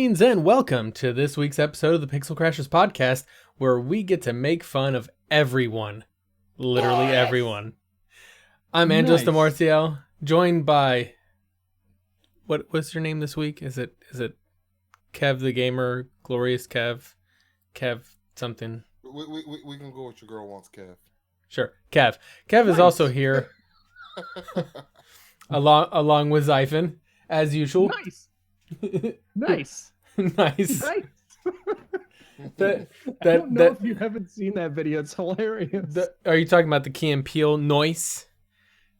Greetings and welcome to this week's episode of the Pixel Crashers podcast, where we get to make fun of everyone. Literally everyone. I'm Angelus de Mortiel, joined by... What's your name this week? Is it Kev the Gamer, Glorious Kev something? We can go with your girl wants Kev. Sure, Kev. Kev is also here, along with Xaiphen, as usual. Nice. Nice. I don't know if you haven't seen that video. It's hilarious. Are you talking about the Key and Peele noise?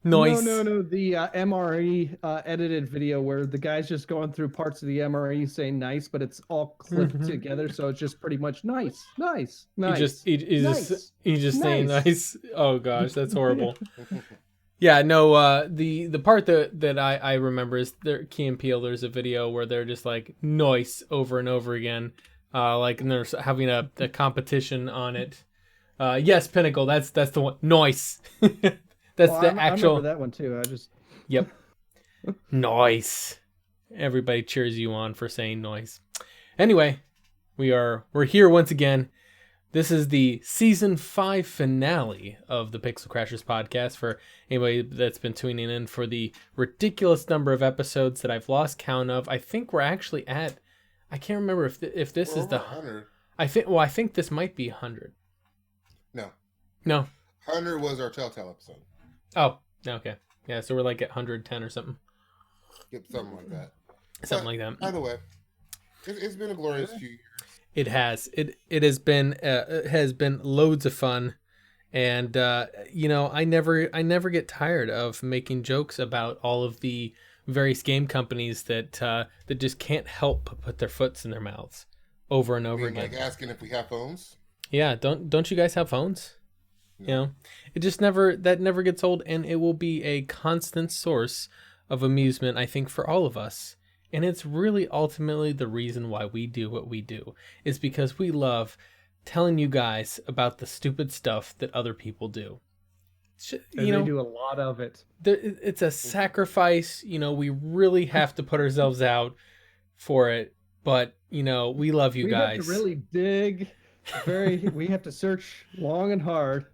No. The MRE edited video where the guy's just going through parts of the MRE saying nice, but it's all clipped together, so it's just pretty much nice. He's just saying nice. Oh gosh, that's horrible. Yeah, no. The part that I remember is there Key and Peele. There's a video where they're just like noise over and over again, and they're having a competition on it. Yes, Pinnacle. That's the one. Noise. That's the actual. I remember that one too. Yep. Noise. Everybody cheers you on for saying noise. Anyway, we're here once again. This is the season 5 finale of the Pixel Crashers podcast. For anybody that's been tuning in for the ridiculous number of episodes that I've lost count of, I think we're actually at. I can't remember if this is the 100. I think this might be 100. No. 100 was our Telltale episode. Oh, okay. Yeah, so we're like at 110 or something. Yep, something like that. Like that. Either way, it's been a glorious few years. It has. It has been loads of fun, and I never get tired of making jokes about all of the various game companies that just can't help but put their foots in their mouths over and over again. Like asking if we have phones. Yeah, don't you guys have phones? No. You know, it just never gets old, and it will be a constant source of amusement, I think, for all of us. And it's really ultimately the reason why we do what we do, is because we love telling you guys about the stupid stuff that other people do. They do a lot of it. It's a sacrifice. We really have to put ourselves out for it. But, we love you guys. We have to really dig. We have to search long and hard.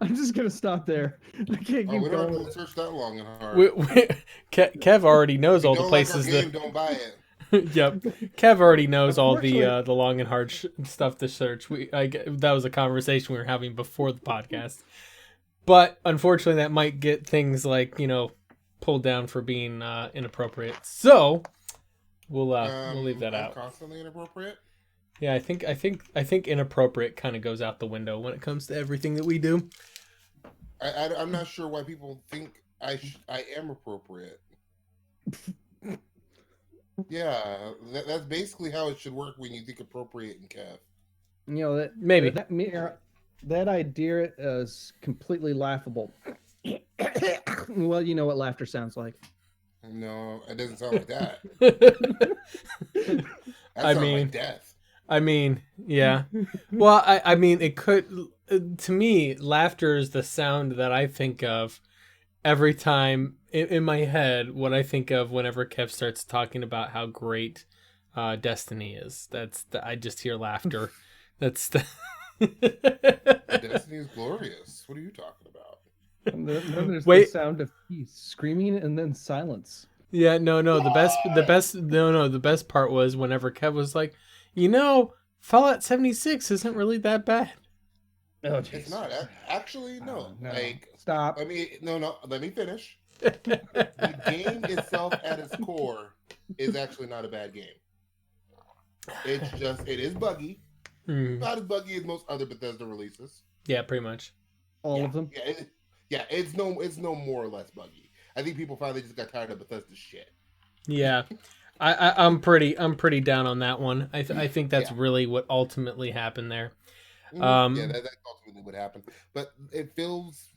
I'm just gonna stop there. I can't keep we going. don't have to search that long and hard. Kev already knows all the places like our game, don't buy it. Yep, Kev already knows all the long and hard stuff to search. That was a conversation we were having before the podcast, but unfortunately, that might get things like pulled down for being inappropriate. So we'll leave that out. Constantly inappropriate. Yeah, I think inappropriate kind of goes out the window when it comes to everything that we do. I'm not sure why people think I am appropriate. Yeah, that's basically how it should work when you think appropriate in Kev. That maybe that idea is completely laughable. Well, you know what laughter sounds like. No, it doesn't sound like that. That sounds like death. I mean, yeah. Well, I mean, it could. To me, laughter is the sound that I think of every time in my head. What I think of whenever Kev starts talking about how great Destiny is. I just hear laughter. Destiny is glorious. What are you talking about? And then there's the sound of peace, screaming, and then silence. Yeah, no. The best part was whenever Kev was like, Fallout 76 isn't really that bad. Oh, it's not. Actually, no. Stop. Let me finish. The game itself at its core is actually not a bad game. It is buggy. Not as buggy as most other Bethesda releases. Yeah, pretty much. All of them? It's no more or less buggy. I think people finally just got tired of Bethesda's shit. Yeah. I'm pretty down on that one. I think that's really what ultimately happened there. That's ultimately what happened. But it feels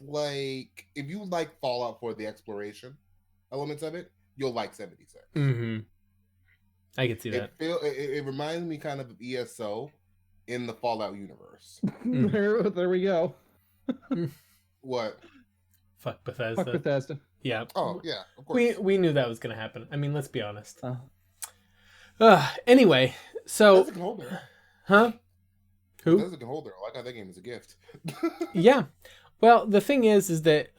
like if you like Fallout for the exploration elements of it, you'll like 76. Mm-hmm. I can see that. It reminds me kind of ESO in the Fallout universe. There we go. What? Fuck Bethesda. Yeah. Oh yeah, of course. We knew that was gonna happen. I mean, let's be honest. Anyway, so Bethesda can hold their own. Huh? Who? Bethesda can hold their own. I got that game as a gift. Yeah. Well, the thing is that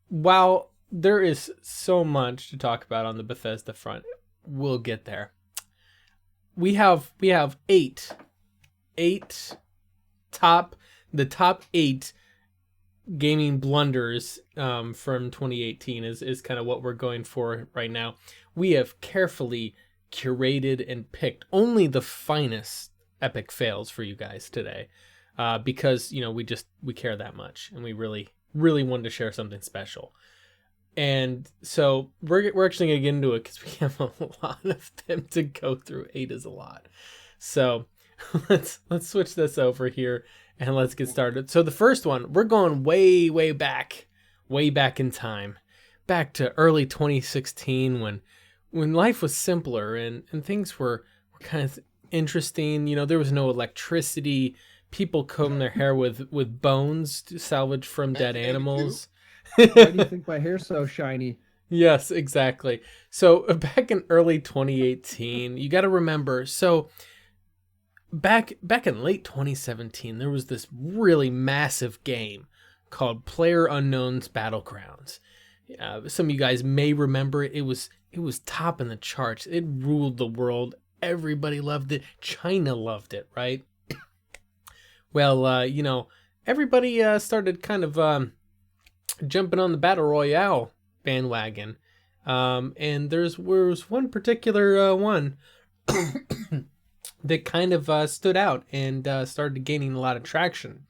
while there is so much to talk about on the Bethesda front, we'll get there. We have eight top 8 gaming blunders from 2018 is kind of what we're going for right now. We have carefully curated and picked only the finest epic fails for you guys today, because we care that much, and we really wanted to share something special. And so we're actually gonna get into it because we have a lot of them to go through. 8 is a lot, so let's switch this over here and let's get started. So the first one, we're going way back in time, back to early 2016 when life was simpler and things were kind of interesting. There was no electricity. People comb their hair with bones salvaged from dead animals. Why do you think my hair's so shiny? Yes, exactly. So back in early 2018, you got to remember. So back in late 2017, there was this really massive game called PlayerUnknown's Battlegrounds. Some of you guys may remember it. It was top in the charts. It ruled the world. Everybody loved it. China loved it, right? Well, everybody started kind of jumping on the Battle Royale bandwagon. And there was one particular one that kind of stood out and started gaining a lot of traction.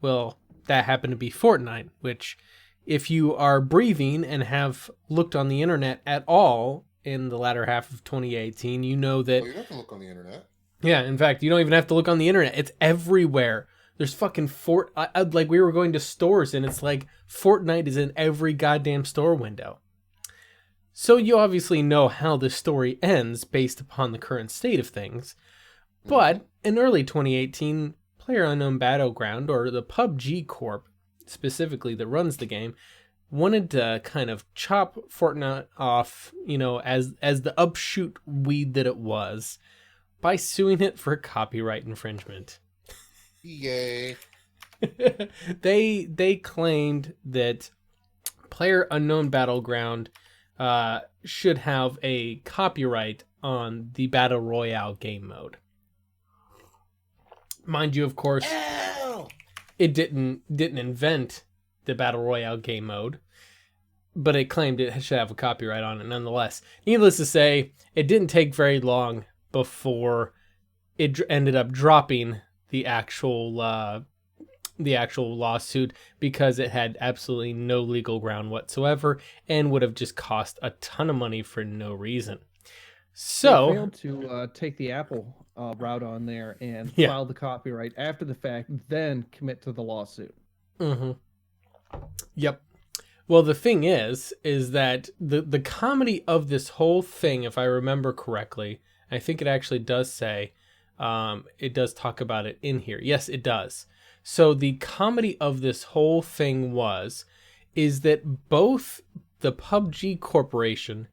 Well, that happened to be Fortnite, which, if you are breathing and have looked on the internet at all in the latter half of 2018, you know that... Oh, you don't have to look on the internet. Yeah, in fact, you don't even have to look on the internet. It's everywhere. There's fucking like, we were going to stores and it's like Fortnite is in every goddamn store window. So you obviously know how the story ends based upon the current state of things. But in early 2018, PlayerUnknown Battleground, or the PUBG Corp specifically that runs the game, wanted to kind of chop Fortnite off, as the upshoot weed that it was, by suing it for copyright infringement. Yay. They claimed that PlayerUnknown Battleground should have a copyright on the Battle Royale game mode. Mind you, of course, it didn't invent the Battle Royale game mode, but it claimed it should have a copyright on it nonetheless. Needless to say, it didn't take very long before it ended up dropping the actual lawsuit, because it had absolutely no legal ground whatsoever and would have just cost a ton of money for no reason. So they failed to take the Apple route on there and file the copyright after the fact, then commit to the lawsuit. Mm-hmm. Yep. Well, the thing is that the comedy of this whole thing, if I remember correctly, I think it actually does say, it does talk about it in here. Yes, it does. So the comedy of this whole thing is that both the PUBG Corporation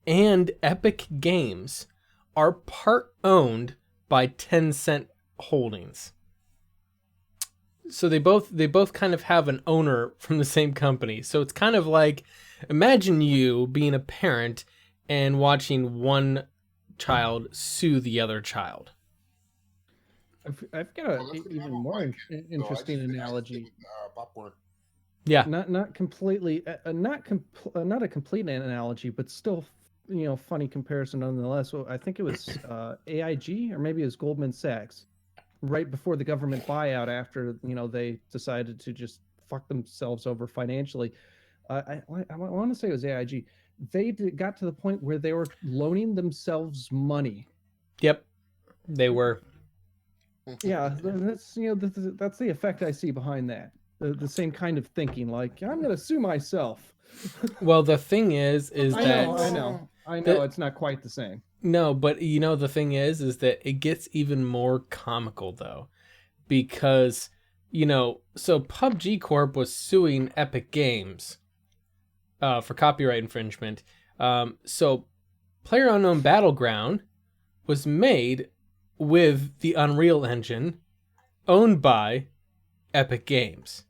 and Epic Games are part owned by Tencent Holdings. So they both kind of have an owner from the same company. So it's kind of like, imagine you being a parent and watching one child sue the other child. I've got an even more interesting analogy. Popcorn. Yeah. Not completely, not a complete analogy, but still, funny comparison nonetheless. So I think it was AIG, or maybe it was Goldman Sachs, right before the government buyout, after they decided to just fuck themselves over financially. I want to say it was AIG. They got to the point where they were loaning themselves money. Yep, they were. Yeah, that's that's the effect I see behind that. The same kind of thinking, like, I'm going to sue myself. Well, the thing is I know, it's not quite the same. No, but the thing is that it gets even more comical though, because so PUBG Corp was suing Epic Games, for copyright infringement. So PlayerUnknown Battleground was made with the Unreal Engine owned by Epic Games.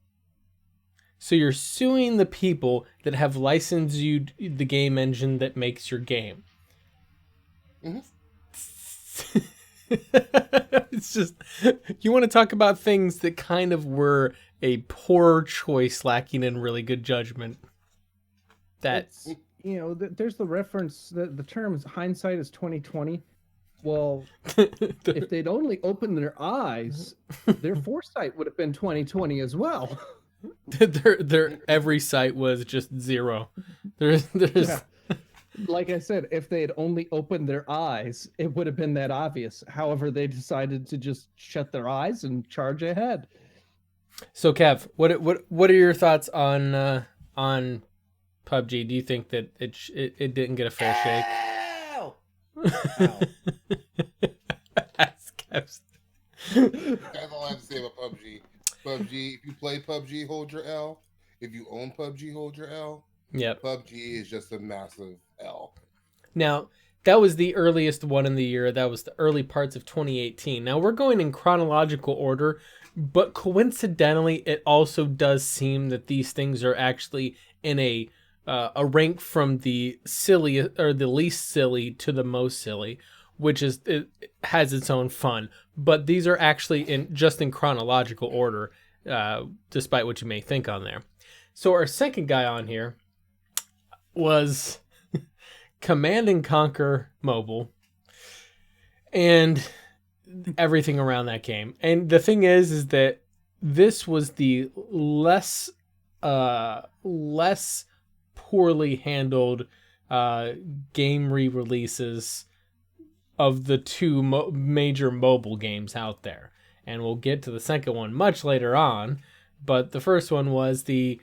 So you're suing the people that have licensed you the game engine that makes your game. Mm-hmm. It's just, you want to talk about things that kind of were a poor choice lacking in really good judgment. That's, there's the reference, the term is hindsight is 2020. Well, if they'd only opened their eyes, their foresight would have been 2020 as well. their every sight was just zero. There's Yeah. Like I said, if they had only opened their eyes, it would have been that obvious. However, they decided to just shut their eyes and charge ahead. So, Kev, what are your thoughts on PUBG? Do you think that it didn't get a fair shake? Ow! That's Kev's. That's all I have to say about PUBG. PUBG, if you play PUBG, hold your L. If you own PUBG, hold your L. Yep. PUBG is just a massive L. Now, that was the earliest one in the year. That was the early parts of 2018. Now, we're going in chronological order, but coincidentally, it also does seem that these things are actually in a rank from the silly or the least silly to the most silly, which is it has its own fun. But these are actually in chronological order, despite what you may think on there. So our second guy on here was Command & Conquer Mobile and everything around that game. And the thing is that this was the less poorly handled game re-releases of the two major mobile games out there. And we'll get to the second one much later on. But the first one was the,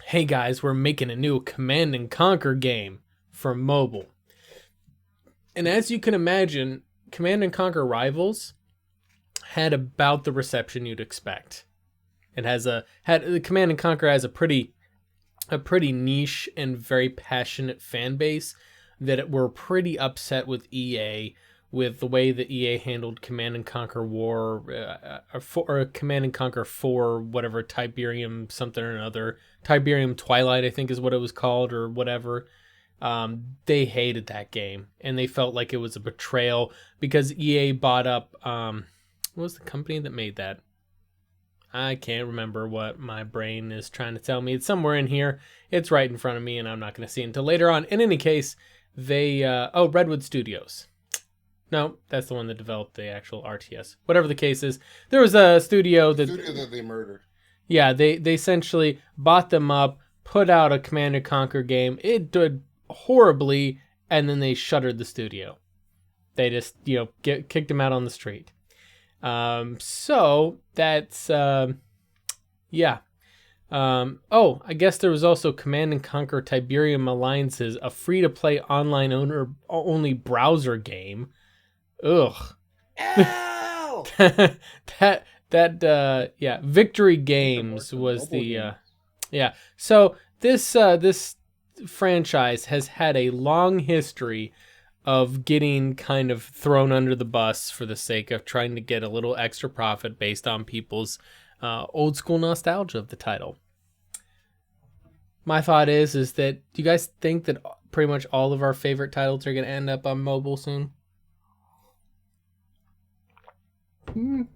hey guys, we're making a new Command & Conquer game for mobile. And as you can imagine, Command & Conquer Rivals had about the reception you'd expect. It the Command & Conquer has a pretty niche and very passionate fan base that were pretty upset with EA with the way that EA handled Command & Conquer War, or Command & Conquer 4, whatever, Tiberium something or another. Tiberium Twilight, I think is what it was called, or whatever. They hated that game, and they felt like it was a betrayal because EA bought up, what was the company that made that? I can't remember what my brain is trying to tell me. It's somewhere in here. It's right in front of me, and I'm not going to see it until later on. In any case, they, Redwood Studios. No, that's the one that developed the actual RTS. Whatever the case is, there was a studio that they murdered. Yeah, they essentially bought them up, put out a Command & Conquer game. It did horribly, and then they shuttered the studio. They just, kicked them out on the street. So that's, yeah. I guess there was also Command & Conquer Tiberium Alliances, a free-to-play online only browser game. Ugh. Ow! Victory Games was the, yeah. So this franchise has had a long history of getting kind of thrown under the bus for the sake of trying to get a little extra profit based on people's old school nostalgia of the title. My thought is that, do you guys think that pretty much all of our favorite titles are going to end up on mobile soon? Do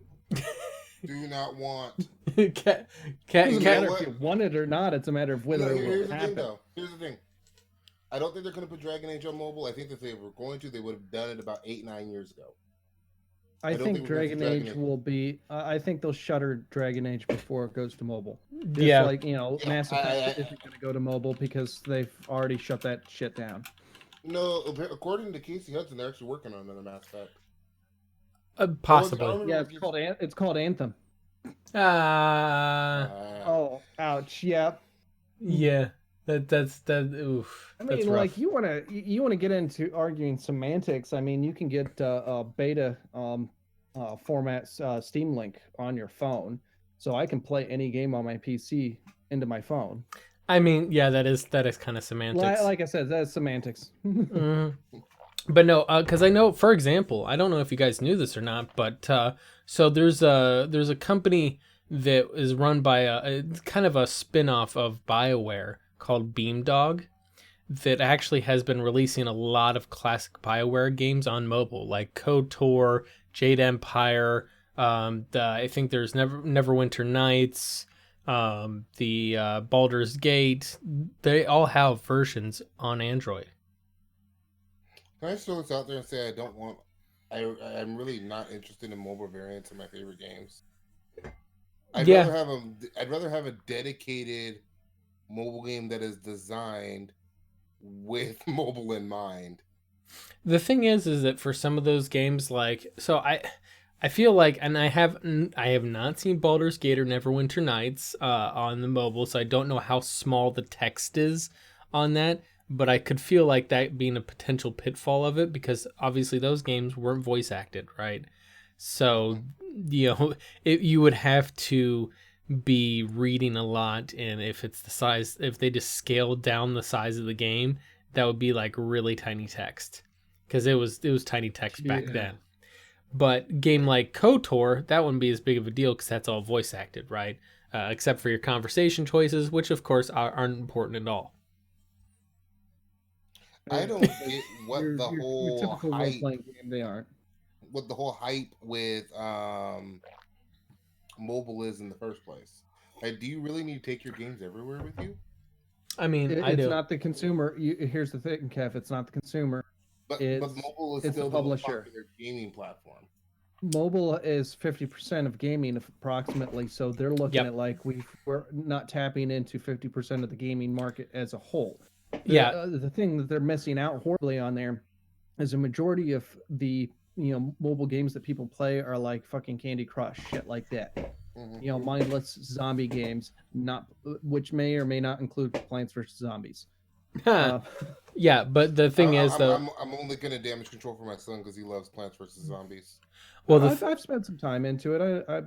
not want. Doesn't matter if you want it or not. It's a matter of whether it will happen. Here's the thing. I don't think they're going to put Dragon Age on mobile. I think if they were going to, they would have done it about 8-9 years ago. I think Dragon Age will be. I think they'll shutter Dragon Age before it goes to mobile. Just like Mass Effect isn't going to go to mobile because they've already shut that shit down. No, according to Casey Hudson, they're actually working on another Mass Effect. Possibly. Yeah, it's called Anthem. Oh, ouch! Yeah. Yeah. That's oof. I mean, like you want to get into arguing semantics. I mean, you can get a beta format Steam Link on your phone, so I can play any game on my PC into my phone. I mean, yeah, that is kind of semantics. Like I said, that's semantics. Mhm. But no, because I know, for example, I don't know if you guys knew this or not, but so there's a company that is run by it's kind of a spin-off of BioWare called Beamdog that actually has been releasing a lot of classic BioWare games on mobile, like KOTOR, Jade Empire. I think there's Neverwinter Nights, the Baldur's Gate. They all have versions on Android. Can I just throw this out there and say I'm really not interested in mobile variants of my favorite games. I'd rather have a dedicated mobile game that is designed with mobile in mind. The thing is that for some of those games, like, so I feel like, and I have not seen Baldur's Gate or Neverwinter Nights on the mobile, so I don't know how small the text is on that. But I could feel like that being a potential pitfall of it, because obviously those games weren't voice acted, right? So, you would have to be reading a lot, and if they just scaled down the size of the game, that would be like really tiny text, because it was tiny text back then. But game like KOTOR, that wouldn't be as big of a deal because that's all voice acted, right? Except for your conversation choices, which of course aren't important at all. I don't get what your typical hype, role-playing game they aren't. what the whole hype with mobile is in the first place. Like, do you really need to take your games everywhere with you? I mean, It's not the consumer. Here's the thing, Kev. It's not the consumer. But mobile is it's still the the most publisher. popular gaming platform. Mobile is 50% of gaming approximately, so they're looking at like we're not tapping into 50% of the gaming market as a whole. The thing that they're missing out horribly on there is a majority of the mobile games that people play are like fucking Candy Crush, shit like that. Mm-hmm. Mindless zombie games, which may or may not include Plants vs Zombies. Yeah, but the thing is, though, I'm only gonna damage control for my son because he loves Plants vs Zombies. Well, I've spent some time into it. I've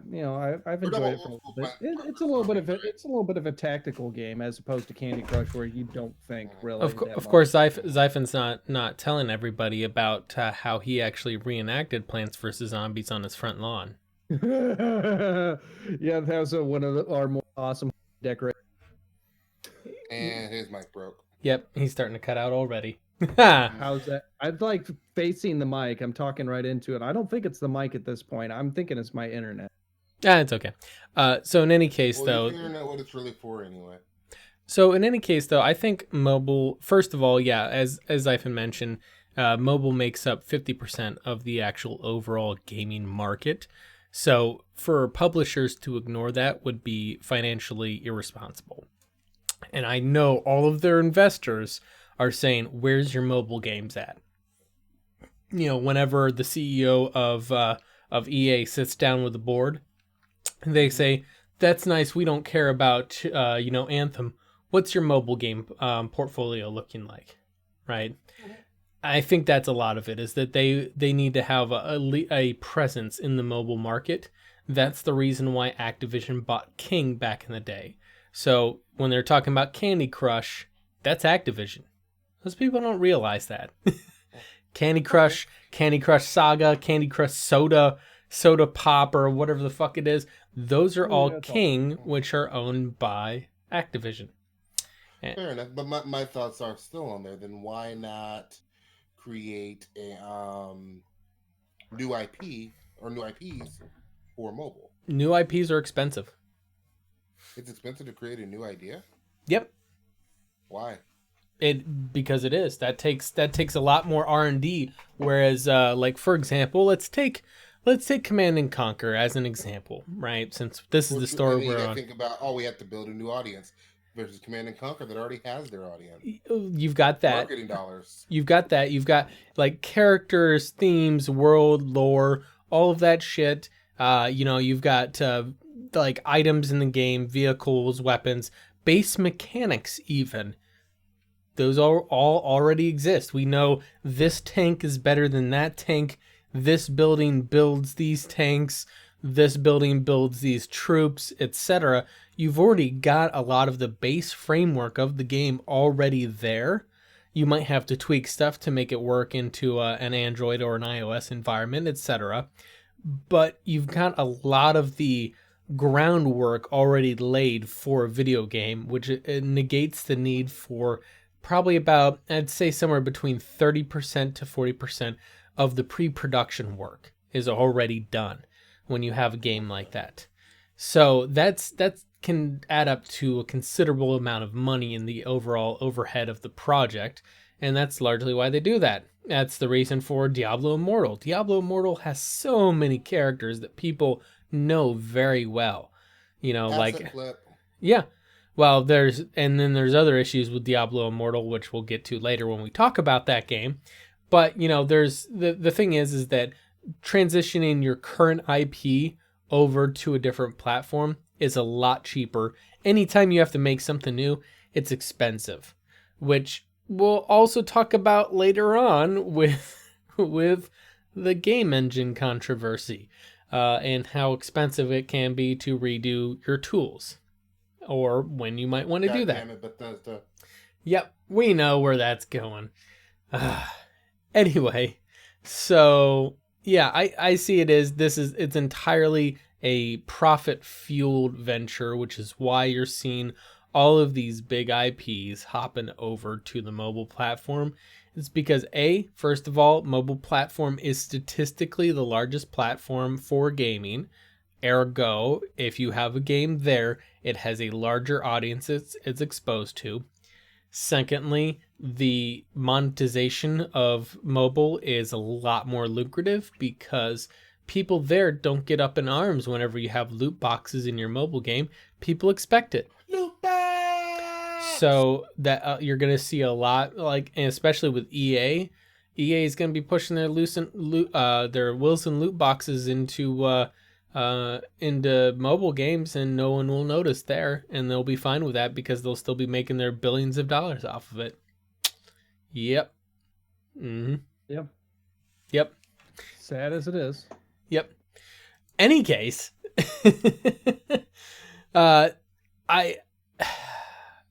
enjoyed it for a little bit. It's a little bit of a tactical game as opposed to Candy Crush, where you don't think really. Of course, Xaiphen's not telling everybody about how he actually reenacted Plants vs Zombies on his front lawn. Yeah, that was one of our more awesome decorations. And his mic broke. Yep, he's starting to cut out already. How's that? I'd like facing the mic. I'm talking right into it. I don't think it's the mic at this point. I'm thinking it's my internet. It's okay. So in any case, though, the internet, what it's really for anyway. So in any case, though, I think mobile. First of all, yeah, as Xaiphen mentioned, mobile makes up 50% of the actual overall gaming market. So for publishers to ignore that would be financially irresponsible. And I know all of their investors are saying, "Where's your mobile games at?" Whenever the CEO of EA sits down with the board, they say, "That's nice. We don't care about Anthem. What's your mobile game portfolio looking like?" Right? I think that's a lot of it, is that they need to have a presence in the mobile market. That's the reason why Activision bought King back in the day. So when they're talking about Candy Crush, that's Activision. Those people don't realize that. Candy Crush Saga, Candy Crush Soda Pop, or whatever the fuck it is, those are all King, which are owned by Activision. Fair enough, but my thoughts are still on there. Then why not create a new IP or new IPs for mobile? New IPs are expensive. It's expensive to create a new idea? Yep. Why? Because it is. That takes a lot more R&D. Whereas, like, for example, let's take Command and Conquer as an example, right? Since this is the story we're on. Think about, we have to build a new audience versus Command and Conquer that already has their audience. You've got that. Marketing dollars. You've got that. You've got like characters, themes, world, lore, all of that shit. You've got like items in the game, vehicles, weapons, base mechanics even. Those all already exist. We know this tank is better than that tank. This building builds these tanks. this building builds these troops, etc. You've already got a lot of the base framework of the game already there. You might have to tweak stuff to make it work into an Android or an iOS environment, etc. But you've got a lot of the groundwork already laid for a video game, which it negates the need for probably about, I'd say somewhere between 30% to 40% of the pre-production work is already done when you have a game like that. So that can add up to a considerable amount of money in the overall overhead of the project, and that's largely why they do that. That's the reason for Diablo Immortal. Diablo Immortal has so many characters that people know very well. You know, like yeah. Well, there's other issues with Diablo Immortal, which we'll get to later when we talk about that game. But, you know, there's the thing is that transitioning your current IP over to a different platform is a lot cheaper. Anytime you have to make something new, it's expensive, which we'll also talk about later on with the game engine controversy, and how expensive it can be to redo your tools, or when you might want to do that. Damn it, Bethesda. Yep, we know where that's going. Anyway, so yeah, I see it's entirely a profit-fueled venture, which is why you're seeing all of these big IPs hopping over to the mobile platform. It's because first of all, mobile platform is statistically the largest platform for gaming. Ergo, if you have a game there, it has a larger audience it's exposed to. Secondly, the monetization of mobile is a lot more lucrative because people there don't get up in arms whenever you have loot boxes in your mobile game. People expect it. Loot box! So that you're going to see a lot, like, and especially with EA. EA is going to be pushing their Wilson loot boxes into mobile games, and no one will notice there, and they'll be fine with that because they'll still be making their billions of dollars off of it. Yep. Mm-hmm. Yep. Sad as it is. Yep. Any case,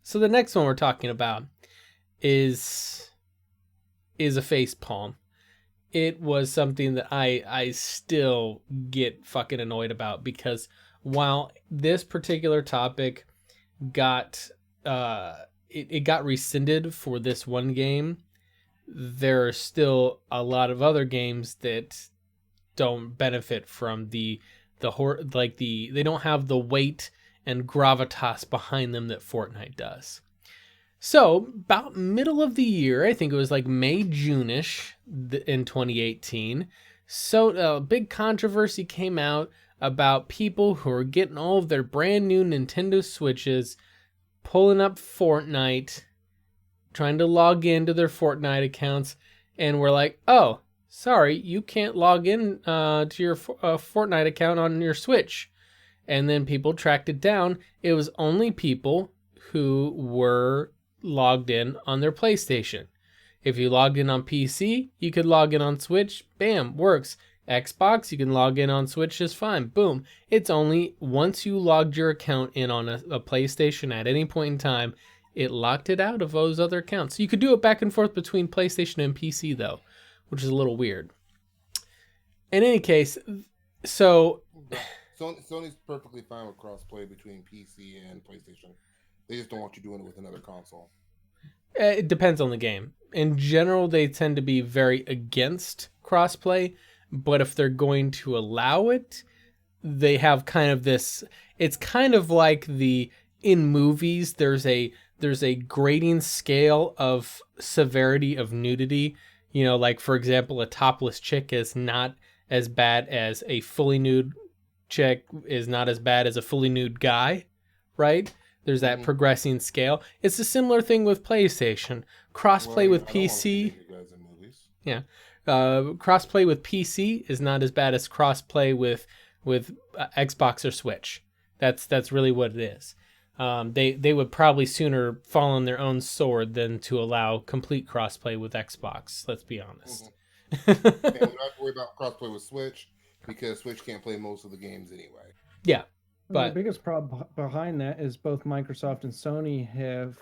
so the next one we're talking about is a face palm. It was something that I still get fucking annoyed about, because while this particular topic got it got rescinded for this one game, there are still a lot of other games that don't benefit from they don't have the weight and gravitas behind them that Fortnite does. So about middle of the year, I think it was like May, June-ish in 2018. So a big controversy came out about people who are getting all of their brand new Nintendo Switches, pulling up Fortnite, trying to log into their Fortnite accounts, and we're like, oh, sorry, you can't log in to your Fortnite account on your Switch. And then people tracked it down. It was only people who were logged in on their PlayStation. If you logged in on PC, you could log in on Switch. Bam, works. Xbox, you can log in on Switch just fine. Boom. It's only once you logged your account in on a PlayStation at any point in time, it locked it out of those other accounts. So you could do it back and forth between PlayStation and PC though, which is a little weird. In any case, so Sony's perfectly fine with crossplay between PC and PlayStation. They just don't want you doing it with another console. It depends on the game. In general, they tend to be very against crossplay, but if they're going to allow it, they have kind of this. It's kind of like in movies, there's a grading scale of severity of nudity. You know, like for example, a topless chick is not as bad as a fully nude chick, is not as bad as a fully nude guy, right? There's that progressing scale. It's a similar thing with PlayStation. Crossplay with PC. Yeah. Crossplay with PC is not as bad as crossplay with Xbox or Switch. That's really what it is. They would probably sooner fall on their own sword than to allow complete crossplay with Xbox. Let's be honest. We don't have to worry about crossplay with Switch. because Switch can't play most of the games anyway. Yeah, the biggest problem behind that is both Microsoft and Sony have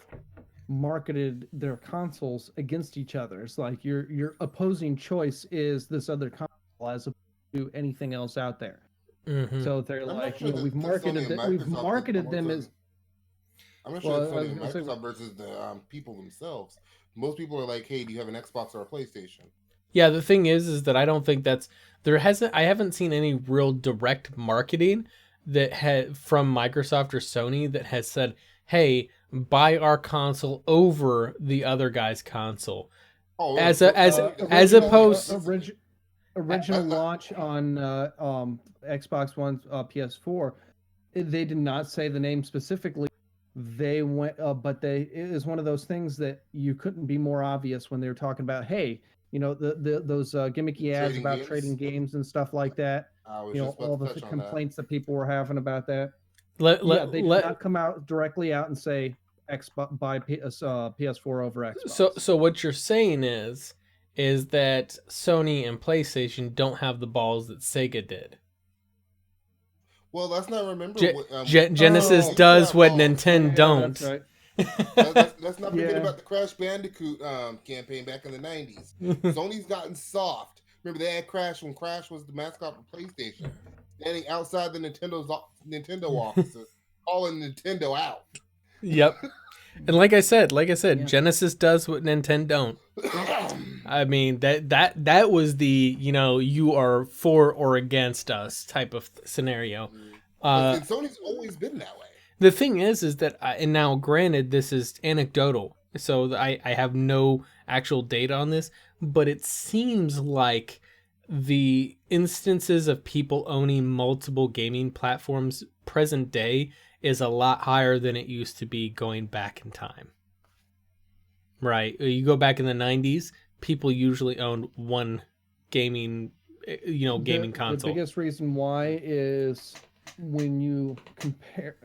marketed their consoles against each other. It's like your opposing choice is this other console as opposed to anything else out there. Mm-hmm. So they're like, we've marketed them as. I'm not sure it's Sony and Microsoft versus the people themselves. Most people are like, "Hey, do you have an Xbox or a PlayStation?" Yeah, the thing is that I don't think I haven't seen any real direct marketing that had from Microsoft or Sony that has said, "Hey, buy our console over the other guy's console." Oh, as opposed original launch on Xbox One, PS4, they did not say the name specifically. They went, but it is one of those things that you couldn't be more obvious when they were talking about, hey, those gimmicky ads about trading games and stuff like that. All the complaints that people were having about that. They did not come out directly out and say Xbox buy PS4 over Xbox. So what you're saying is that Sony and PlayStation don't have the balls that Sega did. Well, let's not remember. Genesis does what Nintendo don't. Right. Let's not forget about the Crash Bandicoot campaign back in the 90s. Sony's gotten soft. Remember, they had Crash when Crash was the mascot for PlayStation, standing outside the Nintendo offices, calling Nintendo out. Yep. And like I said, Genesis does what Nintendo don't. I mean, that was the, you are for or against us type of scenario. Sony's always been that way. The thing is that, and now granted, this is anecdotal, so I have no actual data on this, but it seems like the instances of people owning multiple gaming platforms present day is a lot higher than it used to be going back in time. Right. You go back in the 90s, people usually owned one gaming console. The biggest reason why is when you compare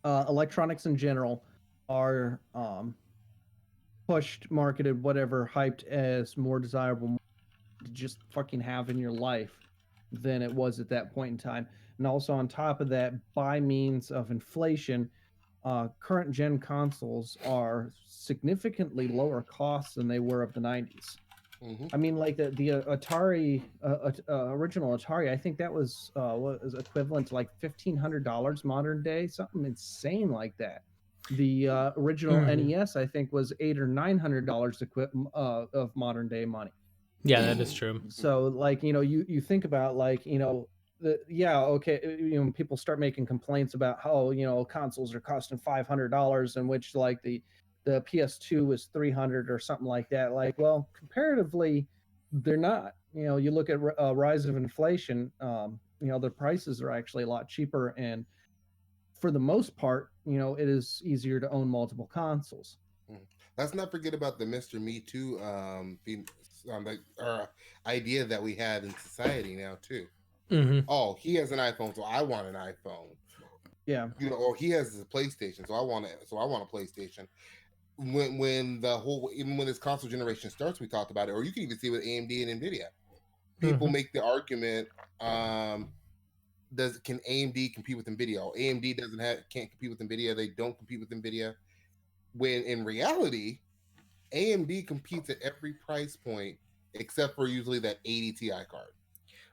electronics in general are pushed, marketed, whatever, hyped as more desirable to just fucking have in your life than it was at that point in time. And also on top of that, by means of inflation, current gen consoles are significantly lower costs than they were of the 90s. Mm-hmm. I mean, like the Atari, original Atari, I think that was equivalent to like $1,500 modern day, something insane like that. The original NES, I think, was $800 or $900 of modern day money. Yeah, that is true. So, like, you think about, like, people start making complaints about how, consoles are costing $500, in which, like, the PS2 was $300 or something like that. Like, well, comparatively, they're not. You look at rise of inflation, the prices are actually a lot cheaper, and for the most part, it is easier to own multiple consoles. Let's not forget about the Mr. Me Too idea that we had in society now too. Mm-hmm. Oh, he has an iPhone, so I want an iPhone. Yeah. Or he has a PlayStation, so I want a PlayStation. When this console generation starts, we talked about it, or you can even see with AMD and Nvidia. People make the argument, can AMD compete with Nvidia? AMD can't compete with Nvidia. They don't compete with Nvidia. When in reality, AMD competes at every price point except for usually that 80 Ti card.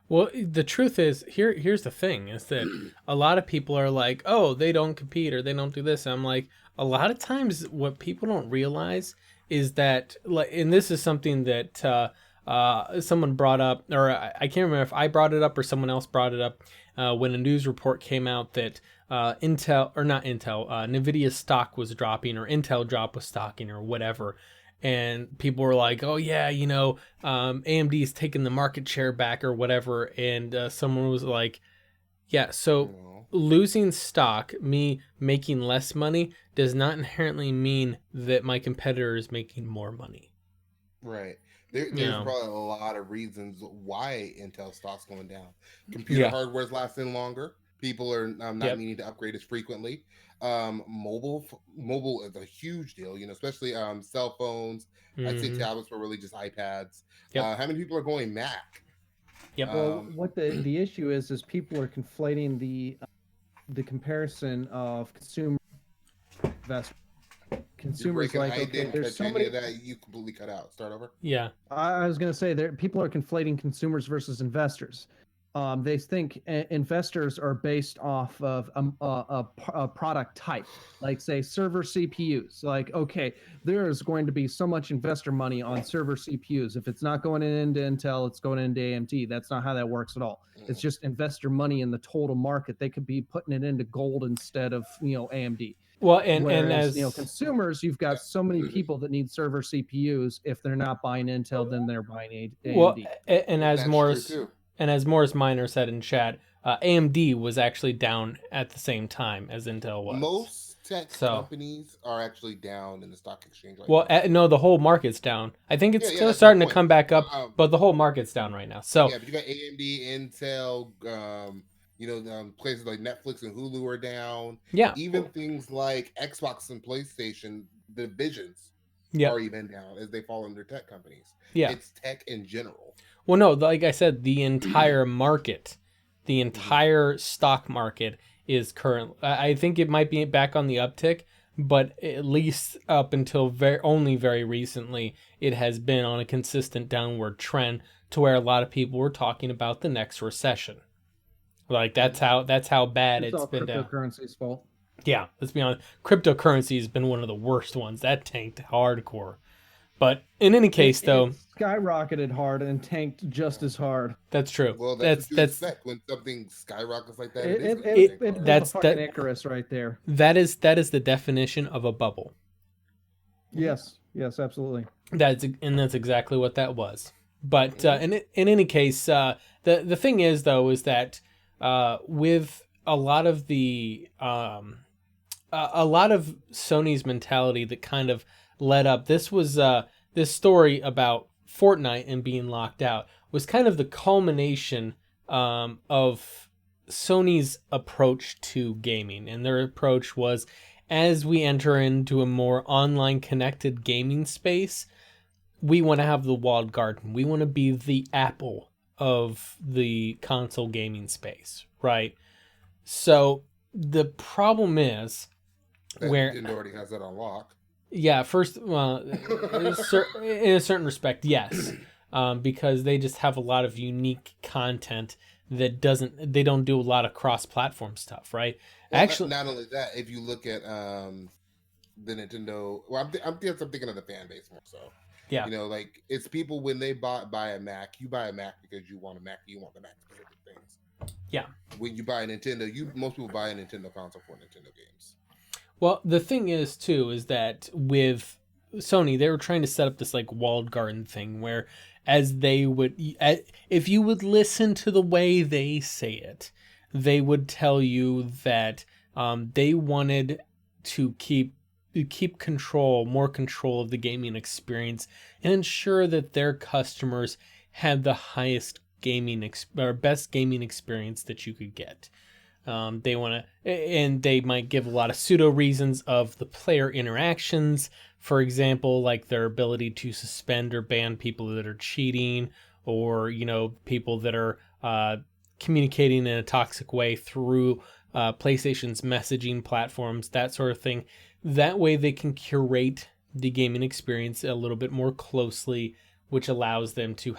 Well, the truth is, here's the thing, is that a lot of people are like, oh, they don't compete or they don't do this. And I'm like, a lot of times what people don't realize is that, like, and this is something that someone brought up, or I can't remember if I brought it up or someone else brought it up when a news report came out that NVIDIA's stock was dropping, or Intel drop was stocking, or whatever. And people were like, oh yeah, AMD is taking the market share back or whatever. And someone was like, yeah, so losing stock, me making less money, does not inherently mean that my competitor is making more money. Right. There's probably a lot of reasons why Intel stock's going down. Computer hardware's lasting longer. People are not needing to upgrade as frequently. Mobile is a huge deal, especially cell phones. I'd say tablets, but really just iPads. How many people are going Mac? Well, what the issue is people are conflating the comparison of consumer investment. Consumers there's so many that you completely cut out. Start over. Yeah, I was going to say people are conflating consumers versus investors. They think investors are based off of a product type, like say server CPUs. Like, okay, there is going to be so much investor money on server CPUs. If it's not going into Intel, it's going into AMD. That's not how that works at all. It's just investor money in the total market. They could be putting it into gold instead of AMD. Well, Whereas, as consumers, you've got so many people that need server CPUs. If they're not buying Intel, then they're buying AMD. Well, and as Morris Minor said in chat, AMD was actually down at the same time as Intel was. Most tech companies are actually down in the stock exchange. No, the whole market's down. I think it's still starting to come back up, but the whole market's down right now. So but you got AMD, Intel, places like Netflix and Hulu are down. Yeah. Even things like Xbox and PlayStation, the divisions are even down as they fall under tech companies. Yeah. It's tech in general. Well, no, like I said, the entire market, the entire stock market is current. I think it might be back on the uptick, but at least up until only very recently, it has been on a consistent downward trend to where a lot of people were talking about the next recession. Like that's how bad it's been down. Cryptocurrency's fault. Yeah, let's be honest. Cryptocurrency has been one of the worst ones. That tanked hardcore. But in any case, though, it skyrocketed hard and tanked just as hard. That's true. Well, that's when something skyrockets like that. That's fucking Icarus right there. That is the definition of a bubble. Yes, absolutely. That's exactly what that was. But in any case, the thing is though is that with a lot of Sony's mentality that kind of led up. This was this story about Fortnite and being locked out was kind of the culmination of Sony's approach to gaming, and their approach was, as we enter into a more online connected gaming space, we want to have the walled garden. We want to be the Apple of the console gaming space, right? So the problem is where Nintendo already has that on lock. Yeah, first, well, in a certain respect, yes, because they just have a lot of unique content that they don't do a lot of cross-platform stuff, right? Well, actually, not only that, if you look at the Nintendo, well, I'm thinking of the fan base more so. Yeah, like it's people when they buy a Mac, you buy a Mac because you want a Mac, you want the Mac specific things. Yeah. When you buy a Nintendo, most people buy a Nintendo console for Nintendo games. Well, the thing is, too, is that with Sony, they were trying to set up this like walled garden thing where if you would listen to the way they say it, they would tell you that they wanted to keep more control of the gaming experience and ensure that their customers had the highest best gaming experience that you could get. They want to, and they might give a lot of pseudo reasons of the player interactions. For example, like their ability to suspend or ban people that are cheating, or people that are communicating in a toxic way through PlayStation's messaging platforms, that sort of thing. That way, they can curate the gaming experience a little bit more closely, which allows them to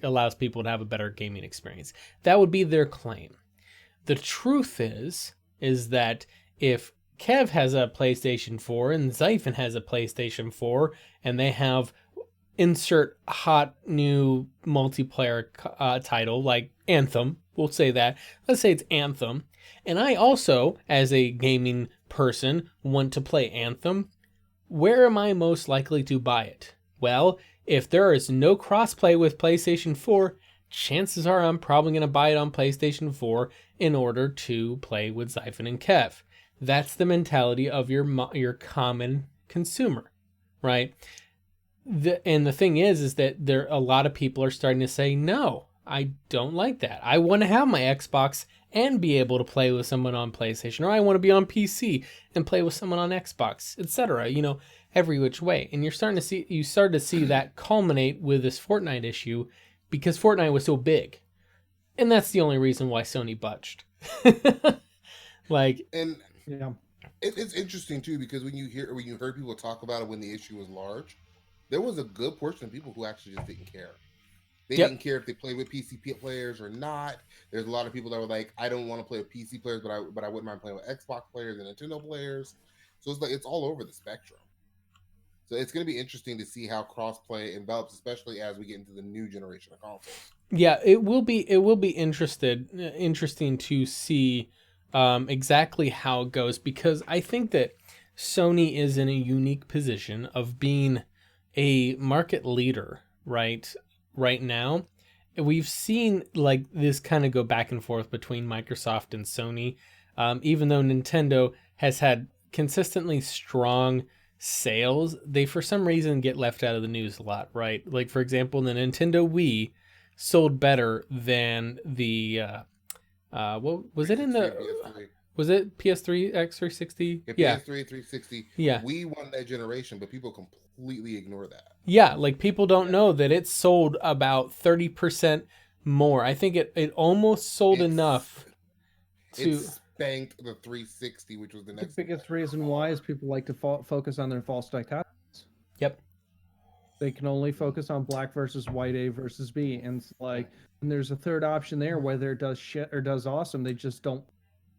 allows people to have a better gaming experience. That would be their claim. The truth is that if Kev has a PlayStation 4 and Xaiphen has a PlayStation 4 and they have insert hot new multiplayer title like Anthem, we'll say that. Let's say it's Anthem. And I also, as a gaming person, want to play Anthem. Where am I most likely to buy it? Well, if there is no crossplay with PlayStation 4, chances are I'm probably going to buy it on PlayStation 4 in order to play with Xaiphen and Kev. That's the mentality of your common consumer, right? And the thing is that a lot of people are starting to say, no, I don't like that. I want to have my Xbox and be able to play with someone on PlayStation, or I want to be on PC and play with someone on Xbox, etc. You know, every which way. And you started to see that culminate with this Fortnite issue because Fortnite was so big. And that's the only reason why Sony budged. Like, and Yeah. it's interesting too, because when you heard people talk about it when the issue was large, there was a good portion of people who actually just didn't care. They Yep. didn't care if they played with PC players or not. There's a lot of people that were like, I don't want to play with PC players, but I wouldn't mind playing with Xbox players and Nintendo players. So it's like it's all over the spectrum. So it's going to be interesting to see how crossplay envelops, especially as we get into the new generation of consoles. Yeah, it will be interesting to see exactly how it goes, because I think that Sony is in a unique position of being a market leader right now. We've seen like this kind of go back and forth between Microsoft and Sony, even though Nintendo has had consistently strong sales. They for some reason get left out of the news a lot, right? Like, for example, the Nintendo Wii sold better than the what was it in the PS3. was it PS3 X360? Yeah, PS3 360. Yeah. We won that generation, but people completely ignore that. Yeah, like people don't know that it sold about 30% more. I think it almost sold enough to It spanked the 360, which was the next. The biggest reason why is people like to focus on their false dichotomies. Yep. They can only focus on black versus white, A versus B, and it's like, and there's a third option there, whether it does shit or does awesome. They just don't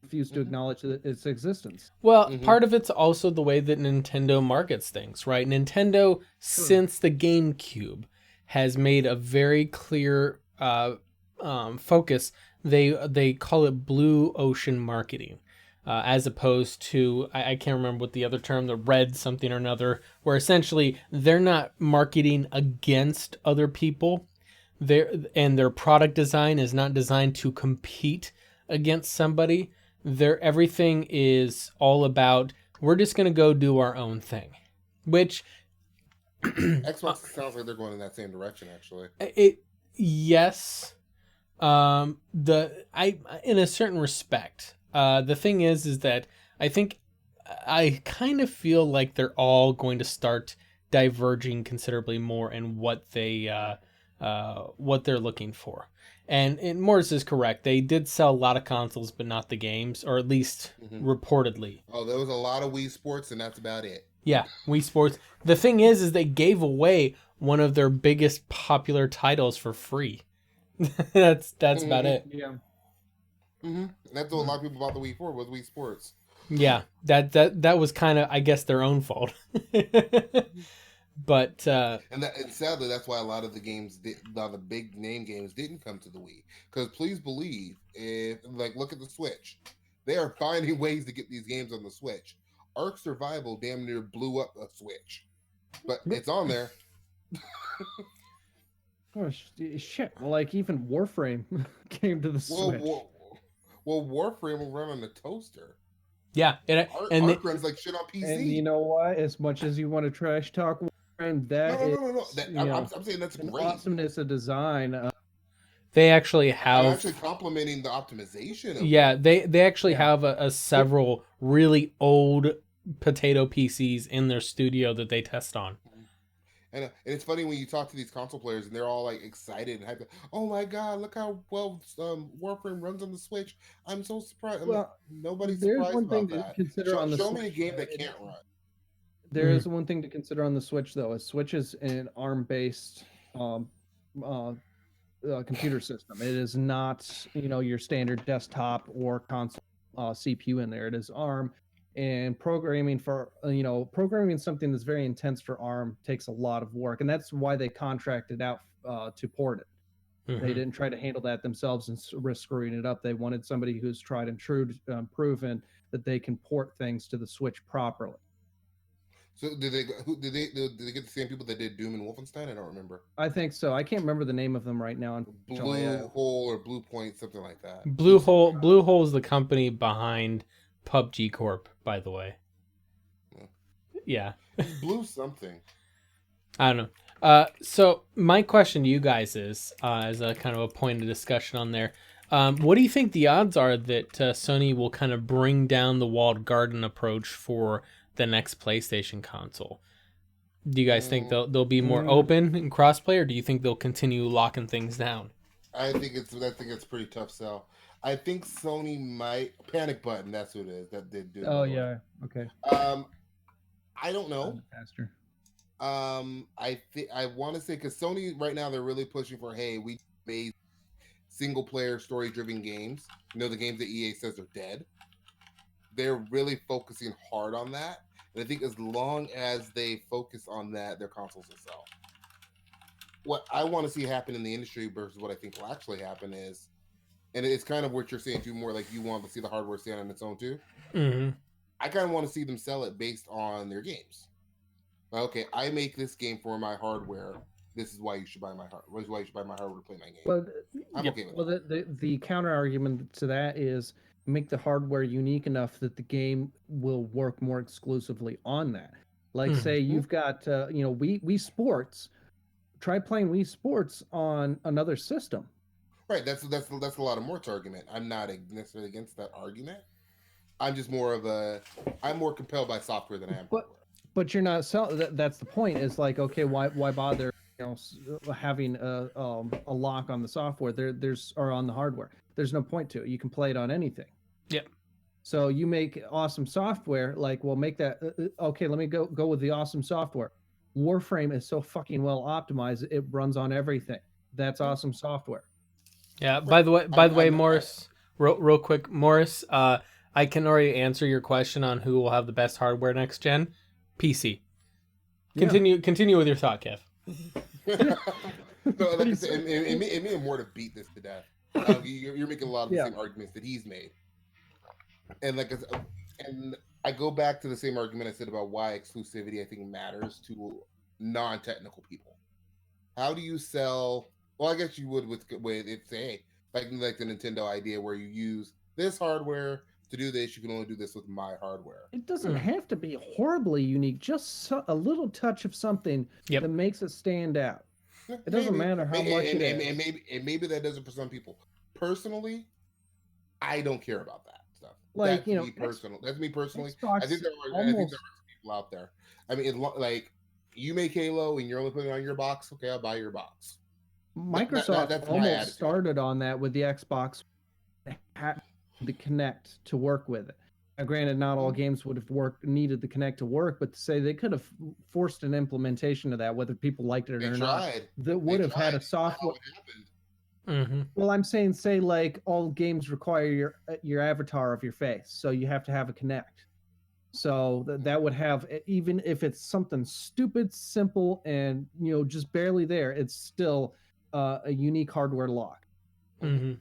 refuse to acknowledge its existence. Well, part of it's also the way that Nintendo markets things, right? Nintendo, since the GameCube, has made a very clear focus. They call it blue ocean marketing, as opposed to, I can't remember what the other term, the red something or another, where essentially they're not marketing against other people. Their product design is not designed to compete against somebody. Everything is all about, we're just going to go do our own thing, which Xbox sounds like they're going in that same direction, actually. Yes. In a certain respect, the thing is that I kind of feel like they're all going to start diverging considerably more in what they're looking for. And Morris is correct. They did sell a lot of consoles, but not the games, or at least reportedly. Oh, there was a lot of Wii Sports, and that's about it. Yeah, Wii Sports. The thing is they gave away one of their biggest popular titles for free. That's about it. Yeah. That's what a lot of people bought the Wii for, was Wii Sports. Yeah, that was kind of, I guess, their own fault. But and sadly, that's why a lot of the games, the big name games, didn't come to the Wii. Because please believe, look at the Switch, they are finding ways to get these games on the Switch. Ark Survival damn near blew up a Switch, but it's on there. Oh shit! Like even Warframe came to the Switch. Well, Warframe will run on the toaster. Yeah, Ark runs like shit on PC. And you know what? As much as you want to trash talk Warframe, I'm saying that's great. Awesomeness of design. They actually have. I'm actually complimenting the optimization. They actually have a several really old potato PCs in their studio that they test on. And it's funny when you talk to these console players and they're all like excited and hyped. Oh my god, look how well Warframe runs on the Switch. I'm so surprised. Nobody's surprised about that. Show me a game that can't run. There is one thing to consider on the Switch, though. A Switch is an ARM-based computer system. It is not, your standard desktop or console CPU in there. It is ARM. And programming something that's very intense for ARM takes a lot of work, and that's why they contracted out to port it. They didn't try to handle that themselves and risk screwing it up. They wanted somebody who's tried and true, proven that they can port things to the Switch properly. So did they get the same people that did Doom and Wolfenstein? I don't remember. I think so. I can't remember the name of them right now. Blue Hole or Blue Point, something like that. Blue Hole is the company behind PUBG Corp, by the way. Yeah. Blue something. I don't know. So my question to you guys is, as a kind of a point of discussion on there, What do you think the odds are that Sony will kind of bring down the walled garden approach for the next PlayStation console? Do you guys think they'll be more open and crossplay, or do you think they'll continue locking things down? I think it's a pretty tough sell. I think Sony might panic button. That's what it is. That they do. Oh yeah. Okay. I don't know. Faster. I want to say because Sony right now they're really pushing for we made single player story driven games. The games that EA says are dead. They're really focusing hard on that, and I think as long as they focus on that, their consoles will sell. What I want to see happen in the industry versus what I think will actually happen is, and it's kind of what you're saying too, more like you want to see the hardware stand on its own too. Mm-hmm. I kind of want to see them sell it based on their games. Okay, I make this game for my hardware. This is why you should buy my hardware. This is why you should buy my hardware to play my game. Well, I'm okay with that. Well, the counter argument to that is make the hardware unique enough that the game will work more exclusively on that. Like, say you've got Wii Sports. Try playing Wii Sports on another system. Right. That's a lot of Mort's argument. I'm not necessarily against that argument. I'm just I'm more compelled by software than I am hardware. But you're not selling. That's the point. Is like, okay, why bother having a lock on the software? Or on the hardware. There's no point to it. You can play it on anything. Yep. So you make awesome software. Like, well, make that. Okay, let me go with the awesome software. Warframe is so fucking well optimized; it runs on everything. That's awesome software. Yeah. By the way, Morris, real quick, Morris. I can already answer your question on who will have the best hardware next gen. PC. Continue with your thought, Kev. No, like I said, it may more to beat this to death. You're making a lot of the same arguments that he's made, and I go back to the same argument I said about why exclusivity I think matters to non-technical people. How do you sell? Well, I guess you would with it's like the Nintendo idea where you use this hardware to do this. You can only do this with my hardware. It doesn't have to be horribly unique. Just a little touch of something that makes it stand out. It doesn't matter how much it is. And maybe that doesn't for some people. Personally, I don't care about that stuff. Like, that's me personally. I think there are some people out there. I mean, like you make Halo and you're only putting it on your box. Okay, I'll buy your box. Microsoft that's almost started on that with the Xbox. The Kinect to work with it. Now, granted, not all games would have needed the Kinect to work, but to say they could have forced an implementation of that, whether people liked it or not, that would have had a software. Mm-hmm. Well, I'm saying, say like all games require your avatar of your face, so you have to have a Kinect. So that would have, even if it's something stupid, simple, and just barely there, it's still a unique hardware lock. Mm-hmm.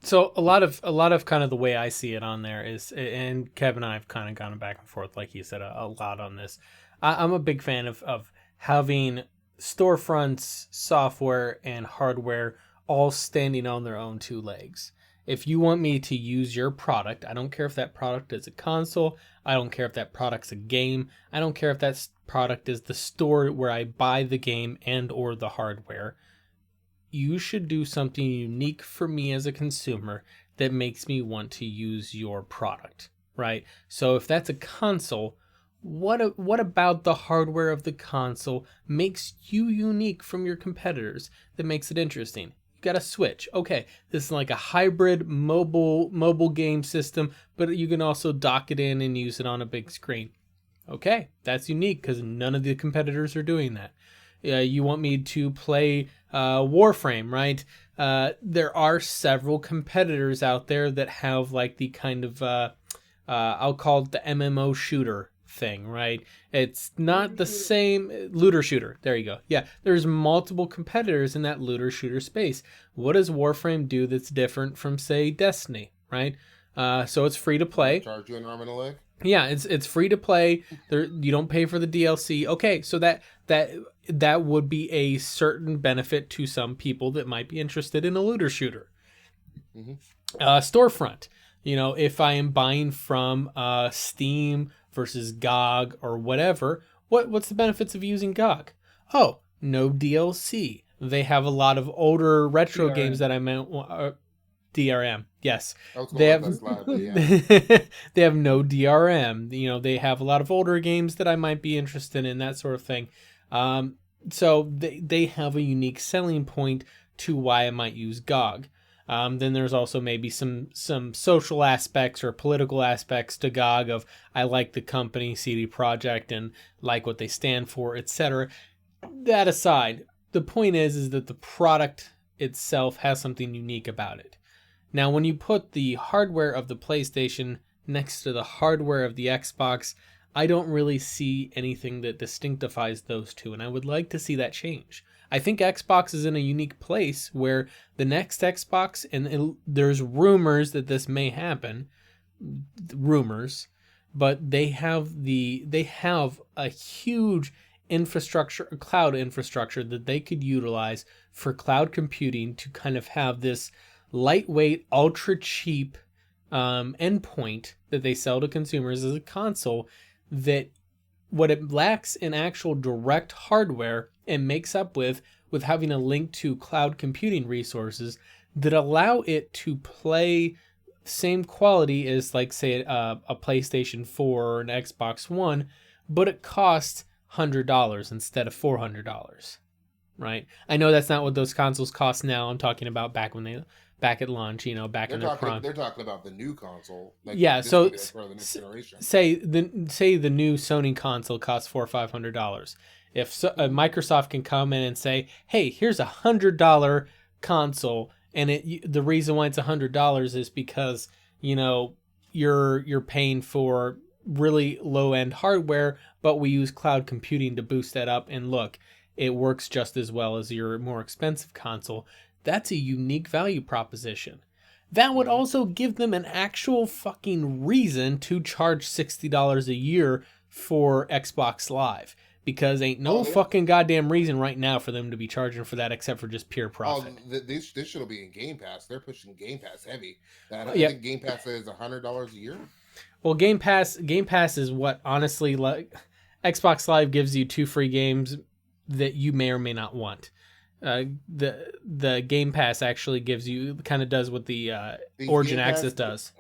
So a lot of kind of the way I see it on there is, and Kevin and I have kind of gone back and forth, like you said, a lot on this. I'm a big fan of having storefronts, software, and hardware all standing on their own two legs. If you want me to use your product, I don't care if that product is a console, I don't care if that product's a game, I don't care if that product is the store where I buy the game and or the hardware. You should do something unique for me as a consumer that makes me want to use your product, right? So if that's a console, what about the hardware of the console makes you unique from your competitors that makes it interesting? You got a Switch. Okay, this is like a hybrid mobile game system, but you can also dock it in and use it on a big screen. Okay, that's unique because none of the competitors are doing that. You want me to play Warframe, right? There are several competitors out there that have like the kind of, I'll call it the MMO shooter thing, right? It's not the same. Looter shooter. There you go. Yeah, there's multiple competitors in that looter shooter space. What does Warframe do that's different from, say, Destiny, right? So it's free to play. Charge you an arm and a leg? Yeah, it's free to play. You don't pay for the DLC. Okay, so that would be a certain benefit to some people that might be interested in a looter shooter. Mm-hmm. Storefront. If I am buying from Steam versus GOG or whatever, what's the benefits of using GOG? Oh, no DLC. They have a lot of older retro games that I meant. DRM. Yes, I was they going have. with that slide, but yeah. They have no DRM. You know, they have a lot of older games that I might be interested in, that sort of thing. So they have a unique selling point to why I might use GOG. Then there's also maybe some social aspects or political aspects to GOG of I like the company CD Projekt and like what they stand for, etc. That aside, the point is that the product itself has something unique about it. Now, when you put the hardware of the PlayStation next to the hardware of the Xbox, I don't really see anything that distinctifies those two, and I would like to see that change. I think Xbox is in a unique place where the next Xbox, and there's rumors that this may happen, but they have a huge infrastructure, cloud infrastructure that they could utilize for cloud computing to kind of have this lightweight, ultra cheap endpoint that they sell to consumers as a console that what it lacks in actual direct hardware and makes up with having a link to cloud computing resources that allow it to play same quality as, like, say, a PlayStation 4 or an Xbox One, but it costs $100 instead of $400, right? I know that's not what those consoles cost now. I'm talking about back at launch, you know, back in their prime. They're talking about the new console. Like, yeah, so for the next generation. Say the new Sony console costs $400 or $500. If Microsoft can come in and say, "Hey, here's $100 console," and the reason why it's $100 is because, you know, you're paying for really low end hardware, but we use cloud computing to boost that up, and look, it works just as well as your more expensive console. That's a unique value proposition. That would also give them an actual fucking reason to charge $60 a year for Xbox Live. Because ain't no fucking goddamn reason right now for them to be charging for that except for just pure profit. This should be in Game Pass. They're pushing Game Pass heavy. I think Game Pass is $100 a year. Well, Game Pass is what, honestly, like, Xbox Live gives you 2 free games that you may or may not want. The Game Pass actually does what the Origin Access does.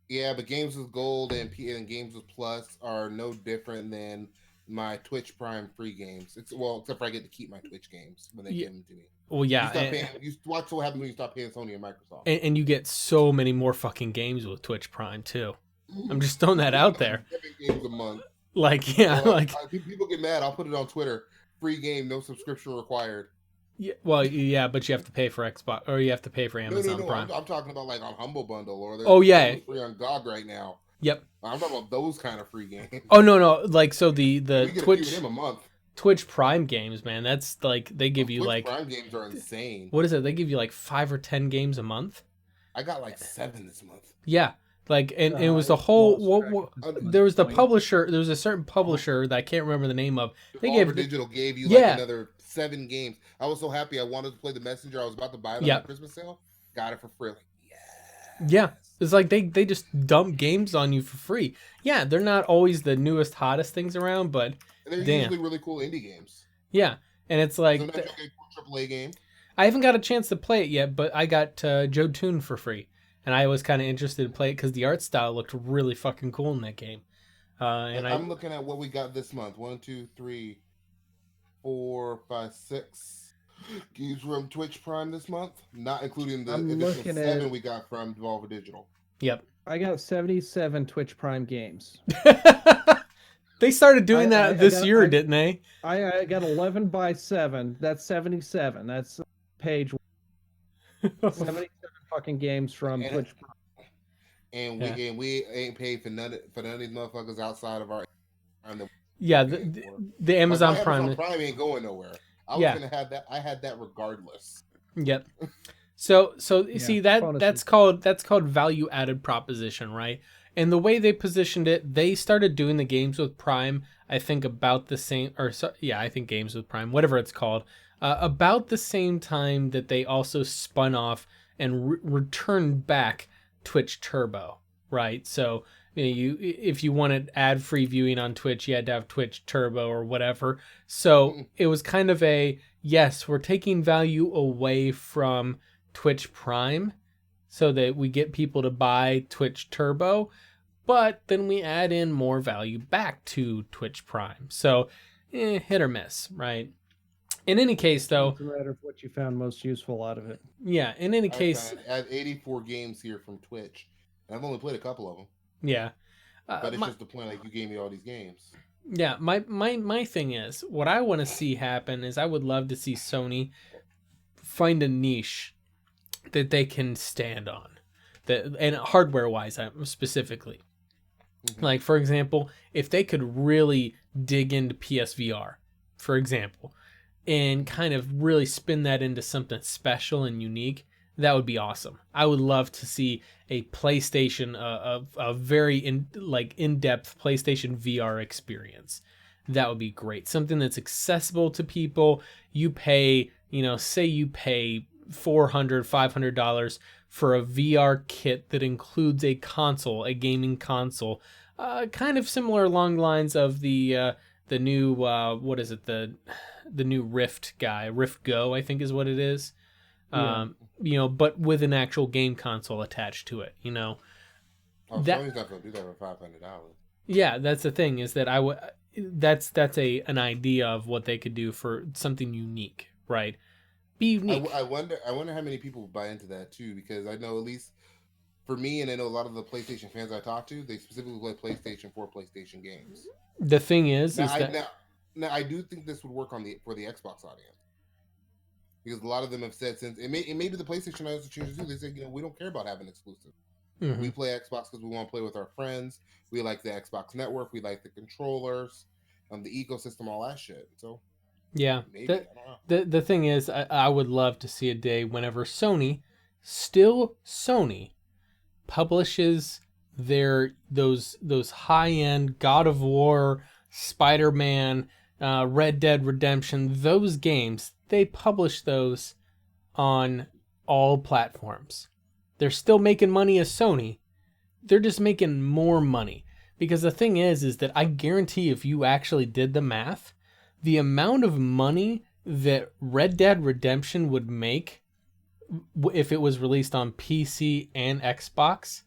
Yeah, but games with Gold and games with Plus are no different than my Twitch Prime free games. Except for I get to keep my Twitch games when they give them to me. Well, yeah. You watch what happens when you stop paying Sony and Microsoft. And you get so many more fucking games with Twitch Prime too. I'm just throwing that out there. 7 games a month. Like, yeah, people get mad. I'll put it on Twitter. Free game, no subscription required. Yeah, well, yeah, but you have to pay for Xbox, or you have to pay for Amazon Prime. I'm talking about like on Humble Bundle, or free on GOG right now. Yep. I'm talking about those kind of free games. Oh no, like, so the Twitch a month. Twitch Prime games, man, that's like they give you Twitch Prime games are insane. What is it? They give you like 5 or 10 games a month. I got like 7 this month. Yeah. Like, and it was the whole. There was the publisher. There was a certain publisher that I can't remember the name of. Digital gave you like another 7 games. I was so happy. I wanted to play The Messenger. I was about to buy it on the Christmas sale. Got it for free. Like, yeah, it's like they just dump games on you for free. Yeah, they're not always the newest, hottest things around, but they're usually really cool indie games. Yeah, and it's like sometimes you get a AAA game. I haven't got a chance to play it yet, but I got Jotun for free. And I was kind of interested to play it because the art style looked really fucking cool in that game. I'm looking at what we got this month. 1, 2, 3, 4, 5, 6 games from Twitch Prime this month, not including the additional 7 we got from Devolver Digital. Yep. I got 77 Twitch Prime games. They started doing that this year, didn't they? I got 11 by 7. That's 77. That's page 77 fucking games from Twitch Prime. And we ain't paid for none of these motherfuckers outside of our. The Amazon Prime. Amazon Prime ain't going nowhere. I was gonna have that. I had that regardless. Yep. So see that's called value added proposition, right? And the way they positioned it, they started doing the games with Prime. I think about the same, I think games with Prime, whatever it's called, about the same time that they also spun off and returned back Twitch Turbo, right? So if you wanted ad-free viewing on Twitch, you had to have Twitch Turbo or whatever. So it was kind of yes, we're taking value away from Twitch Prime so that we get people to buy Twitch Turbo, but then we add in more value back to Twitch Prime. So hit or miss, right? In any case, though, it's a matter of what you found most useful out of it. Yeah, in any case, I have 84 games here from Twitch, and I've only played a couple of them. Yeah, but it's just the point. Like, you gave me all these games. Yeah, my thing is, what I want to see happen is I would love to see Sony find a niche that they can stand on, and hardware wise, specifically. Mm-hmm. Like, for example, if they could really dig into PSVR, for example, and kind of really spin that into something special and unique, that would be awesome. I would love to see a PlayStation, a very in-depth PlayStation VR experience. That would be great. Something that's accessible to people. You pay, say you pay $400, $500 for a VR kit that includes a console, a gaming console, kind of similar along the lines of the new what is it, the new Rift Go, I think is what it is. But with an actual game console attached to it, Oh, Sony's not gonna do that for $500. Yeah, that's the thing, is that that's an idea of what they could do for something unique, right? Be unique. I wonder how many people would buy into that too, because I know, at least for me, and I know a lot of the PlayStation fans I talk to, they specifically play PlayStation for PlayStation games. The thing is, now I do think this would work for the Xbox audience, because a lot of them have said, since it may be the PlayStation audience changes too. They say, we don't care about having exclusive. Mm-hmm. We play Xbox because we want to play with our friends. We like the Xbox network. We like the controllers, the ecosystem, all that shit. So yeah, maybe, the thing is, I would love to see a day whenever Sony publishes those high-end God of War, Spider-Man, Red Dead Redemption, those games, they publish those on all platforms. They're still making money as Sony. They're just making more money. Because the thing is that I guarantee, if you actually did the math, the amount of money that Red Dead Redemption would make if it was released on PC and Xbox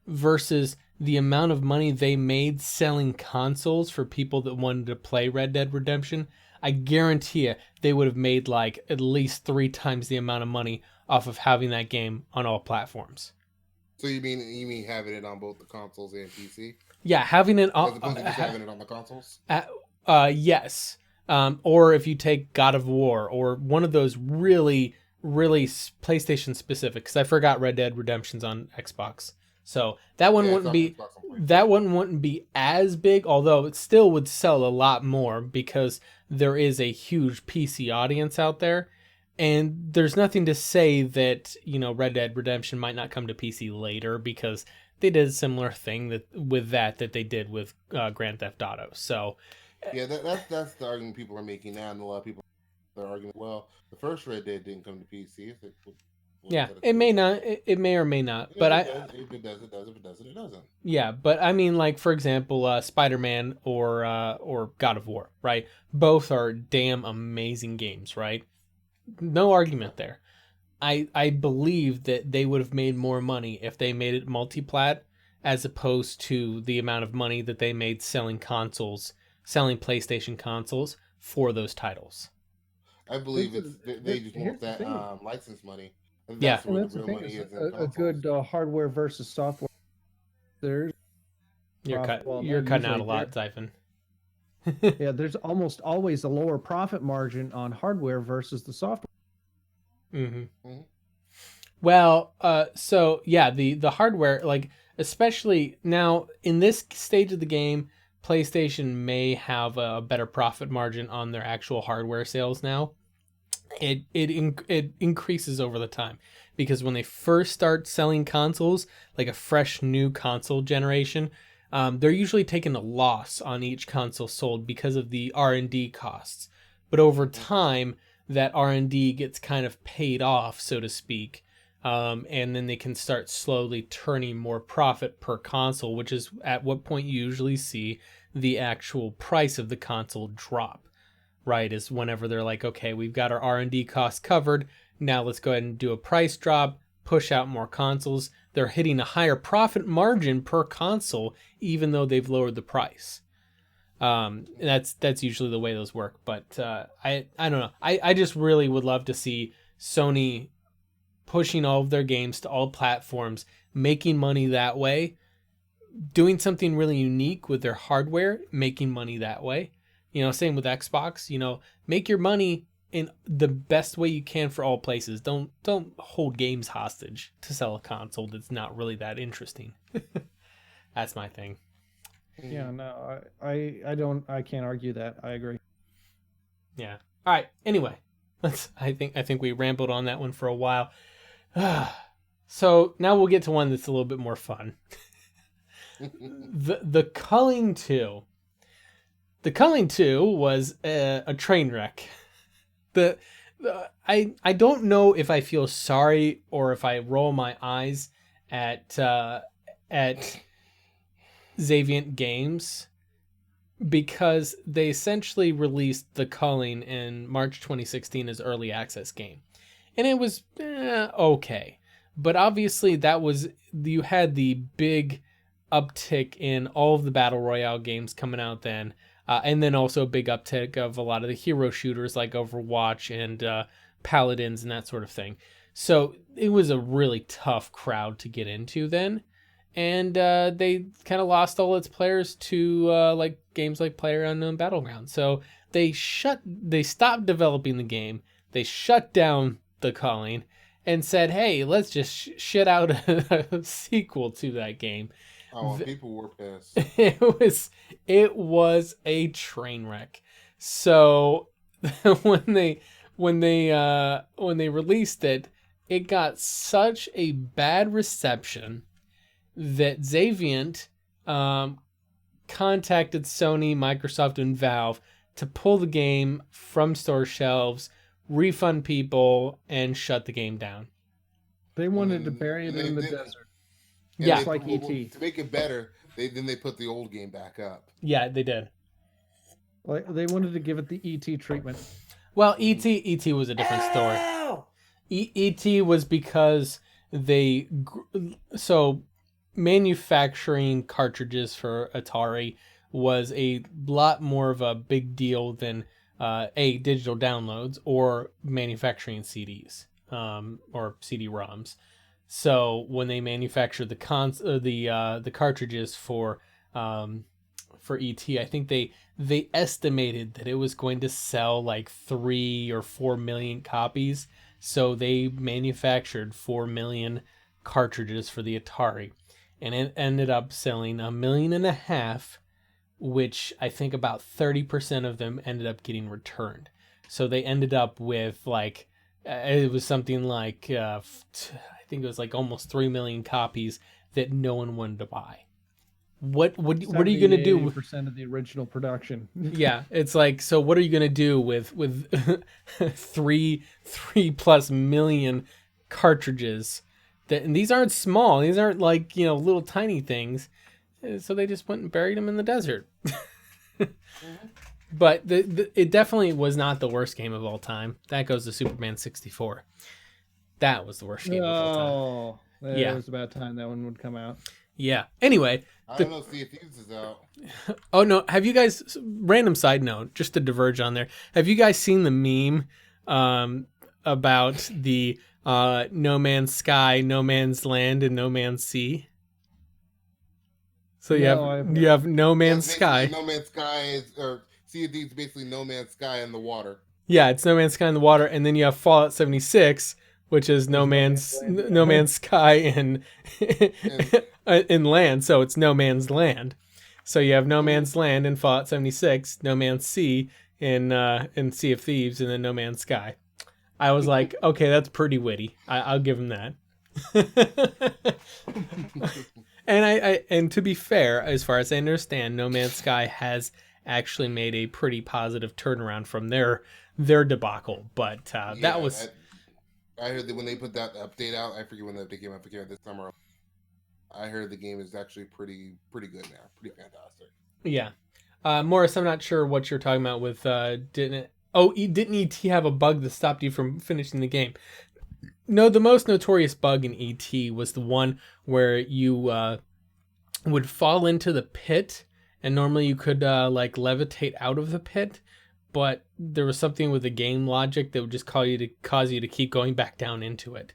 versus the amount of money they made selling consoles for people that wanted to play Red Dead Redemption, I guarantee you they would have made like at least 3 times the amount of money off of having that game on all platforms. So you mean having it on both the consoles and PC? Yeah, having it on. As opposed to just having it on the consoles? Yes. Or if you take God of War or one of those really, really PlayStation specific, because I forgot Red Dead Redemption's on Xbox. So that one wouldn't be as big, although it still would sell a lot more because there is a huge PC audience out there. And there's nothing to say that, Red Dead Redemption might not come to PC later, because they did a similar thing that they did with Grand Theft Auto. So yeah, that's the argument people are making now, and a lot of people are arguing, well, the first Red Dead didn't come to PC. Yeah, it may not. It may or may not. But if it does, it does. If it doesn't, it doesn't. Yeah, but I mean, like, for example, Spider-Man or God of War, right? Both are damn amazing games, right? No argument there. I believe that they would have made more money if they made it multi-plat, as opposed to the amount of money that they made selling PlayStation consoles for those titles. I believe they just want that license money. That's where the real money is. A good hardware versus software. You're cutting out a lot, Xaiphen. Yeah, there's almost always a lower profit margin on hardware versus the software. Mm-hmm. Mm-hmm. Well, so yeah, the hardware, like, especially now in this stage of the game, PlayStation may have a better profit margin on their actual hardware sales now. It increases over the time, because when they first start selling consoles, like a fresh new console generation, they're usually taking a loss on each console sold because of the R&D costs. But over time, that R&D gets kind of paid off, so to speak, and then they can start slowly turning more profit per console, which is at what point you usually see the actual price of the console drop, right? Is whenever they're like, okay, we've got our R&D costs covered, Now let's go ahead and do a price drop, push out more consoles. They're hitting a higher profit margin per console, even though they've lowered the price. That's usually the way those work. But I don't know. I just really would love to see Sony pushing all of their games to all platforms, making money that way, doing something really unique with their hardware, making money that way. Same with Xbox. Make your money in the best way you can for all places. Don't hold games hostage to sell a console that's not really that interesting. That's my thing. Yeah, no, I can't argue that. I agree. Yeah. All right. Anyway, I think we rambled on that one for a while. So now we'll get to one that's a little bit more fun. The Culling 2. The Culling 2 was a train wreck. I don't know if I feel sorry or if I roll my eyes at Xaiphen Games, because they essentially released The Culling in March 2016 as early access game, and it was okay, but obviously you had the big uptick in all of the battle royale games coming out then. And then also a big uptick of a lot of the hero shooters like Overwatch and Paladins and that sort of thing. So it was a really tough crowd to get into then. And they kind of lost all its players to like games like PlayerUnknown Battlegrounds. So they stopped developing the game. They shut down The Culling and said, hey, let's just shit out a sequel to that game. Oh, people were pissed. It was a train wreck. So when they released it, it got such a bad reception that Xaiphen contacted Sony, Microsoft, and Valve to pull the game from store shelves, refund people, and shut the game down. They wanted to bury it in the desert. Yeah, just like E.T. To make it better, they put the old game back up. Yeah, they did. Like they wanted to give it the E.T. treatment. Well, E.T. was a different story. E.T. was because manufacturing cartridges for Atari was a lot more of a big deal than digital downloads or manufacturing CDs or CD-ROMs. So when they manufactured the cartridges for E.T., I think they estimated that it was going to sell like 3 or 4 million copies. So they manufactured 4 million cartridges for the Atari, and it ended up selling 1.5 million, which I think about 30% of them ended up getting returned. So they ended up with like it was something like I think it was like almost 3 million copies that no one wanted to buy. What are you going to do with % of the original production? Yeah, it's like, so what are you going to do with 3+ million cartridges? And these aren't small. These aren't like, little tiny things. So they just went and buried them in the desert. But it definitely was not the worst game of all time. That goes to Superman 64. That was the worst game of all time. It was about time that one would come out. Yeah. Anyway. I don't know, Sea of Thieves is out. Oh, no. Have you guys, random side note, just to diverge on there. Have you guys seen the meme about the No Man's Sky, No Man's Land, and No Man's Sea? So you have No Man's Sky. No Man's Sky or Sea of Thieves, basically No Man's Sky in the water. Yeah, it's No Man's Sky in the water, and then you have Fallout 76, which is No Man's Sky in land. So it's No Man's Land. So you have No Man's Land in Fallout 76, No Man's Sea in Sea of Thieves, and then No Man's Sky. I was like, okay, that's pretty witty. I'll give him that. And to be fair, as far as I understand, No Man's Sky has actually made a pretty positive turnaround from their debacle. But that was. I heard that when they put that update out, I forget when the update came out. I forget this summer. I heard the game is actually pretty good now, pretty fantastic. Yeah, Morris, I'm not sure what you're talking about with didn't ET have a bug that stopped you from finishing the game? No, the most notorious bug in ET was the one where you would fall into the pit, and normally you could like levitate out of the pit, but there was something with the game logic that would just cause you to keep going back down into it.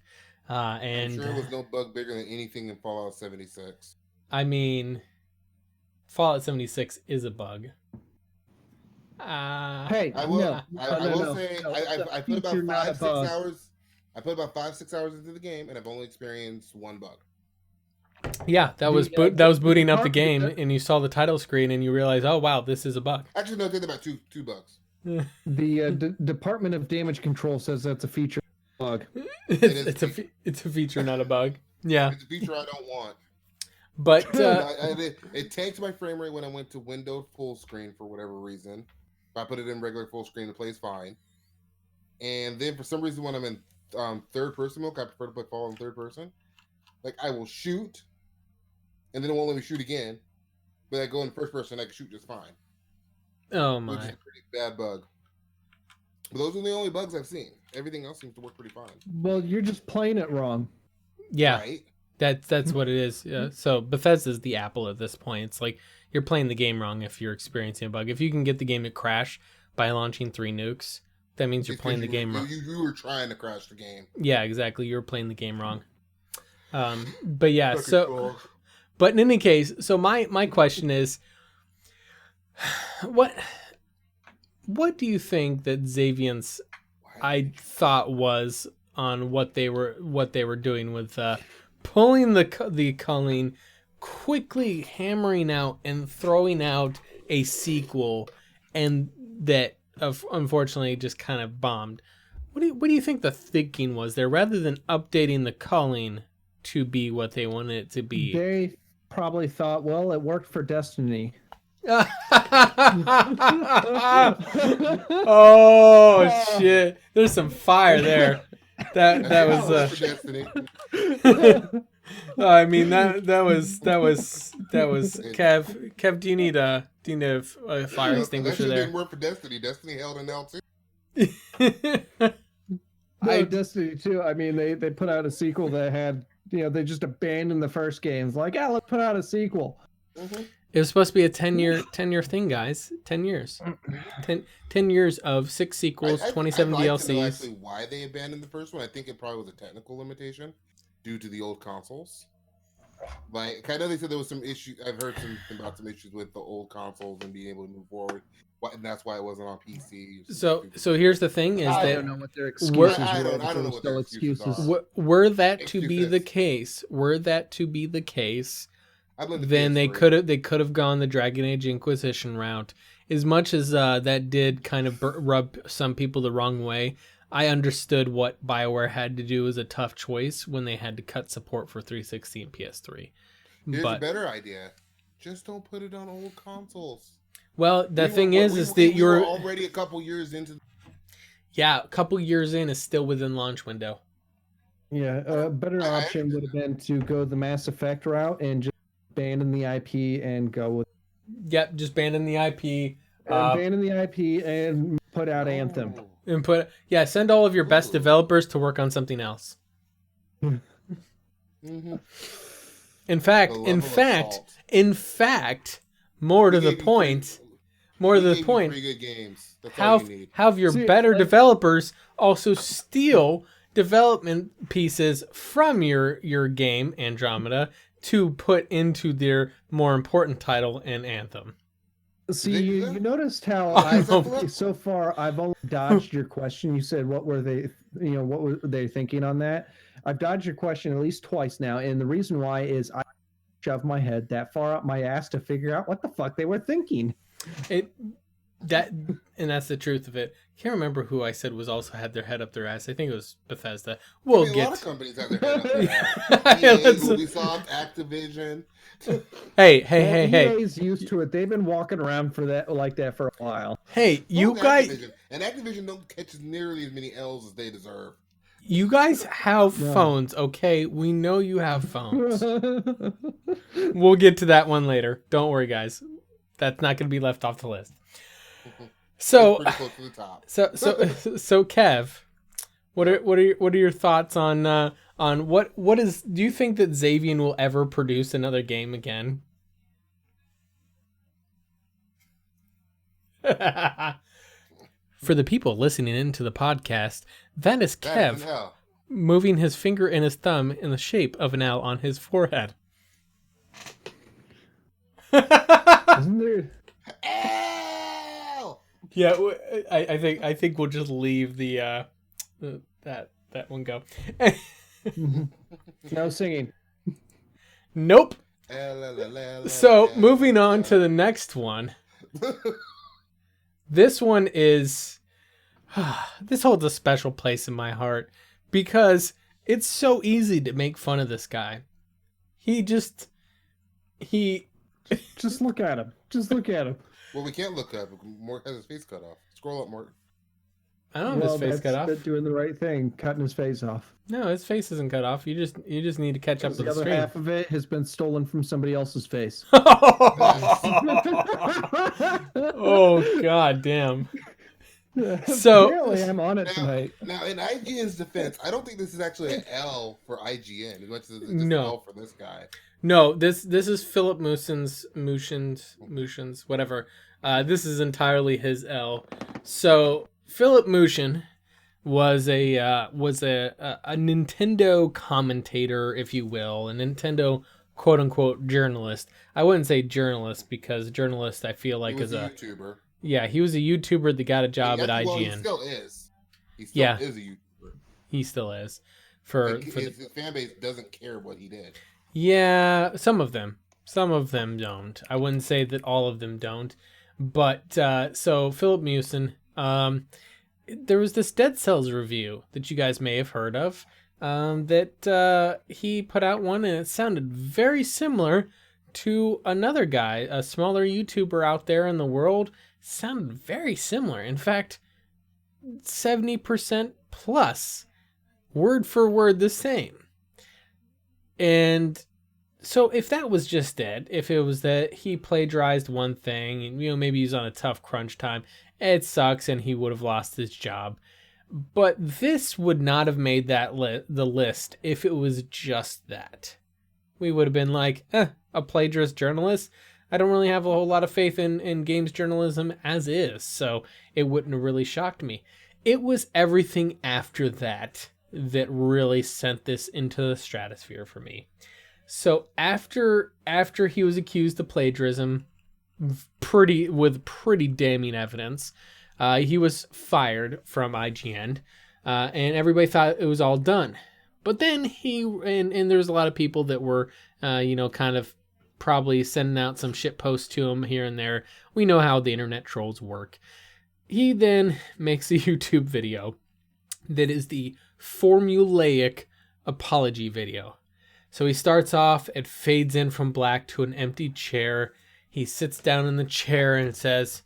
And I'm sure it was no bug bigger than anything in Fallout 76. I mean, Fallout 76 is a bug. Hey, I will say I put about 5-6 hours. I put about 5-6 hours into the game, and I've only experienced one bug. Yeah, that was booting up the game, and you saw the title screen, and you realize, oh wow, this is a bug. Actually, no, I did about two bugs. The Department of Damage Control says that's a feature bug. It's a feature, not a bug. Yeah, it's a feature I don't want. But it tanked my frame rate when I went to window full screen for whatever reason. If I put it in regular full screen, it plays fine. And then for some reason, when I'm in third person mode, I prefer to play Fallout in third person. Like I will shoot, and then it won't let me shoot again. But I go in first person, I can shoot just fine. Oh my! Which is a pretty bad bug. But those are the only bugs I've seen. Everything else seems to work pretty fine. Well, you're just playing it wrong. Yeah, right? That's what it is. Yeah. So Bethesda's the Apple at this point. It's like you're playing the game wrong if you're experiencing a bug. If you can get the game to crash by launching 3 nukes, that means you're playing the game wrong. You were trying to crash the game. Yeah, exactly. You were playing the game wrong. But yeah, but in any case, so my question is, what do you think that Xaiphen's I thought was on what they were doing with pulling the culling, quickly hammering out and throwing out a sequel, and that unfortunately just kind of bombed. What do you think the thinking was there, rather than updating the culling to be what they wanted it to be? They probably thought, well, it worked for Destiny. Oh shit! There's some fire there. That was. I mean that was Kev. Kev, do you need a fire extinguisher that there? Didn't work for Destiny. Destiny held an L2. Destiny 2. I mean, they put out a sequel that had, they just abandoned the first games. Like, let's put out a sequel. Mm-hmm. It was supposed to be a 10-year thing, guys. 10 years. 10 years of 6 sequels, 27 I'd like DLCs. to know actually why they abandoned the first one. I think it probably was a technical limitation due to the old consoles. Like, I know they said there was some issue. I've heard about some issues with the old consoles and being able to move forward, and that's why it wasn't on PC. So here's the thing: is I that don't know what their excuses were. I don't know what their excuses are. Were that to be the case, then they could have gone the Dragon Age Inquisition route. As much as that did kind of rub some people the wrong way, I understood what BioWare had to do as a tough choice when they had to cut support for 360 and PS3. Here's a better idea: just don't put it on old consoles. Well, the thing is that you're already a couple years into. Yeah, a couple years in is still within launch window. Yeah, a better option would have been to go the Mass Effect route and just abandon the IP and go with. Yep, just abandon the IP. Abandon the IP and put out Anthem. And send all of your best developers to work on something else. Mm-hmm. In fact, more to the point. Pretty good games. Have your better developers also steal development pieces from your game Andromeda to put into their more important title in Anthem. See, you noticed how so far I've only dodged your question. You said what were they thinking on that? I've dodged your question at least twice now, and the reason why is I shoved my head that far up my ass to figure out what the fuck they were thinking. That's the truth of it. Can't remember who I said was also had their head up their ass. I think it was Bethesda. A lot of companies have their head up their ass. Ubisoft, Activision. Hey. EA's used to it. They've been walking around for that for a while. Hey, you guys. Activision don't catch nearly as many L's as they deserve. You guys have phones, okay? We know you have phones. We'll get to that one later. Don't worry, guys. That's not going to be left off the list. So, pretty close to the top. so Kev, What are your thoughts on what is? Do you think that Xaiphen will ever produce another game again? For the people listening into the podcast, that is Kev moving his finger and his thumb in the shape of an L on his forehead. Isn't there? L! Yeah, I think we'll just leave the that one go. No singing. Nope. So moving on to the next one. This one is this holds a special place in my heart because it's so easy to make fun of this guy. Just look at him. Just look at him. Well, we can't look up. Mort has his face cut off. Scroll up, Mort. I don't have his face cut off. That's doing the right thing, cutting his face off. No, his face isn't cut off. You just need to catch up to the other stream. half of it has been stolen from somebody else's face. Oh god damn. So apparently I'm on it tonight. Now, in IGN's defense, I don't think this is actually an L for IGN as much as it's No. an L for this guy. No, this is Philip Mushin's whatever. This is entirely his L. So Philip Mushin was a Nintendo commentator, if you will, a Nintendo quote unquote journalist. I wouldn't say journalist because journalist I feel like is a YouTuber. Yeah, he was a YouTuber that got a job at IGN. Well, he still is. He still is a YouTuber. He still is. His fan base doesn't care what he did. Yeah, some of them don't. I wouldn't say that all of them don't. But so Philip Mushin, there was this Dead Cells review that you guys may have heard of. That he put out one, and it sounded very similar to another guy, a smaller YouTuber out there in the world. Sounded very similar. In fact, 70% plus, word for word the same. And so if that was just it, if it was that he plagiarized one thing and maybe he's on a tough crunch time, it sucks and he would have lost his job. But this would not have made that the list if it was just that. We would have been like, a plagiarist journalist? I don't really have a whole lot of faith in games journalism as is, so it wouldn't have really shocked me. It was everything after that that really sent this into the stratosphere for me. So after he was accused of plagiarism, with pretty damning evidence, he was fired from IGN, and everybody thought it was all done. But then and there was a lot of people that were, kind of probably sending out some shit posts to him here and there. We know how the internet trolls work. He then makes a YouTube video that is the formulaic apology video. So he starts off, it fades in from black to an empty chair. He sits down in the chair and says,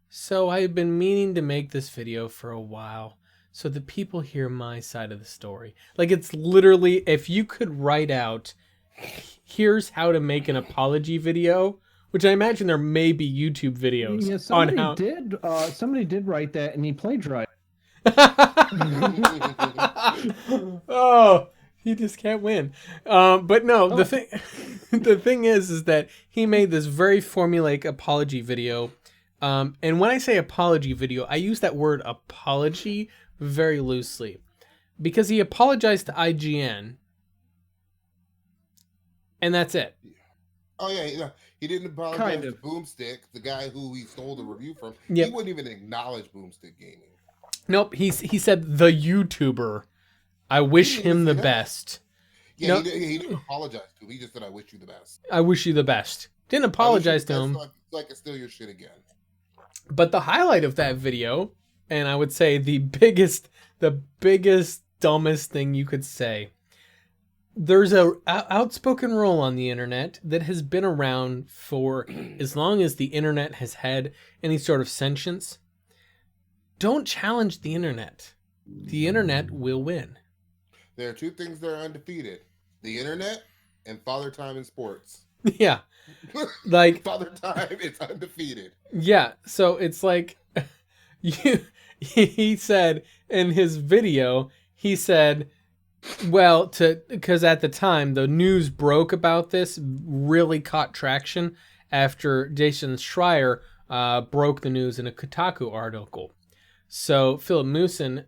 "So I've been meaning to make this video for a while, so that people hear my side of the story." Like, it's literally, if you could write out, here's how to make an apology video, which I imagine there may be YouTube videos on how... Somebody did write that, and he plagiarized. Oh, he just can't win. But no, the thing is that he made this very formulaic apology video. And when I say apology video, I use that word apology very loosely, because he apologized to IGN, and that's it. Oh yeah, he didn't apologize to Boomstick, the guy who he stole the review from. Yep. He wouldn't even acknowledge Boomstick Gaming. Nope, he said the YouTuber. I wish him the best. Yeah, he didn't apologize to him. He just said, "I wish you the best." I wish you the best. Didn't apologize to him. So I can steal your shit again. But the highlight of that video, and I would say the biggest, dumbest thing you could say, there's a outspoken rule on the internet that has been around for as long as the internet has had any sort of sentience. Don't challenge the internet. The internet will win. There are two things that are undefeated: the internet and Father Time in sports. Yeah. Like, Father Time is undefeated. Yeah, so it's like he said in his video, he said, well, because at the time the news broke about this, really caught traction after Jason Schreier broke the news in a Kotaku article. So Philip Mewson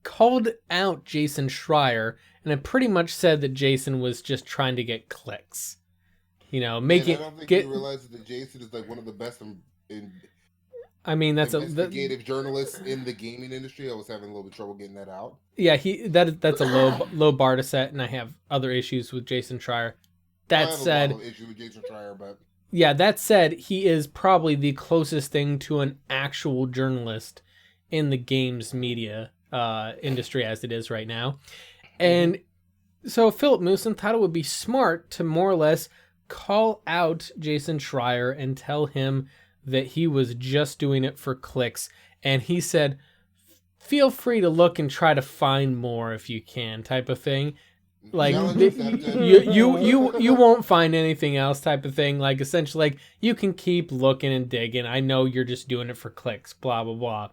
called out Jason Schreier, and it pretty much said that Jason was just trying to get clicks. You know, I don't think you realize that Jason is like one of the best in I mean, that's investigative journalists in the gaming industry. I was having a little bit of trouble getting that out. Yeah, that's a low bar to set, and I have other issues with Jason Schreier. That said, a lot of issues with Jason Schreier, but yeah, that said, he is probably the closest thing to an actual journalist in the games media industry as it is right now. And so Philip Mewson thought it would be smart to more or less call out Jason Schreier and tell him that he was just doing it for clicks. And he said, feel free to look and try to find more if you can, type of thing. Like you won't find anything else, type of thing. Like essentially, like you can keep looking and digging. I know you're just doing it for clicks, blah blah blah.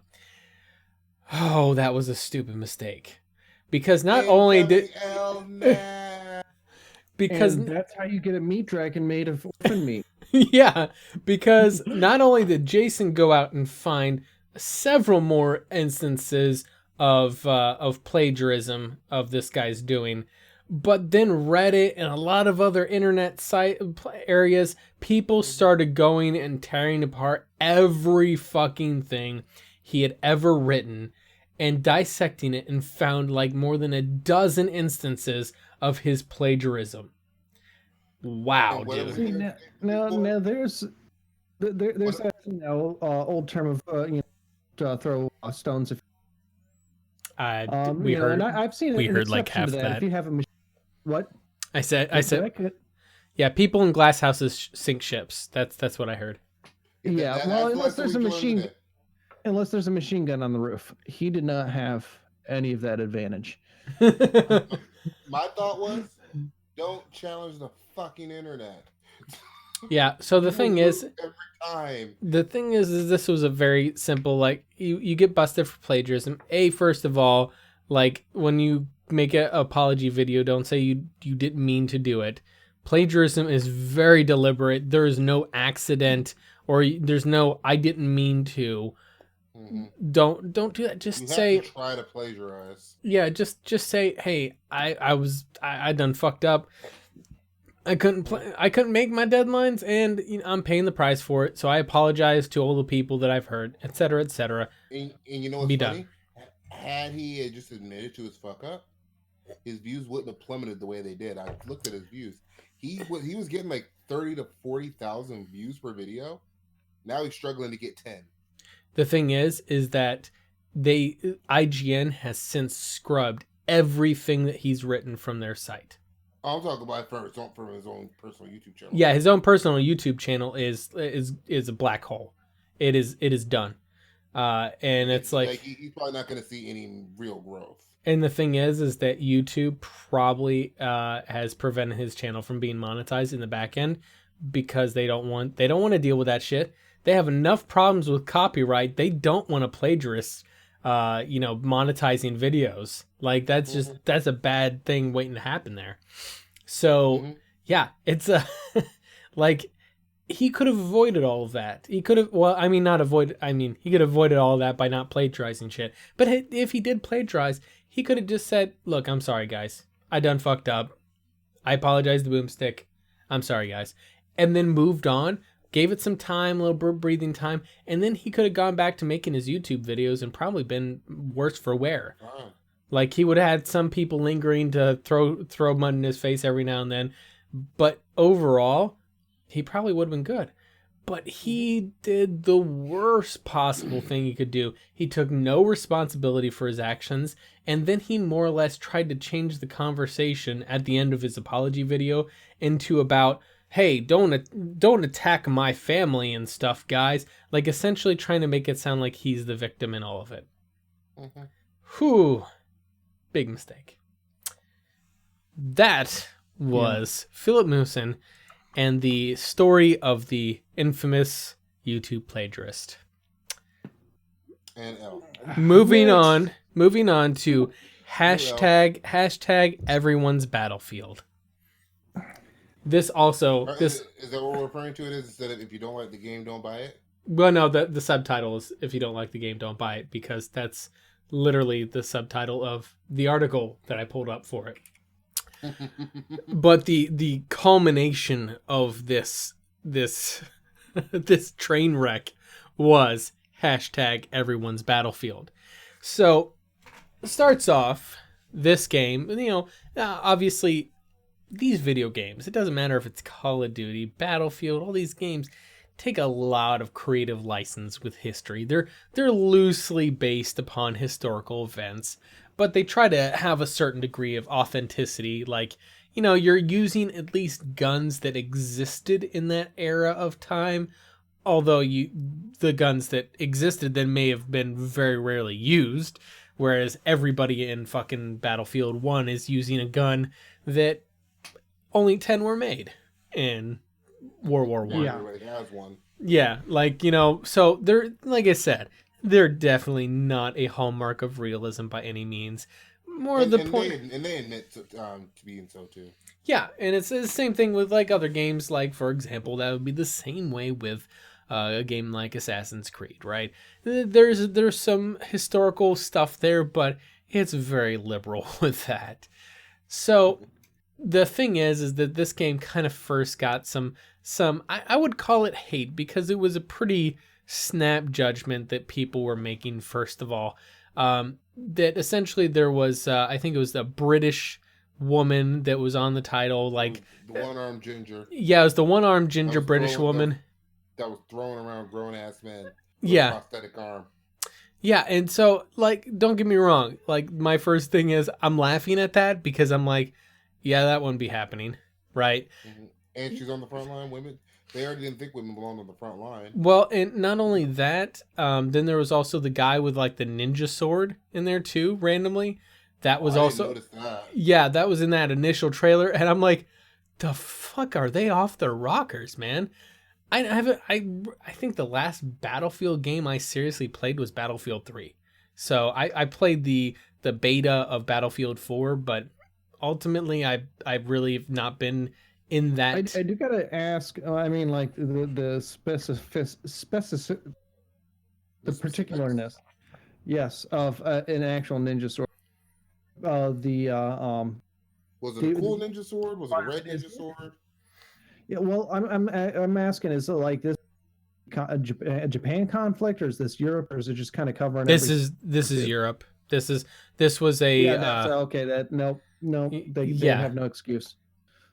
Oh, that was a stupid mistake. Because not only did because and that's how you get a meat dragon made of orphan meat. Yeah, because not only did Jason go out and find several more instances of plagiarism of this guy's doing, but then Reddit and a lot of other internet site areas, people started going and tearing apart every fucking thing he had ever written and dissecting it, and found like more than a dozen instances of his plagiarism. Wow, dude. See, now there's that old term of throw stones. If we heard, and I've seen it. We heard like half that. If you have a machine, what I said, yeah, people in glass houses sink ships. That's what I heard. Yeah, well, unless there's a machine gun on the roof, he did not have any of that advantage. My thought was, don't challenge the fucking internet. Yeah, so the thing is, every time. The thing is this was a very simple, like, you get busted for plagiarism. First of all, like, when you make an apology video, don't say you didn't mean to do it. Plagiarism is very deliberate. There is no accident, or there's no I didn't mean to. Mm-hmm. Don't do that. Just say try to plagiarize. Yeah, just say, hey, I done fucked up. I couldn't make my deadlines, and I'm paying the price for it. So I apologize to all the people that I've hurt, etc., etc. And you know what's funny? Done. Had he just admitted to his fuck up, his views wouldn't have plummeted the way they did. I looked at his views. He was getting like 30 to 40,000 views per video. Now he's struggling to get 10. The thing is that IGN has since scrubbed everything that he's written from their site. I'm talking about from his own personal YouTube channel. Yeah, his own personal YouTube channel is a black hole. It is done, and it's like he's probably not going to see any real growth. And the thing is that YouTube probably has prevented his channel from being monetized in the back end because they don't want to deal with that shit. They have enough problems with copyright. They don't want a plagiarist, monetizing videos. Like that's just that's a bad thing waiting to happen there. So yeah, it's like he could have avoided all of that. He could have, he could have avoided all of that by not plagiarizing shit. But if he did plagiarize, he could have just said, "Look, I'm sorry, guys. I done fucked up. I apologize to Boomstick. I'm sorry, guys," and then moved on. Gave it some time, a little breathing time, and then he could have gone back to making his YouTube videos and probably been worse for wear. Oh. Like he would have had some people lingering to throw mud in his face every now and then, but overall, he probably would have been good. But he did the worst possible thing he could do. He took no responsibility for his actions, and then he more or less tried to change the conversation at the end of his apology video into about, hey, don't attack my family and stuff, guys. Like essentially trying to make it sound like he's the victim in all of it. Whew. Big mistake. That was Philip Mewson and the story of the infamous YouTube plagiarist. And L. Moving on to hashtag everyone's battlefield. This also is that what we're referring to? It is instead of if you don't like the game, don't buy it. Well, no, the subtitle is if you don't like the game, don't buy it, because that's literally the subtitle of the article that I pulled up for it. But the culmination of this this train wreck was hashtag everyone's battlefield. So starts off this game, obviously these video games, it doesn't matter if it's Call of Duty, Battlefield, all these games take a lot of creative license with history. They're loosely based upon historical events, but they try to have a certain degree of authenticity. Like, you're using at least guns that existed in that era of time, although the guns that existed then may have been very rarely used, whereas everybody in fucking Battlefield 1 is using a gun that only 10 were made in World War One. Yeah, everybody has one. Yeah, so they're, like I said, they're definitely not a hallmark of realism by any means. They admit to being so too. Yeah, and it's the same thing with like other games. Like, for example, that would be the same way with a game like Assassin's Creed, right? There's some historical stuff there, but it's very liberal with that. So the thing is that this game kind of first got some I would call it hate, because it was a pretty snap judgment that people were making. First of all, that essentially there was I think it was a British woman that was on the title, like the one-armed ginger. Yeah, it was the one-armed ginger British woman that was throwing around grown-ass men with a prosthetic arm. Yeah, and so, like, don't get me wrong, like, my first thing is I'm laughing at that because I'm like, yeah, that wouldn't be happening, right? Mm-hmm. And she's on the front line. Women, they already didn't think women belonged on the front line. Well, and not only that, then there was also the guy with like the ninja sword in there too, randomly. That was also, didn't notice that. Yeah, that was in that initial trailer, and I'm like, the fuck are they off their rockers, man? I think the last Battlefield game I seriously played was Battlefield 3. So I played the beta of Battlefield 4, but ultimately I really have not been in that. I do gotta ask. I mean, like the particularness, yes, of an actual ninja sword. Was it a cool ninja sword? Was it a red ninja sword? Yeah, well, I'm asking, is it like this a Japan conflict, or is this Europe, or is it just kind of covering? This is Europe. This was a okay. That no, they have no excuse.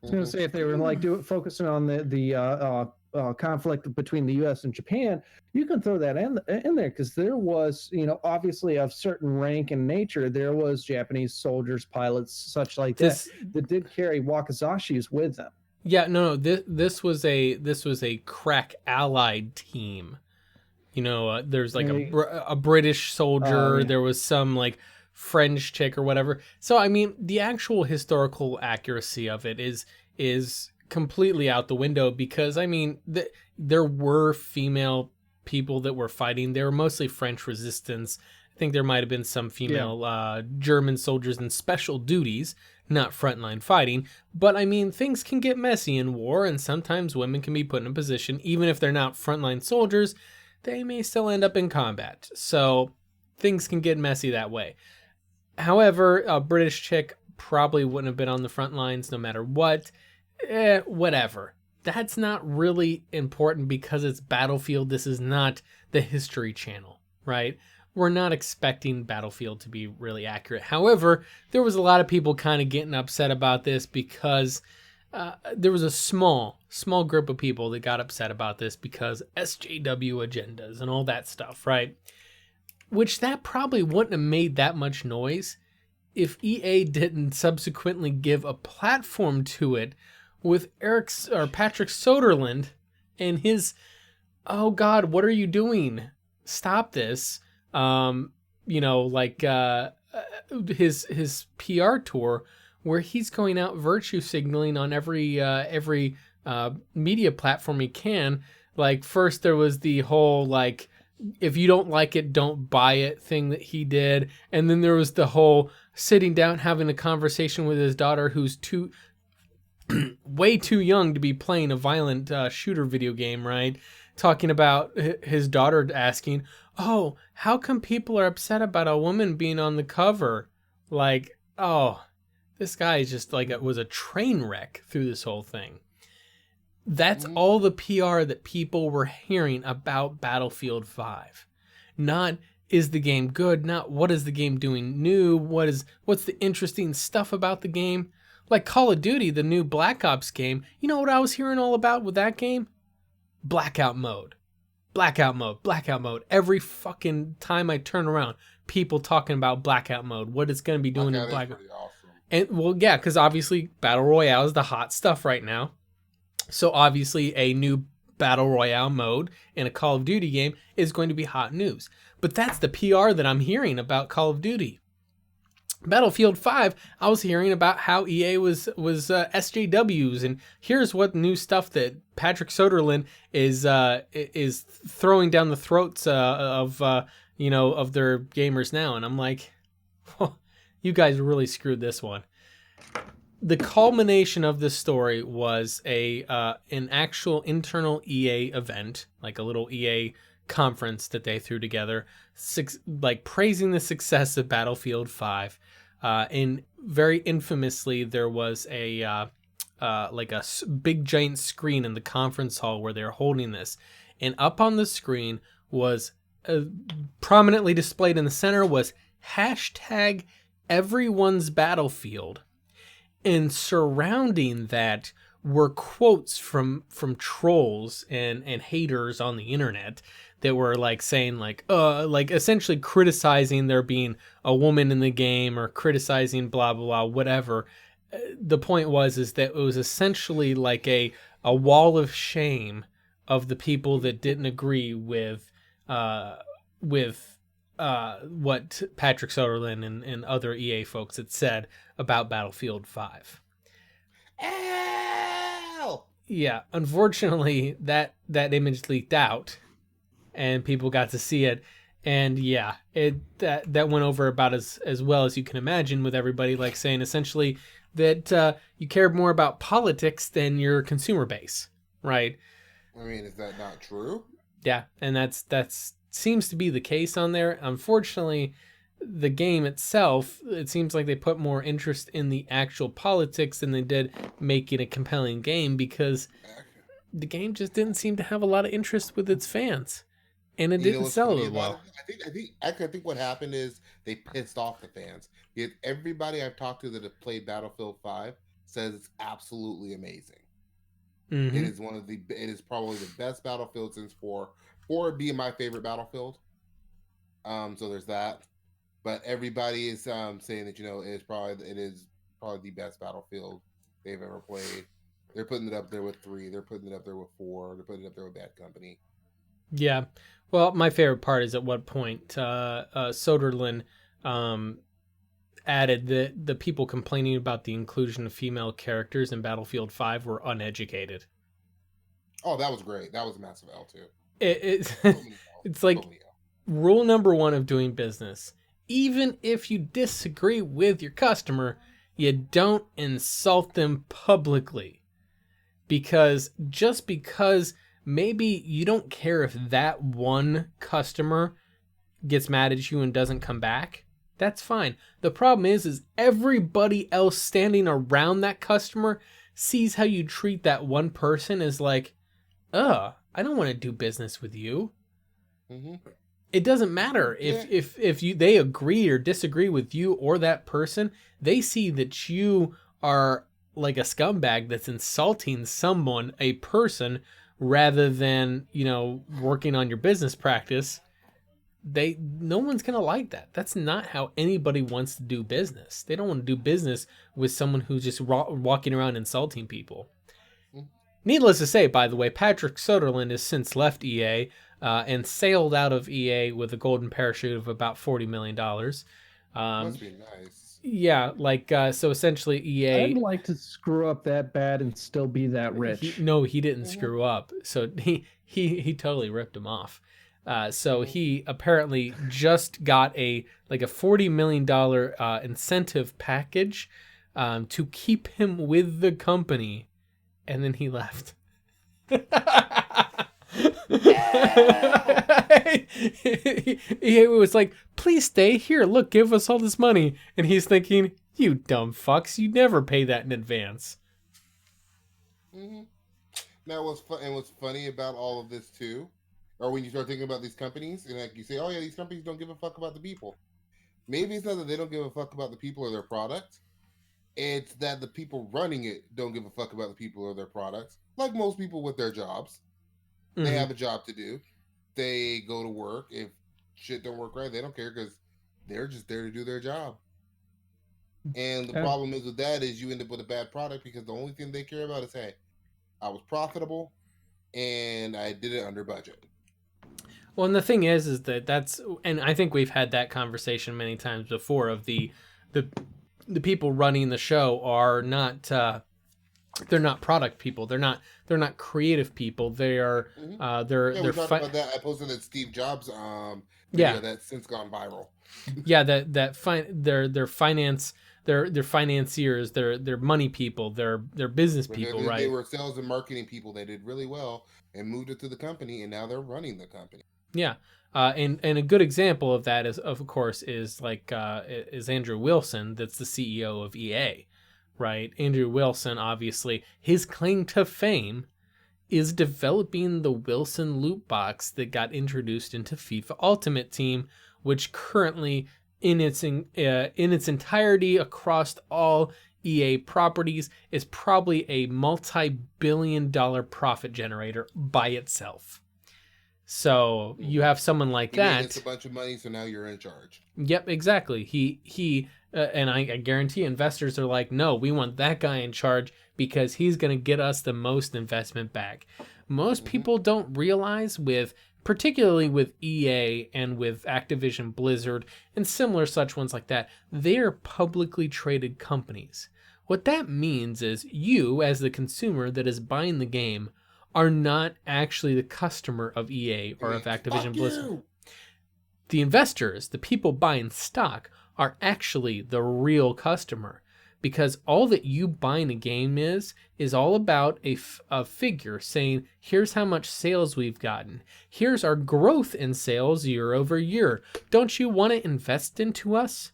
I was going to say, if they were like focusing on the conflict between the U.S. and Japan, you can throw that in there, because there was, obviously of certain rank and nature, there was Japanese soldiers, pilots, such like that did carry wakizashis with them. Yeah, no. This was a crack allied team. There's like a British soldier. Yeah. There was some like French chick or whatever. So I mean, the actual historical accuracy of it is completely out the window, because I mean, there were female people that were fighting. They were mostly French resistance. I think there might have been some female German soldiers in special duties, not frontline fighting. But I mean, things can get messy in war, and sometimes women can be put in a position, even if they're not frontline soldiers, they may still end up in combat. So things can get messy that way. However, a British chick probably wouldn't have been on the front lines no matter what. Whatever. That's not really important, because it's Battlefield. This is not the History Channel, right? We're not expecting Battlefield to be really accurate. However, there was a lot of people kind of getting upset about this, because there was a small group of people that got upset about this because SJW agendas and all that stuff, right? Which that probably wouldn't have made that much noise if EA didn't subsequently give a platform to it with Patrick Soderlund and his, oh God, what are you doing? Stop this. His PR tour, where he's going out virtue signaling on every media platform he can. Like, first there was the whole like if you don't like it, don't buy it thing that he did. And then there was the whole sitting down, having a conversation with his daughter, who's way too young to be playing a violent shooter video game, right? Talking about his daughter asking, oh, how come people are upset about a woman being on the cover? Like, oh, this guy is just like, was a train wreck through this whole thing. That's all the PR that people were hearing about Battlefield 5. Not, is the game good? Not, what is the game doing new? What's the interesting stuff about the game? Like Call of Duty, the new Black Ops game, you know what I was hearing all about with that game? Blackout mode. Blackout mode. Blackout mode. Every fucking time I turn around, people talking about Blackout mode. What it's going to be doing in Blackout. Awesome. And well, yeah, because obviously Battle Royale is the hot stuff right now. So obviously a new Battle Royale mode in a Call of Duty game is going to be hot news. But that's the PR that I'm hearing about Call of Duty. Battlefield 5, I was hearing about how EA was SJWs, and here's what new stuff that Patrick Soderlund is throwing down the throats of their gamers now, and I'm like, oh, you guys really screwed this one. The culmination of this story was an actual internal EA event, like a little EA conference that they threw together, praising the success of Battlefield 5. And very infamously, there was a big giant screen in the conference hall where they were holding this, and up on the screen was prominently displayed in the center was hashtag everyone's Battlefield, and surrounding that were quotes from trolls and haters on the internet that were saying essentially criticizing there being a woman in the game or criticizing blah blah blah whatever. The point was that it was essentially like a wall of shame of the people that didn't agree with what Patrick Soderlund and other EA folks had said about Battlefield 5. Ow! Yeah, unfortunately that image leaked out and people got to see it, and yeah, that went over about as well as you can imagine, with everybody saying essentially that you cared more about politics than your consumer base, right? I mean, is that not true? Yeah, and that's seems to be the case on there. Unfortunately, the game itself, it seems like they put more interest in the actual politics than they did making a compelling game, because the game just didn't seem to have a lot of interest with its fans, and it didn't sell it well. I think what happened is they pissed off the fans. Yet everybody I've talked to that have played Battlefield 5 says it's absolutely amazing. Mm-hmm. It is probably the best Battlefield since 4 being my favorite Battlefield. So there's that. But everybody is saying that it is probably the best Battlefield they've ever played. They're putting it up there with 3. They're putting it up there with 4. They're putting it up there with Bad Company. Yeah. Well, my favorite part is at what point Soderlund added that the people complaining about the inclusion of female characters in Battlefield 5 were uneducated. Oh, that was great. That was a massive L too. It's like rule number 1 of doing business. Even if you disagree with your customer, you don't insult them publicly. Because just because maybe you don't care if that one customer gets mad at you and doesn't come back, that's fine. The problem is everybody else standing around that customer sees how you treat that one person as like, I don't want to do business with you. Mm-hmm. It doesn't matter if they agree or disagree with you or that person. They see that you are like a scumbag that's insulting someone, a person, rather than, working on your business practice. No one's going to like that. That's not how anybody wants to do business. They don't want to do business with someone who's just walking around insulting people. Needless to say, by the way, Patrick Soderlund has since left EA and sailed out of EA with a golden parachute of about $40 million. Must be nice. Yeah, so essentially EA... I'd like to screw up that bad and still be that rich. He didn't screw up. So he totally ripped him off. So he apparently just got a $40 million incentive package to keep him with the company, and then he left. He was like, please stay here. Look, give us all this money. And he's thinking, you dumb fucks, you never pay that in advance. Mm-hmm. Now, what's funny about all of this too, or when you start thinking about these companies, and like you say, oh yeah, these companies don't give a fuck about the people. Maybe it's not that they don't give a fuck about the people or their product. It's that the people running it don't give a fuck about the people or their products. Like most people with their jobs. Mm-hmm. They have a job to do. They go to work. If shit don't work right, they don't care because they're just there to do their job. And the problem is with that is you end up with a bad product because the only thing they care about is, hey, I was profitable and I did it under budget. Well, and the thing is that's, and I think we've had that conversation many times before, of the people running the show are not they're not product people. They're not creative people. They are they're we talked about that. I posted that Steve Jobs video that's since gone viral. Yeah, their finance, they're financiers, they're money people, they're business people, right? They were sales and marketing people. They did really well and moved it to the company, and now they're running the company. Yeah. And a good example of that is, of course, is Andrew Wilson. That's the CEO of EA, right? Andrew Wilson, obviously, his claim to fame is developing the Wilson loot box that got introduced into FIFA Ultimate Team, which currently, in its entirety across all EA properties, is probably a multi-billion-dollar profit generator by itself. So you have someone like that. It's a bunch of money, so now you're in charge. Yep, exactly. He and I guarantee investors are like, no, we want that guy in charge because he's going to get us the most investment back. Most people don't realize, particularly with EA and with Activision Blizzard and similar such ones like that, they're publicly traded companies. What that means is you, as the consumer that is buying the game, are not actually the customer of EA or of Activision Blizzard. The investors, the people buying stock, are actually the real customer, because all that you buy in a game is all about a figure saying, here's how much sales we've gotten. Here's our growth in sales year over year. Don't you want to invest into us?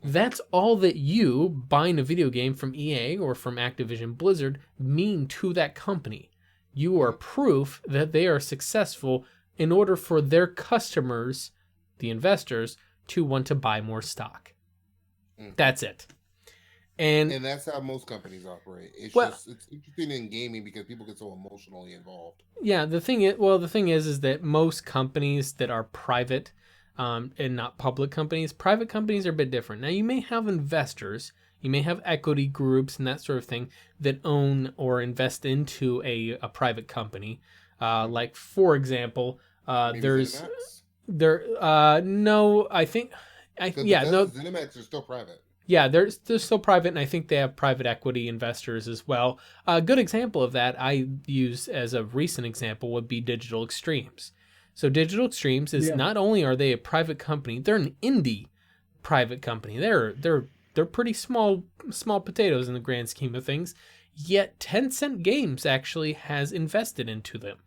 That's all that you, buying a video game from EA or from Activision Blizzard, mean to that company. You are proof that they are successful in order for their customers, the investors, to want to buy more stock. That's it. And that's how most companies operate. It's interesting in gaming because people get so emotionally involved. Yeah, the thing is that most companies that are private and not public companies, private companies are a bit different. Now, you may have investors, you may have equity groups and that sort of thing that own or invest into a private company. Like, for example, there's ZeniMax? No, I think ZeniMax are still private. Yeah, they're still private, and I think they have private equity investors as well. A good example of that I use as a recent example would be Digital Extremes. So Digital Extremes is not only are they a private company, they're an indie private company. They're pretty small potatoes in the grand scheme of things. Yet Tencent Games actually has invested into them.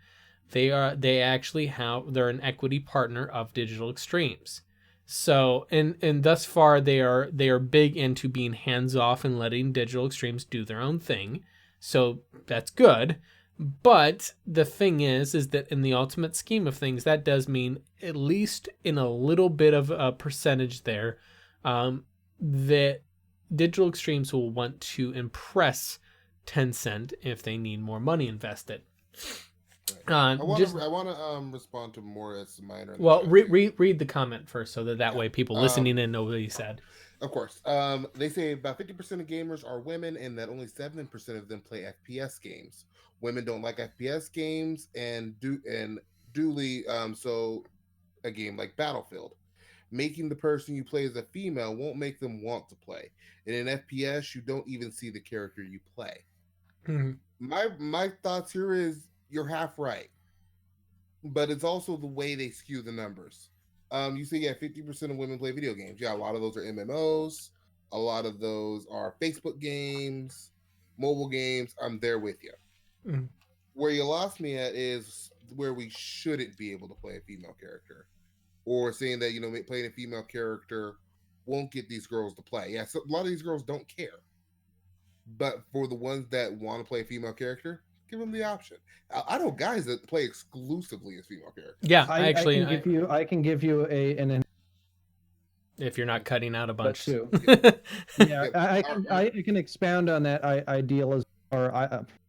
They're an equity partner of Digital Extremes. So and thus far they are big into being hands off and letting Digital Extremes do their own thing. So that's good. But the thing is that in the ultimate scheme of things, that does mean, at least in a little bit of a percentage there, that Digital Extremes will want to impress Tencent if they need more money invested. I want to respond to more as minor. Well, read the comment first, so that way people listening in know what he said. Of course. They say about 50% of gamers are women, and that only 7% of them play FPS games. Women don't like FPS games, and duly so a game like Battlefield. Making the person you play as a female won't make them want to play. In an FPS, you don't even see the character you play. My thoughts here is, you're half right. but it's also the way they skew the numbers. You say 50% of women play video games. Yeah, a lot of those are MMOs. A lot of those are Facebook games, mobile games. I'm there with you. Mm. Where you lost me at is where we shouldn't be able to play a female character, or saying that playing a female character won't get these girls to play. Yeah, so a lot of these girls don't care, but for the ones that want to play a female character, give them the option. I know guys that play exclusively as female characters. Yeah, I can give you an if you're not cutting out a bunch. Too. Yeah, I can expound on that idealism, or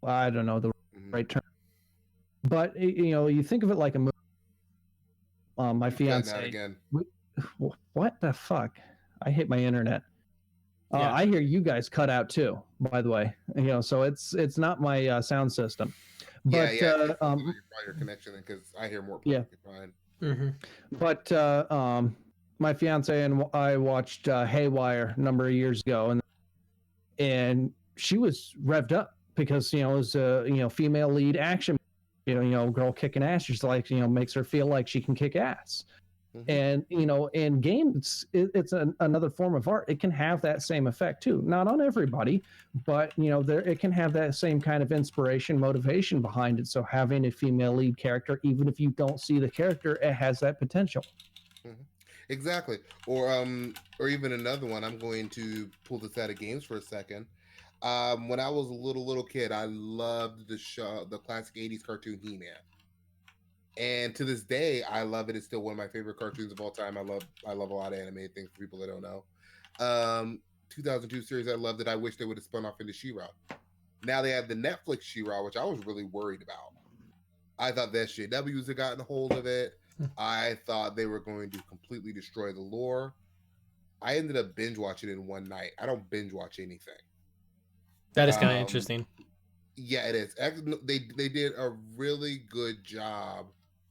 I don't know the right term, but you think of it like a movie. My fiance. Again. What the fuck? I hate my internet. I hear you guys cut out too, by the way. So it's not my sound system. But your connection, because I hear more perfectly fine. Mm-hmm. But my fiance and I watched Haywire a number of years ago, and she was revved up because it was a female lead action, girl kicking ass. She's like makes her feel like she can kick ass. Mm-hmm. And in games, it's another form of art. It can have that same effect too. Not on everybody, but it can have that same kind of inspiration, motivation behind it. So having a female lead character, even if you don't see the character, it has that potential. Mm-hmm. Exactly. Or even another one. I'm going to pull this out of games for a second. When I was a little kid, I loved the classic 80s cartoon He-Man. And to this day, I love it. It's still one of my favorite cartoons of all time. I love a lot of animated things for people that don't know. 2002 series, I loved it. I wish they would have spun off into She-Ra. Now they have the Netflix She-Ra, which I was really worried about. I thought the SJWs had gotten a hold of it. I thought they were going to completely destroy the lore. I ended up binge watching it in one night. I don't binge watch anything. That is kind of interesting. Yeah, it is. They did a really good job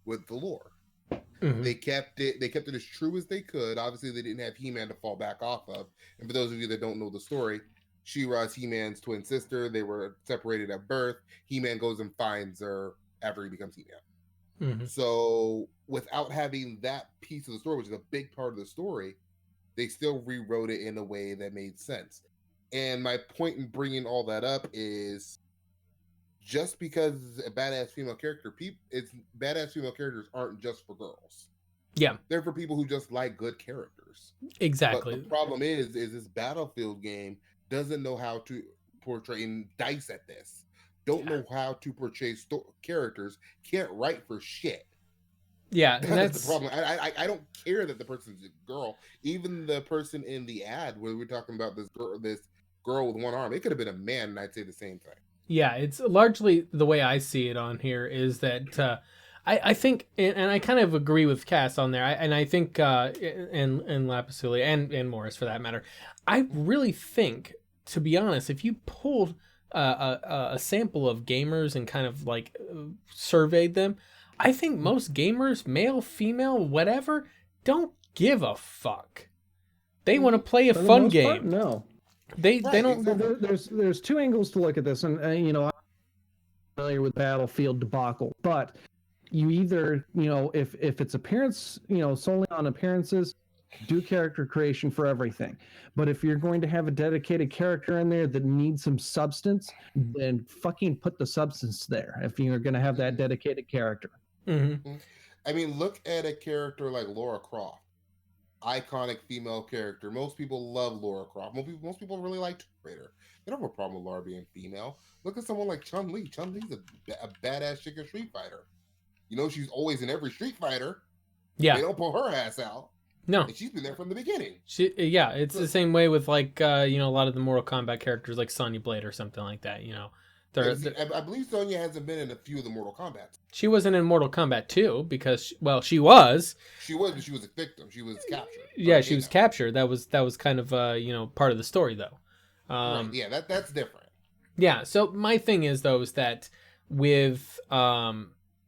with the lore. Mm-hmm. They kept it as true as they could. Obviously, they didn't have He-Man to fall back off of. And for those of you that don't know the story, She-Ra's He-Man's twin sister. They were separated at birth. He-Man goes and finds her after he becomes He-Man. Mm-hmm. So without having that piece of the story, which is a big part of the story, they still rewrote it in a way that made sense. And my point in bringing all that up is, just because it's a badass female character, badass female characters aren't just for girls. Yeah, they're for people who just like good characters. Exactly. But the problem is this Battlefield game doesn't know how to portray, and DICE at this don't know how to portray characters. Can't write for shit. Yeah, that's the problem. I don't care that the person's a girl. Even the person in the ad where we're talking about this girl with one arm, it could have been a man, and I'd say the same thing. Yeah, it's largely the way I see it on here is that I think, and I kind of agree with Cass on there, and I think, and Lapasuli and Morris for that matter, I really think, to be honest, if you pulled a sample of gamers and kind of like surveyed them, I think most gamers, male, female, whatever, don't give a fuck. They want to play a fun game. Part, no. They don't. There's two angles to look at this, and I'm familiar with Battlefield debacle, but you either if it's appearance, solely on appearances, do character creation for everything. But if you're going to have a dedicated character in there that needs some substance, then fucking put the substance there. If you're going to have that dedicated character. Mm-hmm. I mean, look at a character like Lara Croft. Iconic female character. Most people love Lara Croft. Most people really like Tomb Raider. They don't have a problem with Lara being female. Look at someone like Chun-Li. Chun-Li's a badass chicken Street Fighter. She's always in every Street Fighter. Yeah. They don't pull her ass out. No. And she's been there from the beginning. It's the same way with like a lot of the Mortal Kombat characters like Sonya Blade or something like that, I believe Sonya hasn't been in a few of the Mortal Kombat. She wasn't in Mortal Kombat 2 because, she was. She was, but she was a victim. She was captured. Yeah, she was captured. That was kind of part of the story though. Right. Yeah, that's different. Yeah. So my thing is though is that with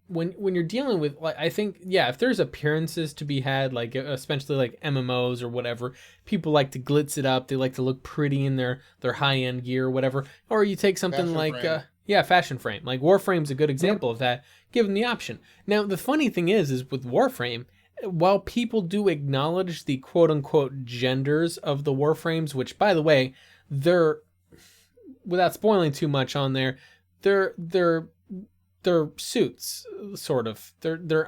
when you're dealing with, like, I think, if there's appearances to be had, like especially like MMOs or whatever, people like to glitz it up. They like to look pretty in their high end gear or whatever. Or you take something like Yeah, fashion frame. Like Warframe's a good example of that. Give them the option. Now, the funny thing is with Warframe, while people do acknowledge the quote-unquote genders of the Warframes, which, by the way, they're, without spoiling too much on there, they're suits, sort of. They're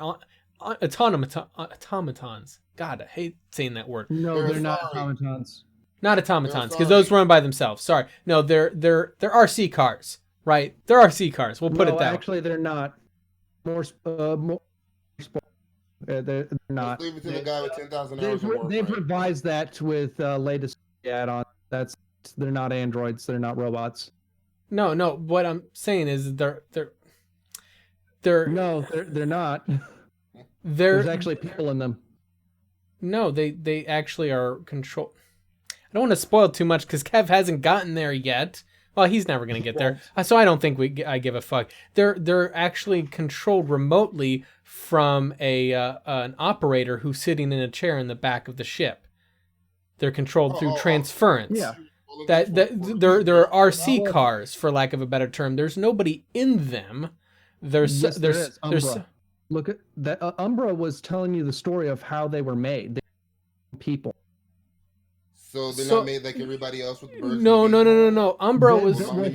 automatons. God, I hate saying that word. No, they're not automatons. Not automatons, because those run by themselves. Sorry. No, they're RC cars, right? They're RC cars. We'll put it that way. Actually, they're not. More they're not. Leave it to the guy with 10,000 hours. They've revised that with latest add-on. They're not androids. They're not robots. No. What I'm saying is they're no, they're not. There's actually people in them. No, they actually are control. I don't want to spoil too much because Kev hasn't gotten there yet. Well, he's never going to get there, so I don't think I give a fuck. They're actually controlled remotely from an operator who's sitting in a chair in the back of the ship. They're controlled through transference. Yeah. They're RC cars, for lack of a better term. There's nobody in them. There's Umbra. Look at that. Umbra was telling you the story of how they were made. They were people. So they're not made like everybody else with birds. No. Umbra was. Let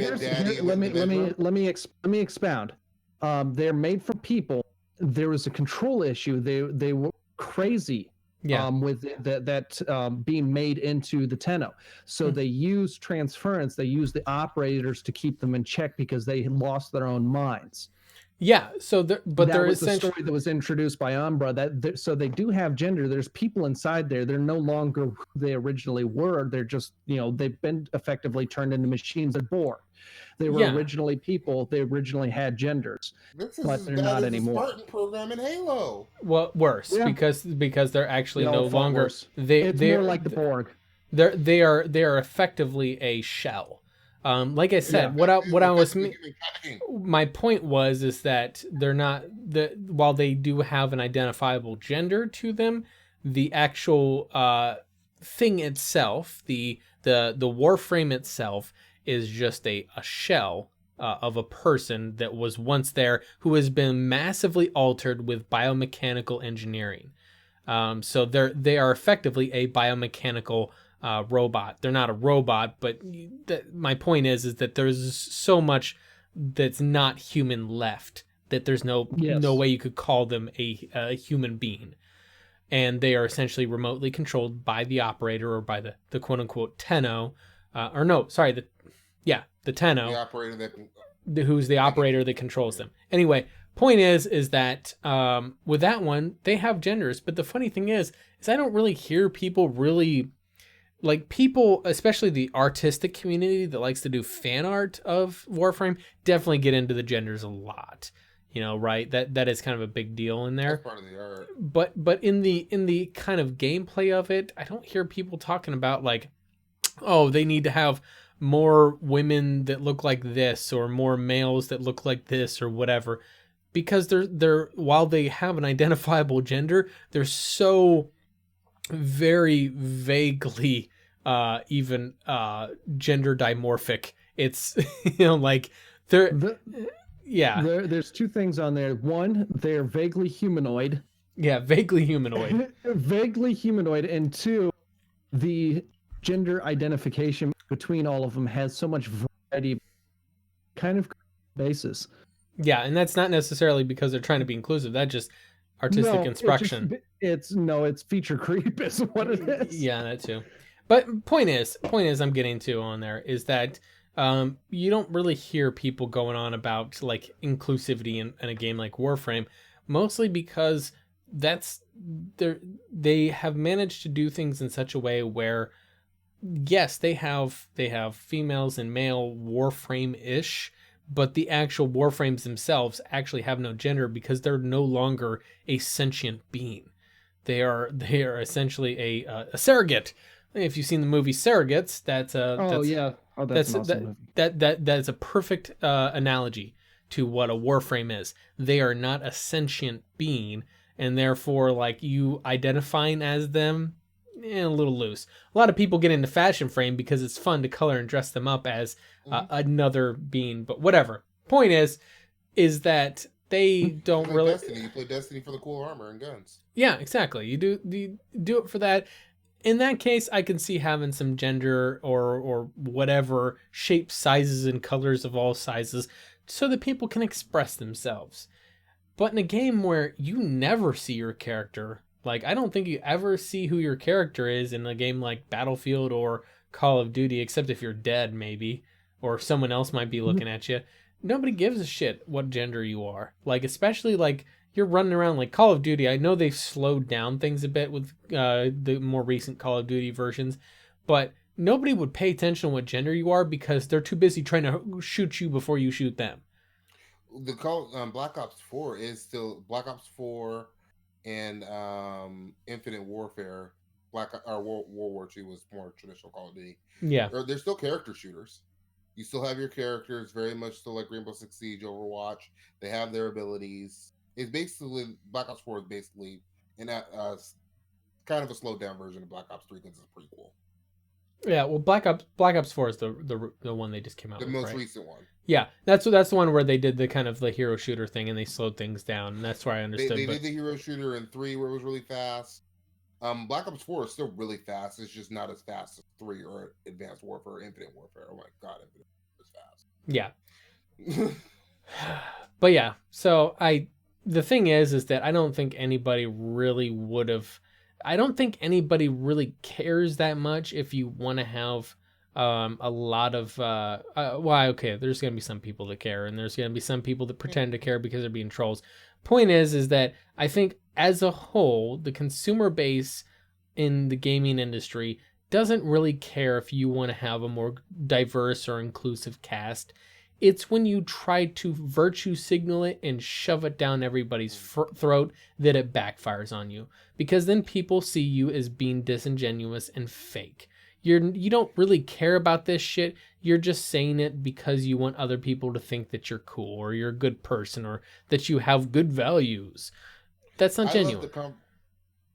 me expound. They're made from people. There was a control issue. They were crazy. Yeah. With that being made into the Tenno. So they use transference. They use the operators to keep them in check because they had lost their own minds. Yeah. So, there was the story that was introduced by Umbra. So they do have gender. There's people inside there. They're no longer who they originally were. They're just they've been effectively turned into machines and born. They were originally people. They originally had genders, but they're not anymore. Spartan program in Halo. Well, worse because they're actually no longer. It's more like the Borg. They are effectively a shell. Like I said, my point is that they're not while they do have an identifiable gender to them, the actual thing itself, the Warframe itself, is just a shell of a person that was once there who has been massively altered with biomechanical engineering. So they are effectively a biomechanical robot. They're not a robot, but my point is that there's so much that's not human left that there's no way you could call them a human being. And they are essentially remotely controlled by the operator or by the quote unquote Tenno, the Tenno, the operator who's the operator that controls them. Anyway, point is that with that one, they have genders. But the funny thing is I don't really hear people really, like people, especially the artistic community that likes to do fan art of Warframe, definitely get into the genders a lot. Right? That is kind of a big deal in there. That's part of the art. But in the kind of gameplay of it, I don't hear people talking about like, oh, they need to have more women that look like this or more males that look like this or whatever, because they're while they have an identifiable gender, they're so very vaguely even gender dimorphic. It's like there's two things on there. One, they're vaguely humanoid. Yeah, vaguely humanoid. Vaguely humanoid. And two, the gender identification between all of them has so much variety, kind of basis. Yeah, and that's not necessarily because they're trying to be inclusive. That's just artistic instruction. It's feature creep is what it is. Yeah, that too. But point is I'm getting to on there is that you don't really hear people going on about like inclusivity in a game like Warframe, mostly because they have managed to do things in such a way where yes, they have females and male Warframe-ish, but the actual Warframes themselves actually have no gender because they're no longer a sentient being. They are essentially a surrogate. If you've seen the movie Surrogates, that's awesome that's a perfect analogy to what a Warframe is. They are not a sentient being, and therefore, like, you identifying as them, a little loose. A lot of people get into fashion frame because it's fun to color and dress them up as another being, but whatever. Point is that they don't like really. Destiny. You play Destiny for the cool armor and guns. Yeah, exactly. You do it for that. In that case, I can see having some gender or whatever shapes, sizes, and colors of all sizes, so that people can express themselves. But in a game where you never see your character, like I don't think you ever see who your character is in a game like Battlefield or Call of Duty, except if you're dead, maybe, or someone else might be looking at you. Nobody gives a shit what gender you are. Like, especially like you're running around like Call of Duty. I know they've slowed down things a bit with the more recent Call of Duty versions, but nobody would pay attention to what gender you are because they're too busy trying to shoot you before you shoot them. The Black Ops 4 is still Black Ops 4 and Infinite Warfare. World War II was more traditional Call of Duty. Yeah, They're still character shooters. You still have your characters, very much still like Rainbow Six Siege, Overwatch. They have their abilities. It's basically Black Ops 4 is basically kind of a slowed down version of Black Ops 3 because it's a prequel. Yeah, well, Black Ops 4 is the one they just came out with, the most right? Recent one. Yeah, that's the one where they did the kind of the hero shooter thing and they slowed things down, and that's where I understood. They did the hero shooter in 3 where it was really fast. Black Ops 4 is still really fast. It's just not as fast as 3 or Advanced Warfare or Infinite Warfare. Oh my god, Infinite Warfare is fast. Yeah. But yeah, so the thing is that I don't think anybody really would have. I don't think anybody really cares that much if you want to have a lot of okay, there's gonna be some people that care, and there's gonna be some people that pretend to care because they're being trolls. Point is that I think as a whole, the consumer base in the gaming industry doesn't really care if you want to have a more diverse or inclusive cast. It's when you try to virtue signal it and shove it down everybody's throat that it backfires on you, because then people see you as being disingenuous and fake. You don't really care about this shit. You're just saying it because you want other people to think that you're cool or you're a good person or that you have good values. That's not genuine.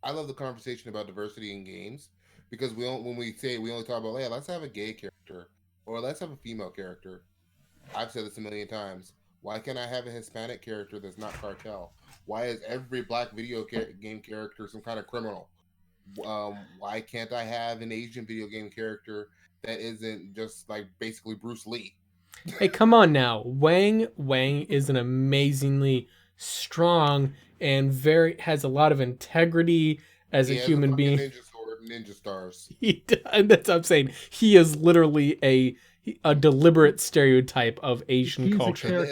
I love the conversation about diversity in games, because we only talk about, hey, let's have a gay character or let's have a female character. I've said this a million times. Why can't I have a Hispanic character that's not cartel? Why is every black video game character some kind of criminal? Why can't I have an Asian video game character that isn't just like basically Bruce Lee? Hey, come on now. Wang is an amazingly strong and has a lot of integrity as a human being. Ninja stars. That's what I'm saying. He is literally a deliberate stereotype of Asian culture.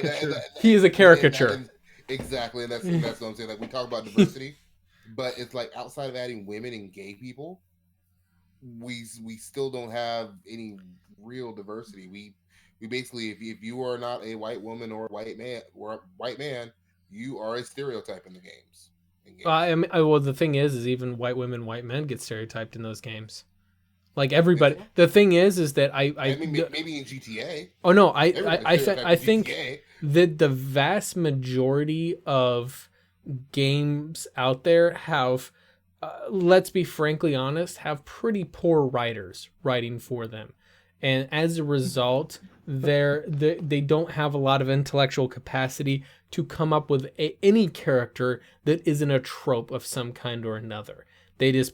He is a caricature. Exactly, and that's what I'm saying. Like, we talk about diversity, but it's like outside of adding women and gay people, we still don't have any real diversity. We basically, if you are not a white woman or a white man, you are a stereotype in the games. Well, the thing is even white women, white men get stereotyped in those games. Like everybody. The thing is that I mean, maybe in GTA. Oh no, I think that the vast majority of games out there have, let's be frankly honest, have pretty poor writers writing for them, and as a result, they don't have a lot of intellectual capacity to come up with any character that isn't a trope of some kind or another. They just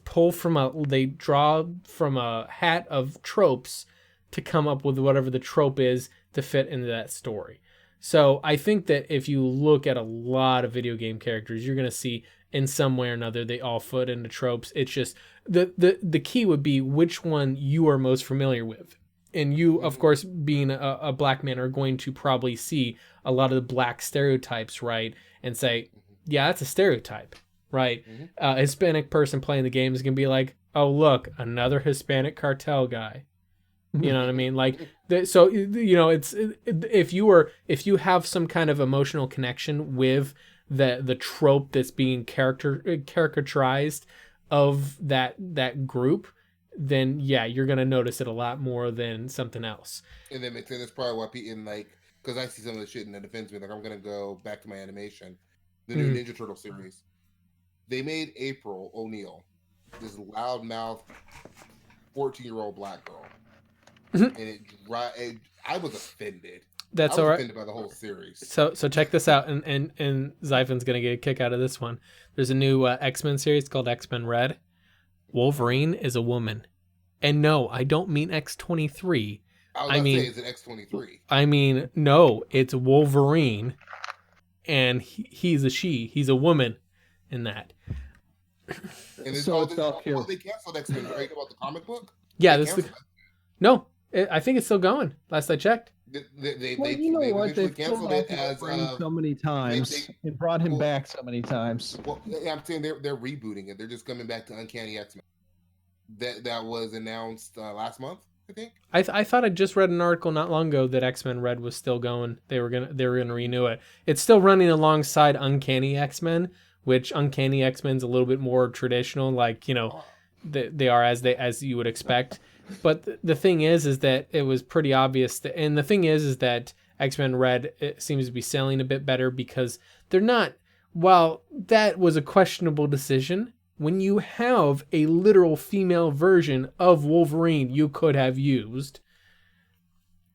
they draw from a hat of tropes to come up with whatever the trope is to fit into that story. So I think that if you look at a lot of video game characters, you're going to see in some way or another, they all fit into tropes. It's just the key would be which one you are most familiar with. And you, of course, being a black man, are going to probably see a lot of the black stereotypes, right? And say, yeah, that's a stereotype. Right, a Hispanic person playing the game is gonna be like, "Oh, look, another Hispanic cartel guy." You know what I mean? Like, so it's if you have some kind of emotional connection with the trope that's being caricaturized of that group, then yeah, you're gonna notice it a lot more than something else. And that makes sense. That's probably why people because I see some of the shit and that offends me. Like, I'm gonna go back to my animation, the new Ninja Turtle series. They made April O'Neil, this loudmouth 14-year-old black girl, and I was offended. That's I all was right. offended by the whole series. So check this out, and Xaiphen's gonna get a kick out of this one. There's a new X-Men series called X-Men Red. Wolverine is a woman, and no, I don't mean X-23. I was about to say, is it X-23? I mean, no, it's Wolverine, and he's a she. He's a woman in that. And So it's all cute. They canceled X-Men, right? About the comic book? Yeah, no, I think it's still going. Last I checked. You know what? They've canceled it as so many times and brought him back so many times. Well, I'm saying they're rebooting it. They're just coming back to Uncanny X-Men. That was announced last month, I think. I thought I just read an article not long ago that X-Men Red was still going. They were gonna renew it. It's still running alongside Uncanny X-Men, which Uncanny X-Men's a little bit more traditional, like, you know, they are as you would expect. But the thing is that it was pretty obvious and the thing is that X-Men Red, it seems to be selling a bit better because they're not, while that was a questionable decision, when you have a literal female version of Wolverine you could have used.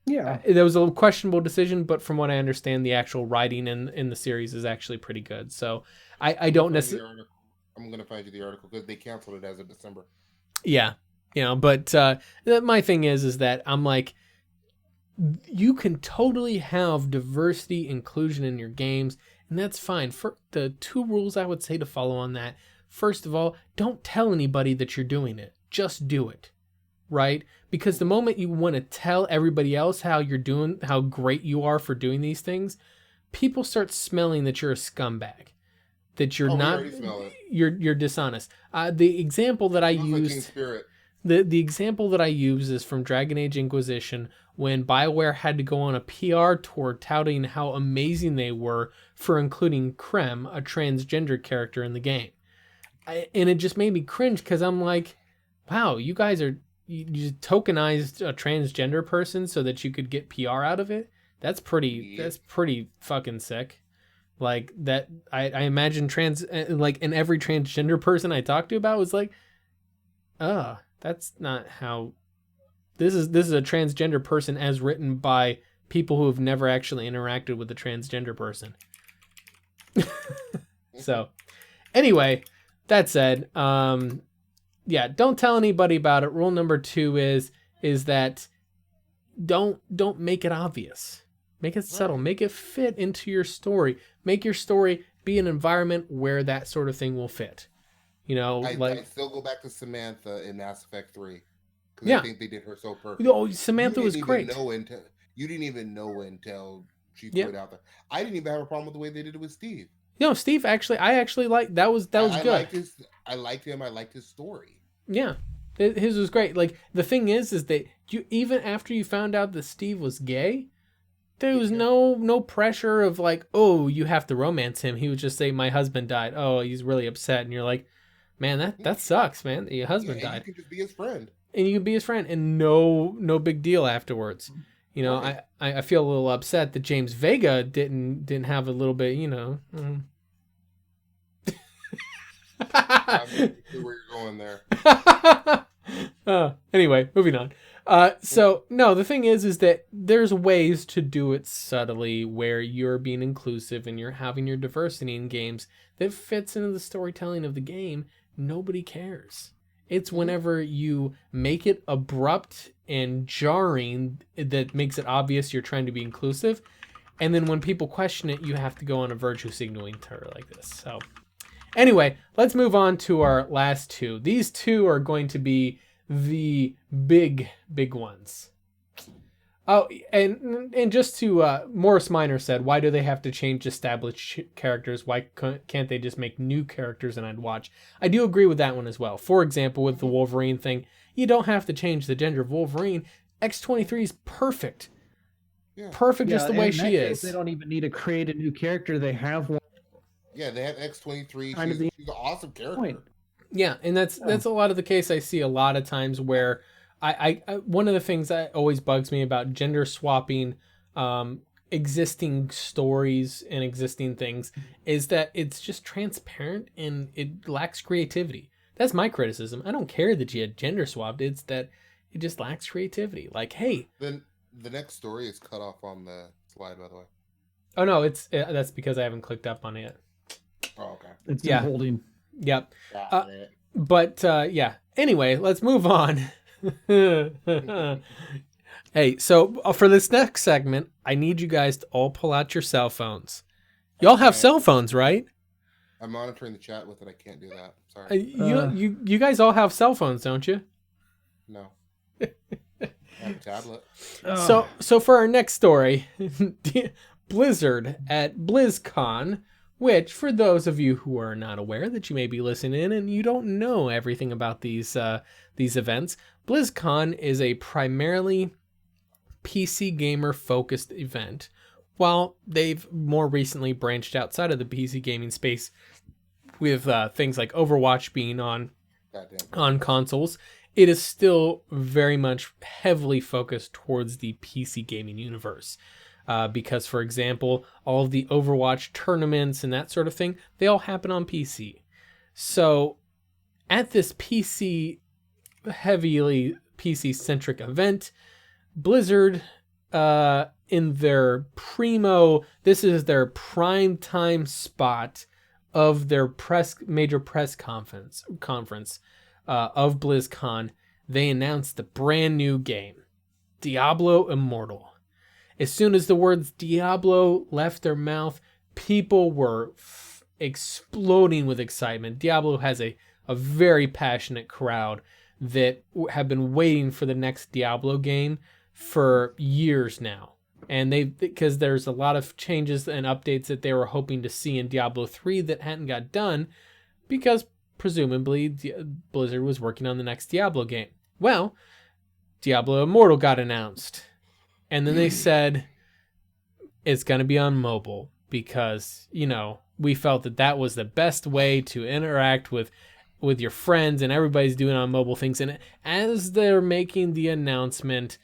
Yeah. There was a questionable decision, but from what I understand, the actual writing in the series is actually pretty good. So I don't necessarily... I'm going to find you the article because they canceled it as of December. Yeah. You know, but my thing is that I'm like, you can totally have diversity, inclusion in your games, and that's fine. For the 2 rules I would say to follow on that, first of all, don't tell anybody that you're doing it. Just do it, right? Because the moment you want to tell everybody else how you're doing, how great you are for doing these things, people start smelling that you're a scumbag, that you're not, you're dishonest. The example that I used... The example that I use is from Dragon Age Inquisition when BioWare had to go on a PR tour touting how amazing they were for including Krem, a transgender character in the game. And it just made me cringe because I'm like, wow, you guys you tokenized a transgender person so that you could get PR out of it? That's pretty fucking sick. Like that, I imagine and every transgender person I talked to about was like, that's not how this is a transgender person as written by people who have never actually interacted with a transgender person. So anyway, that said, yeah, don't tell anybody about it. Rule number 2 is that don't make it obvious. Make it subtle. Make it fit into your story. Make your story be an environment where that sort of thing will fit. You know, I still go back to Samantha in Mass Effect 3 because I think they did her so perfect. Oh, Samantha was great. You didn't even know until she threw it out there. I didn't even have a problem with the way they did it with Steve. No, Steve I actually liked that was good. I liked him. I liked his story. Yeah, his was great. Like the thing is that you even after you found out that Steve was gay, there was no pressure of like, oh, you have to romance him. He would just say, my husband died. Oh, he's really upset, and you're like, man, that sucks, man. Your husband died. You can just be his friend. And you can be his friend, and no big deal afterwards. You know, right. I feel a little upset that James Vega didn't have a little bit, you know. I see where you're going there. Anyway, moving on. So no, the thing is that there's ways to do it subtly where you're being inclusive and you're having your diversity in games that fits into the storytelling of the game. Nobody cares. It's whenever you make it abrupt and jarring that makes it obvious you're trying to be inclusive. And then when people question it, you have to go on a virtue signaling tour like this. So anyway, let's move on to our last 2. These 2 are going to be the big ones. Oh, and just to Morris Minor said, why do they have to change established characters? Why can't they just make new characters and I'd watch? I do agree with that one as well. For example, with the Wolverine thing, you don't have to change the gender of Wolverine. X-23 is perfect. Yeah. Perfect just the way she is. They don't even need to create a new character. They have one. Yeah, they have X-23. She's an awesome character. Point. Yeah, and that's a lot of the case I see a lot of times where I one of the things that always bugs me about gender swapping existing stories and existing things is that it's just transparent and it lacks creativity. That's my criticism. I don't care that you had gender swapped. It's that it just lacks creativity. Like, hey, then the next story is cut off on the slide, by the way. Oh no, it's that's because I haven't clicked up on it yet. Oh, okay. It's in holding. Yep. Got it. But yeah. Anyway, let's move on. Hey, so for this next segment, I need you guys to all pull out your cell phones. Y'all have cell phones, right? I'm monitoring the chat with it. I can't do that. Sorry. You guys all have cell phones, don't you? No. I have a tablet. So for our next story, Blizzard at BlizzCon, which for those of you who are not aware that you may be listening in and you don't know everything about these events, BlizzCon is a primarily PC gamer focused event, while they've more recently branched outside of the PC gaming space with things like Overwatch being on consoles. It is still very much heavily focused towards the PC gaming universe. Because, for example, all of the Overwatch tournaments and that sort of thing, they all happen on PC. So, at this heavily PC-centric event, Blizzard, in their this is their prime time spot of their major press conference of BlizzCon, they announced the brand new game, Diablo Immortal. As soon as the words Diablo left their mouth, people were exploding with excitement. Diablo has a very passionate crowd that have been waiting for the next Diablo game for years now. And because there's a lot of changes and updates that they were hoping to see in Diablo 3 that hadn't got done because presumably Blizzard was working on the next Diablo game. Well, Diablo Immortal got announced. And then they said it's going to be on mobile because, we felt that was the best way to interact with your friends, and everybody's doing on mobile things. And as they're making the announcement,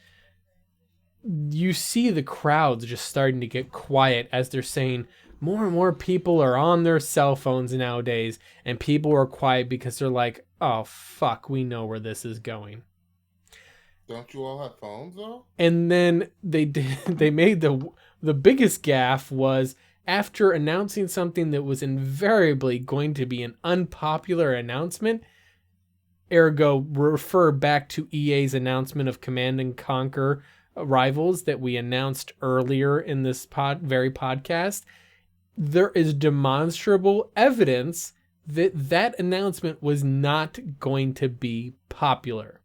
you see the crowds just starting to get quiet as they're saying more and more people are on their cell phones nowadays, and people are quiet because they're like, oh, fuck, we know where this is going. Don't you all have phones, though? And then they made the biggest gaffe was after announcing something that was invariably going to be an unpopular announcement, ergo refer back to EA's announcement of Command & Conquer Rivals that we announced earlier in this very podcast. There is demonstrable evidence that announcement was not going to be popular.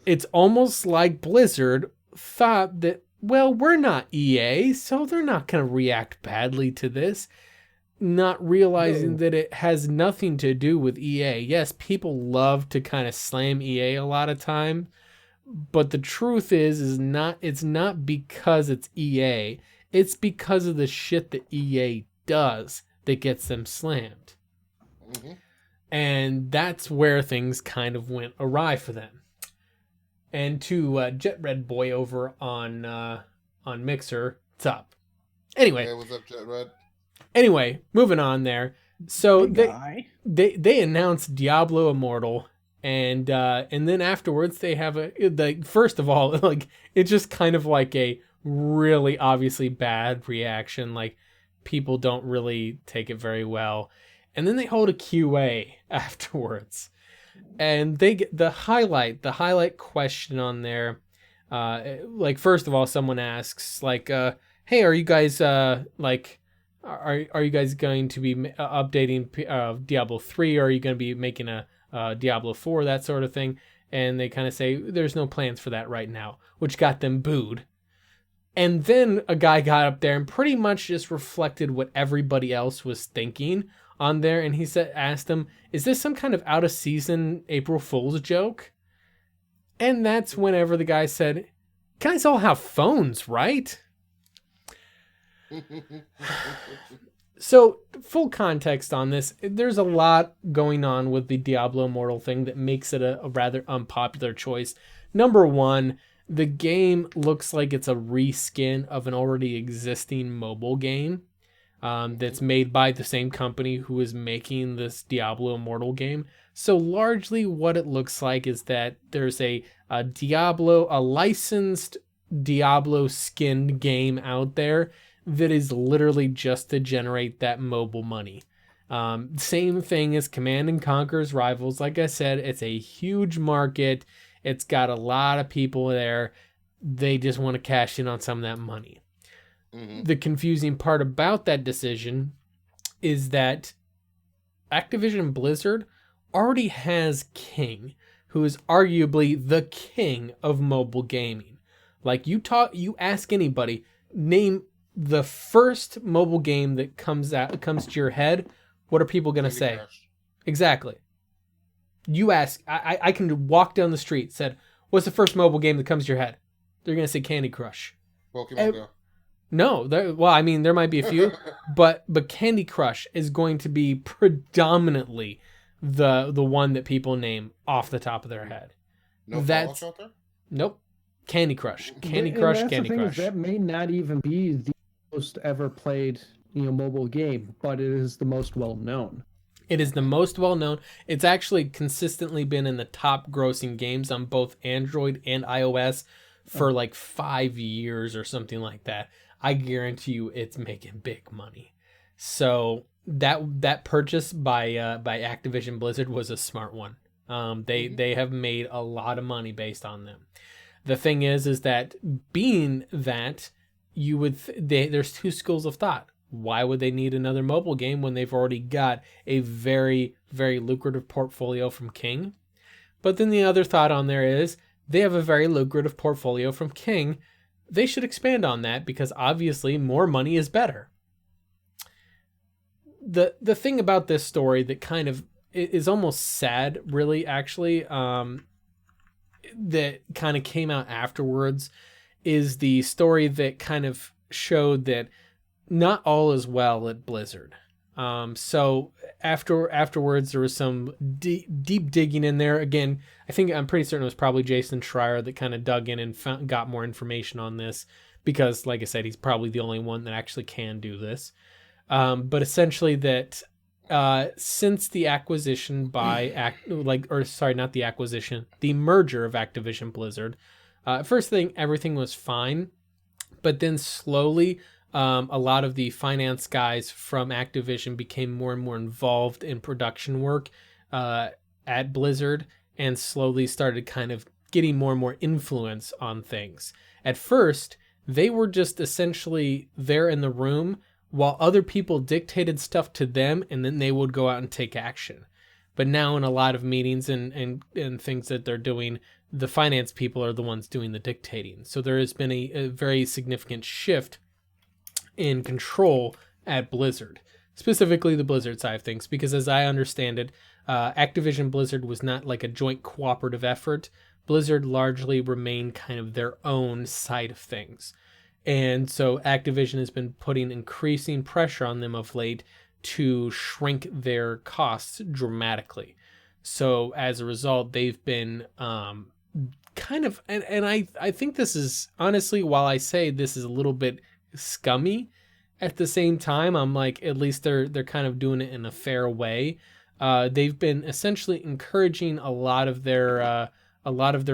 It's almost like Blizzard thought that, well, we're not EA, so they're not going to react badly to this, not realizing that it has nothing to do with EA. Yes, people love to kind of slam EA a lot of time, but the truth is it's not because it's EA. It's because of the shit that EA does that gets them slammed. Mm-hmm. And that's where things kind of went awry for them. And to Jet Red Boy over on Mixer, what's up? Anyway. Hey, what's up, Jet Red? Anyway, moving on there. So they announced Diablo Immortal, and then afterwards they have first of all, like, it's just kind of like a really obviously bad reaction. Like, people don't really take it very well. And then they hold a QA afterwards. And they get the highlight question on there. Like, first of all, someone asks, like, hey, are you guys, are you guys going to be updating Diablo 3? Or are you going to be making a Diablo 4, that sort of thing? And they kind of say, there's no plans for that right now, which got them booed. And then a guy got up there and pretty much just reflected what everybody else was thinking on there, and he asked him, is this some kind of out of season April Fool's joke? And that's whenever the guy said, guys all have phones, right? So, full context on this, there's a lot going on with the Diablo Immortal thing that makes it a rather unpopular choice. Number one, the game looks like it's a reskin of an already existing mobile game. That's made by the same company who is making this Diablo Immortal game. So largely what it looks like is that there's a licensed Diablo skinned game out there that is literally just to generate that mobile money. Same thing as Command and Conquer's Rivals. Like I said, it's a huge market. It's got a lot of people there. They just want to cash in on some of that money. Mm-hmm. The confusing part about that decision is that Activision Blizzard already has King, who is arguably the king of mobile gaming. Like you ask anybody, name the first mobile game that comes to your head. What are people going to say? Crush. Exactly. You ask, I can walk down the street, said, what's the first mobile game that comes to your head? They're going to say Candy Crush. Pokemon Go. No, there might be a few, but Candy Crush is going to be predominantly the one that people name off the top of their head. No Fallout Shelter? Nope. Candy Crush. Candy Crush. That may not even be the most ever played, mobile game, but it is the most well known. It is the most well known. It's actually consistently been in the top grossing games on both Android and iOS for like 5 years or something like that. I guarantee you it's making big money. So that purchase by Activision Blizzard was a smart one. They have made a lot of money based on them. The thing is that being that there's two schools of thought. Why would they need another mobile game when they've already got a very, very lucrative portfolio from King? But then the other thought on there is they have a very lucrative portfolio from King. They should expand on that because obviously more money is better. The thing about this story that kind of is almost sad, really, actually, that kind of came out afterwards is the story that kind of showed that not all is well at Blizzard. So afterwards, there was some deep digging in there. Again, I'm pretty certain it was probably Jason Schreier that kind of dug in and got more information on this because, like I said, he's probably the only one that actually can do this. But essentially that since the acquisition by the merger of Activision Blizzard, first thing, everything was fine, but then slowly a lot of the finance guys from Activision became more and more involved in production work at Blizzard and slowly started kind of getting more and more influence on things. At first, they were just essentially there in the room while other people dictated stuff to them, and then they would go out and take action. But now in a lot of meetings and things that they're doing, the finance people are the ones doing the dictating. So there has been a very significant shift in control at Blizzard, specifically the Blizzard side of things, because as I understand it, Activision Blizzard was not like a joint cooperative effort. Blizzard largely remained kind of their own side of things. And so Activision has been putting increasing pressure on them of late to shrink their costs dramatically. So as a result, they've been kind of, and I think this is, honestly, while I say this is a little bit scummy, at the same time, I'm like, at least they're kind of doing it in a fair way. They've been essentially encouraging a lot of their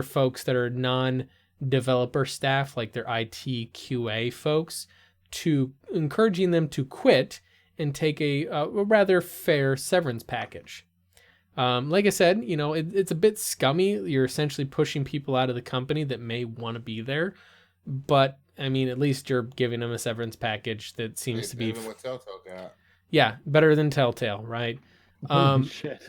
folks that are non-developer staff, like their IT QA folks, to encouraging them to quit and take a rather fair severance package. Like I said, it's a bit scummy. You're essentially pushing people out of the company that may want to be there, but I mean, at least you're giving them a severance package that seems to be better than what Telltale got. Yeah, better than Telltale, right?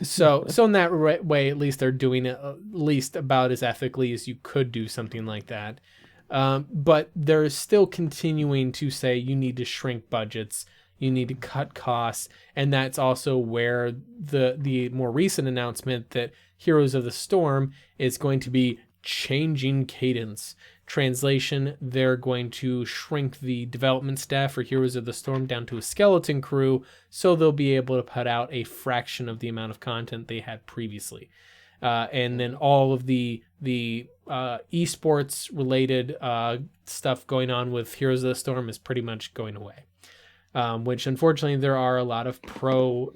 So in that way, at least they're doing it at least about as ethically as you could do something like that. But they're still continuing to say you need to shrink budgets, you need to cut costs, and that's also where the more recent announcement that Heroes of the Storm is going to be changing cadence. Translation, they're going to shrink the development staff for Heroes of the Storm down to a skeleton crew, so they'll be able to put out a fraction of the amount of content they had previously. And then all of the esports related stuff going on with Heroes of the Storm is pretty much going away. Which unfortunately there are a lot of pro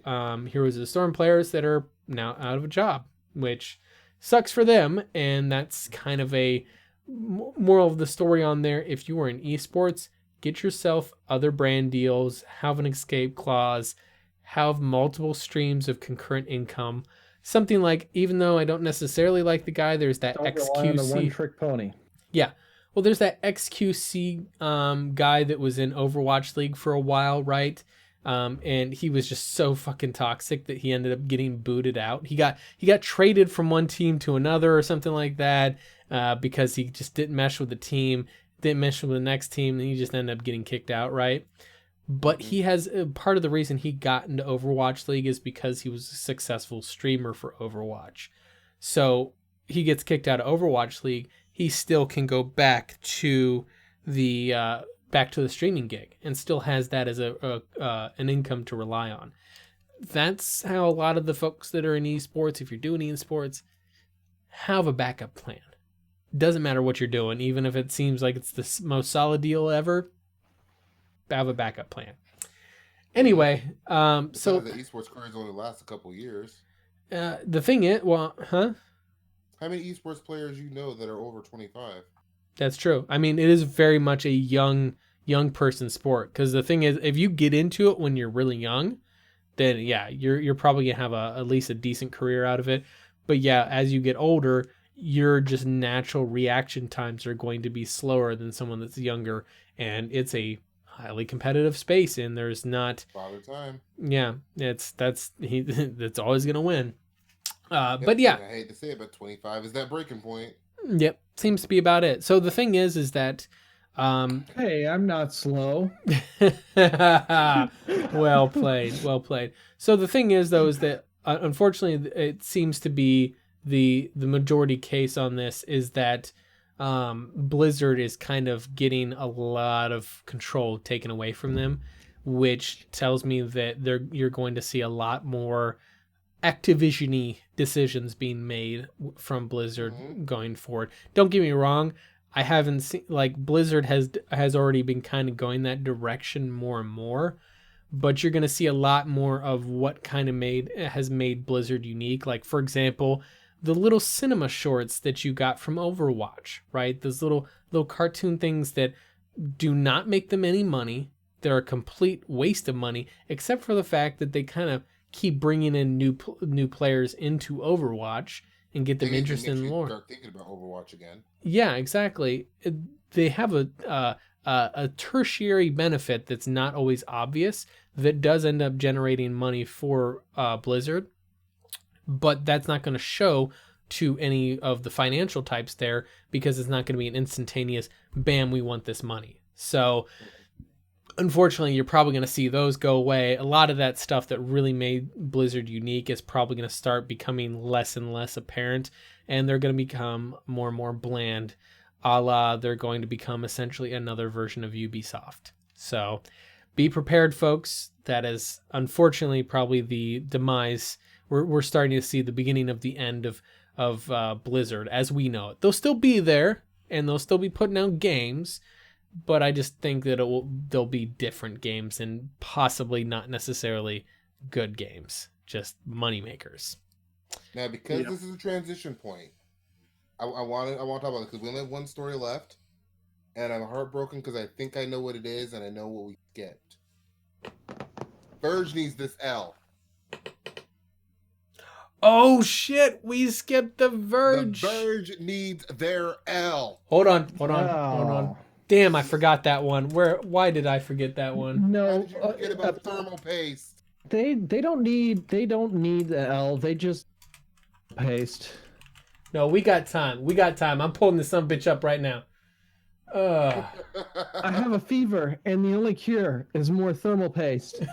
Heroes of the Storm players that are now out of a job, which sucks for them, and that's kind of a moral of the story on there, if you are in esports, get yourself other brand deals, have an escape clause, have multiple streams of concurrent income. Something like, even though I don't necessarily like the guy, there's that Don't rely on the XQC. one-trick pony. Yeah. Well, there's that XQC guy that was in Overwatch League for a while, right? And he was just so fucking toxic that he ended up getting booted out. He got traded from one team to another or something like that because he just didn't mesh with the team, didn't mesh with the next team, and he just ended up getting kicked out, right? But he has part of the reason he got into Overwatch League is because he was a successful streamer for Overwatch. So he gets kicked out of Overwatch League. He still can go back to the streaming gig and still has that as an income to rely on. That's how a lot of the folks that are in esports, if you're doing esports, have a backup plan. Doesn't matter what you're doing, even if it seems like it's the most solid deal ever. Have a backup plan. Anyway, so the esports careers only last a couple years. The thing is, How many esports players you know that are over 25? That's true. I mean, it is very much a young person sport, because the thing is, if you get into it when you're really young, then yeah, you're probably gonna have at least a decent career out of it. But yeah, as you get older, your just natural reaction times are going to be slower than someone that's younger, and it's a highly competitive space, and there's not Father time. Yeah, that's always gonna win. Yep, but yeah, I hate to say it, but 25 is that breaking point. Yep, seems to be about it. So the thing is that hey, I'm not slow. well played. So the thing is, though, is that unfortunately it seems to be the majority case on this is that Blizzard is kind of getting a lot of control taken away from them, which tells me that you're going to see a lot more Activision-y decisions being made from Blizzard going forward. Don't get me wrong, I haven't seen, like, Blizzard has already been kind of going that direction more and more, but you're going to see a lot more of what kind of has made Blizzard unique. Like, for example, the little cinema shorts that you got from Overwatch, right? Those little cartoon things that do not make them any money. They're a complete waste of money, except for the fact that they kind of keep bringing in new players into Overwatch and get them interested in lore. Start thinking about Overwatch again. Yeah, exactly. They have a tertiary benefit that's not always obvious that does end up generating money for Blizzard, but that's not going to show to any of the financial types there because it's not going to be an instantaneous bam, we want this money. So unfortunately, you're probably going to see those go away. A lot of that stuff that really made Blizzard unique is probably going to start becoming less and less apparent, and they're going to become more and more bland, a la they're going to become essentially another version of Ubisoft. So be prepared, folks. That is unfortunately probably the demise. We're starting to see the beginning of the end of Blizzard as we know it. They'll still be there, and they'll still be putting out games, but I just think that there'll be different games and possibly not necessarily good games, just money makers. Now, because this is a transition point, I want to talk about it because we only have one story left, and I'm heartbroken because I think I know what it is and I know what we skipped. Verge needs this L. Oh shit, we skipped the Verge. The Verge needs their L. Hold on. Damn, I forgot that one. Why did I forget that one? No, How did you forget about thermal paste? They don't need the L. They just paste. No, we got time. I'm pulling this son of a bitch up right now. I have a fever, and the only cure is more thermal paste.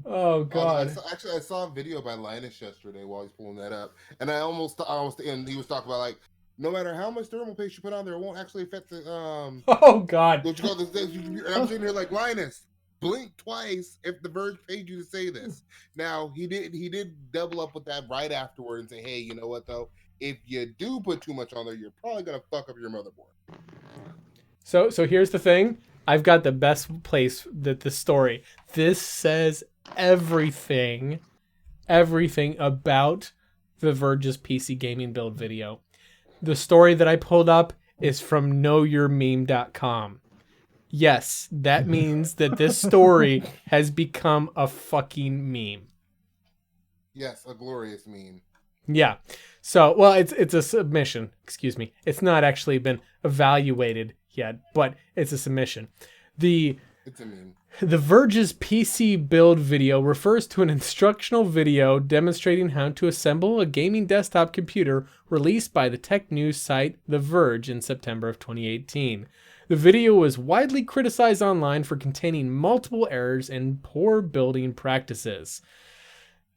Oh god. I saw a video by Linus yesterday while he's pulling that up, and I almost and he was talking about like, no matter how much thermal paste you put on there, it won't actually affect the Oh god. Don't you call this? I'm sitting here like, Linus, blink twice if the Verge paid you to say this. Now he did double up with that right afterward and say, hey, you know what though? If you do put too much on there, you're probably gonna fuck up your motherboard. So here's the thing. I've got the best place that the story. This says everything about the Verge's PC gaming build video. The story that I pulled up is from knowyourmeme.com. Yes, that means that this story has become a fucking meme. Yes, a glorious meme. Yeah. So, well, it's a submission. Excuse me. It's not actually been evaluated yet, but it's a submission. It's a meme. The Verge's PC build video refers to an instructional video demonstrating how to assemble a gaming desktop computer released by the tech news site The Verge in September of 2018. The video was widely criticized online for containing multiple errors and poor building practices.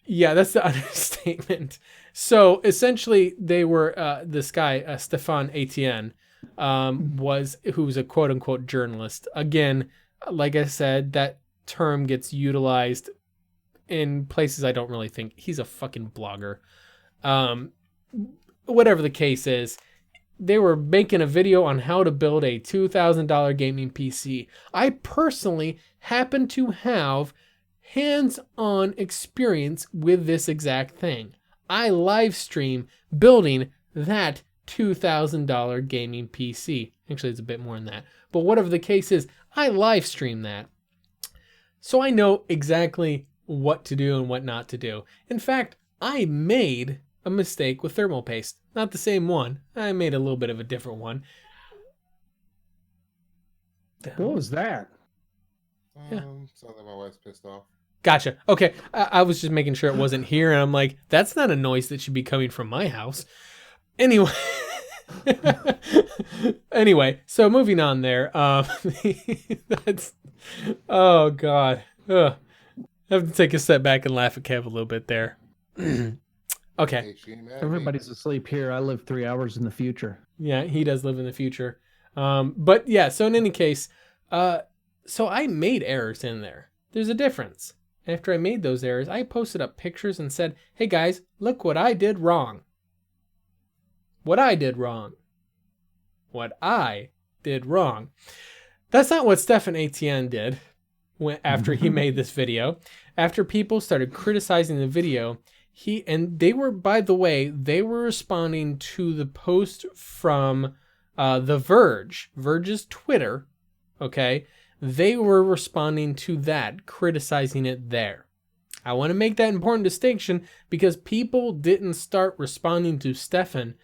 Yeah, that's the understatement. So essentially, they were this guy, Stéphane Etienne, who was a quote unquote journalist. Again, like I said, that term gets utilized in places I don't really think. He's a fucking blogger. Whatever the case is, they were making a video on how to build a $2,000 gaming PC. I personally happen to have hands-on experience with this exact thing. I live stream building that $2,000 gaming PC. Actually, it's a bit more than that. But whatever the case is, I live stream that. So I know exactly what to do and what not to do. In fact, I made a mistake with thermal paste. Not the same one. I made a little bit of a different one. What was that? Sounds like my wife's pissed off. Gotcha. Okay. I was just making sure it wasn't here, and I'm like, that's not a noise that should be coming from my house. Anyway. Anyway, so moving on there. That's, oh God. Ugh. I have to take a step back and laugh at Kev a little bit there. Okay. Everybody's asleep here. I live 3 hours in the future. Yeah, he does live in the future. But yeah, so in any case, so I made errors in there. There's a difference. After I made those errors, I posted up pictures and said, hey guys, look what I did wrong. What I did wrong. What I did wrong. That's not what Stéphane Etienne did after he made this video. After people started criticizing the video, they were responding to the post from The Verge, Verge's Twitter, okay? They were responding to that, criticizing it there. I want to make that important distinction because people didn't start responding to Stéphane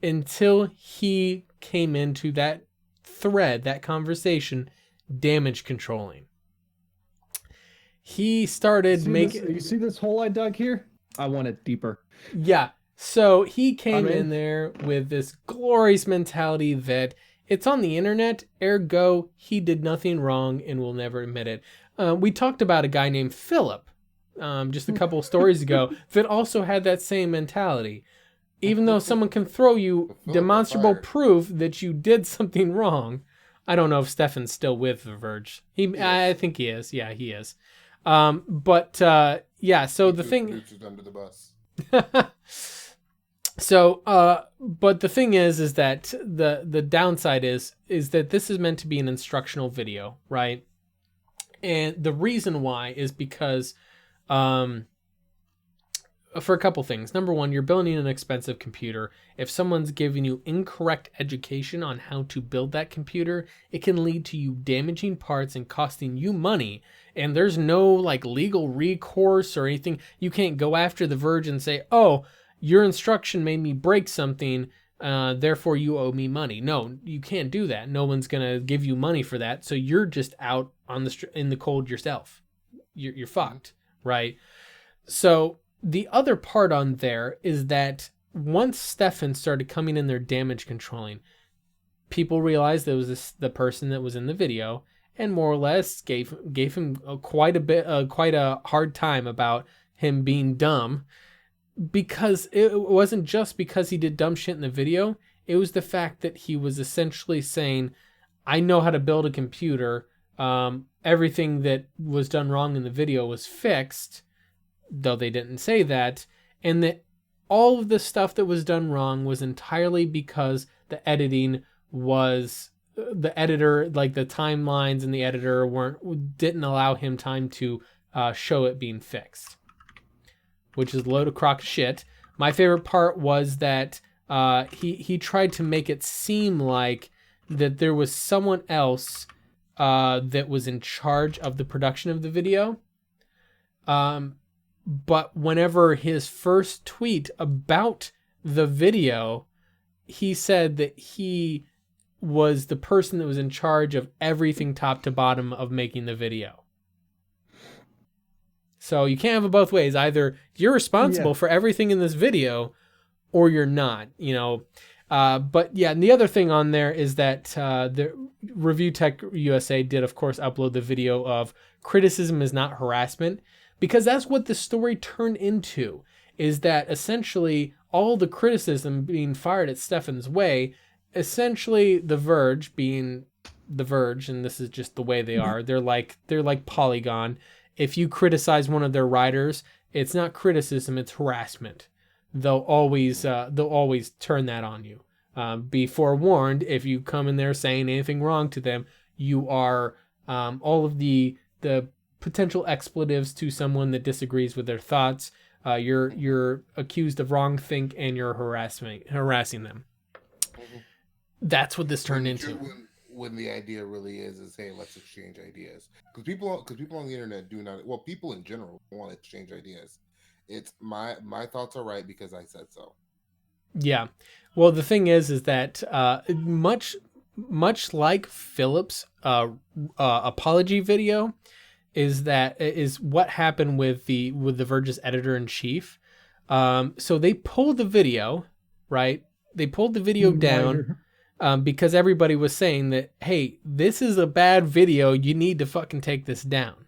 until he came into that thread, that conversation, damage controlling. He started making... You see this hole I dug here? I want it deeper. Yeah. So he came in there with this glorious mentality that it's on the internet, ergo he did nothing wrong and will never admit it. We talked about a guy named Philip just a couple of stories ago that also had that same mentality. Even though someone can throw you demonstrable proof that you did something wrong. I don't know if Stéphane's still with The Verge. I think he is. Yeah, he is. Yeah, so the thing... under the bus. So, but the thing is that the downside is that this is meant to be an instructional video, right? And the reason why is because, for a couple things. Number one, you're building an expensive computer. If someone's giving you incorrect education on how to build that computer, it can lead to you damaging parts and costing you money. And there's no like legal recourse or anything. You can't go after The Verge and say, oh, your instruction made me break something, therefore you owe me money. No, you can't do that. No one's going to give you money for that. So you're just out on in the cold yourself. You're fucked, right? So the other part on there is that once Stéphane started coming in there damage controlling, people realized there was the person that was in the video and more or less gave him quite a hard time about him being dumb, because it wasn't just because he did dumb shit in the video. It was the fact that he was essentially saying, I know how to build a computer. Everything that was done wrong in the video was fixed, though they didn't say that, and that all of the stuff that was done wrong was entirely because the editing was the editor, like the timelines and the editor didn't allow him time to show it being fixed, which is a load of crock shit. My favorite part was that he tried to make it seem like that there was someone else that was in charge of the production of the video. But whenever his first tweet about the video, he said that he was the person that was in charge of everything top to bottom of making the video. So you can't have it both ways. Either you're responsible for everything in this video or you're not, you know. But yeah, and the other thing on there is that the Review Tech USA did, of course, upload the video of criticism is not harassment, because that's what the story turned into, is that essentially all the criticism being fired at Stefan's way, essentially The Verge being The Verge, and this is just the way they are, they're like Polygon. If you criticize one of their writers, it's not criticism, it's harassment. They'll always turn that on you. Be forewarned, if you come in there saying anything wrong to them, you are all of the potential expletives to someone that disagrees with their thoughts. You're accused of wrongthink and you're harassing them. Mm-hmm. That's what this turned into. When the idea really is hey, let's exchange ideas, because people on the internet do not. Well, people in general want to exchange ideas. It's my thoughts are right because I said so. Yeah. Well, the thing is that much like Philip's apology video, is what happened with the Verge's editor-in-chief. So they pulled the video, right? They pulled the video down because everybody was saying that, hey, this is a bad video. You need to fucking take this down.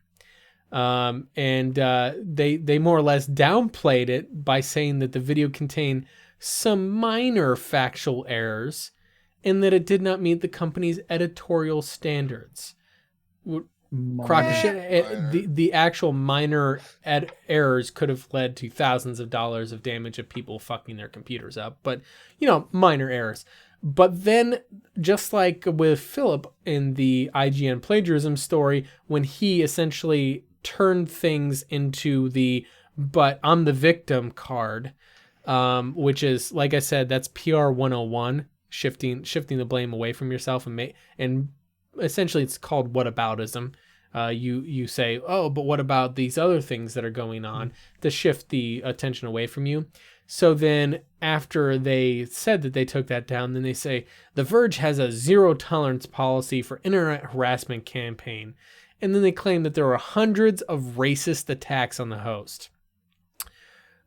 And they more or less downplayed it by saying that the video contained some minor factual errors and that it did not meet the company's editorial standards. Crock of shit. The actual minor errors could have led to thousands of dollars of damage of people fucking their computers up, but minor errors. But then, just like with Philip in the IGN plagiarism story, when he essentially turned things into the "but I'm the victim" card, which is, like I said, that's PR 101, shifting the blame away from yourself, and essentially it's called whataboutism. You say, oh, but what about these other things that are going on, to shift the attention away from you. So then after they said that they took that down, then they say The Verge has a zero tolerance policy for internet harassment campaign. And then they claim that there were hundreds of racist attacks on the host.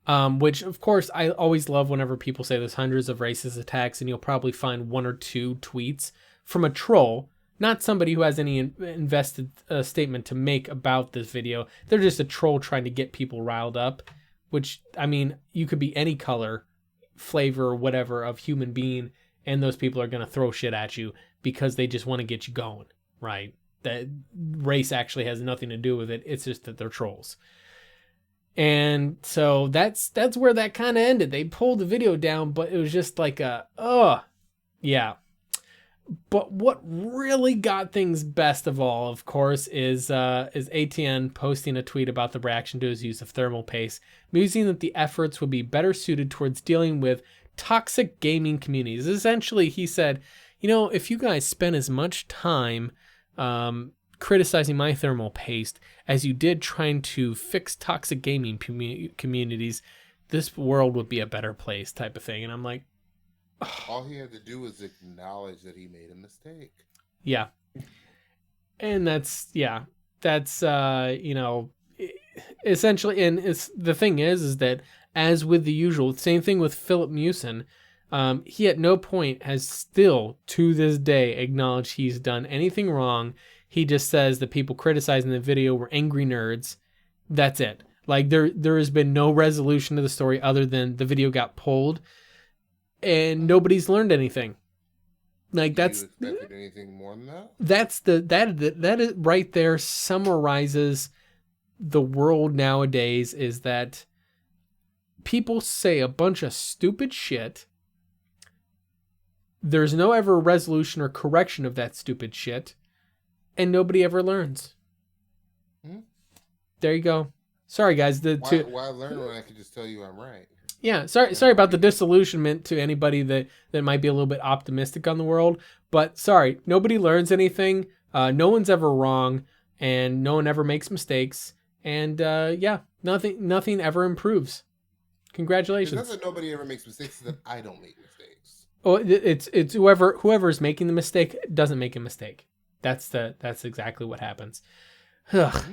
Which, of course, I always love whenever people say there's hundreds of racist attacks, and you'll probably find one or two tweets from a troll, not somebody who has any invested statement to make about this video. They're just a troll trying to get people riled up, which, I mean, you could be any color, flavor, whatever of human being, and those people are going to throw shit at you because they just want to get you going, right? That race actually has nothing to do with it. It's just that they're trolls. And so that's where that kind of ended. They pulled the video down, but it was just like yeah. But what really got things best of all, of course, is ATN posting a tweet about the reaction to his use of thermal paste, musing that the efforts would be better suited towards dealing with toxic gaming communities. Essentially, he said, if you guys spend as much time criticizing my thermal paste as you did trying to fix toxic gaming communities, this world would be a better place, type of thing. And I'm like, all he had to do was acknowledge that he made a mistake. Yeah. And that's essentially, and it's the thing is that, as with the usual, same thing with Philip Mewson, he at no point has still to this day acknowledged he's done anything wrong. He just says that people criticizing the video were angry nerds. That's it. Like, there has been no resolution to the story other than the video got pulled and nobody's learned anything. Like, that's, you expected anything more than that? That is right there summarizes the world nowadays, is that people say a bunch of stupid shit. There's no ever resolution or correction of that stupid shit, and nobody ever learns. There you go. Sorry, guys. Why learn when I can just tell you I'm right? Yeah, sorry about the disillusionment to anybody that might be a little bit optimistic on the world, but sorry, nobody learns anything. No one's ever wrong, and no one ever makes mistakes, and nothing ever improves. Congratulations. It's not that nobody ever makes mistakes; it's that I don't make mistakes. Oh, it's whoever's making the mistake doesn't make a mistake. That's exactly what happens. Ugh.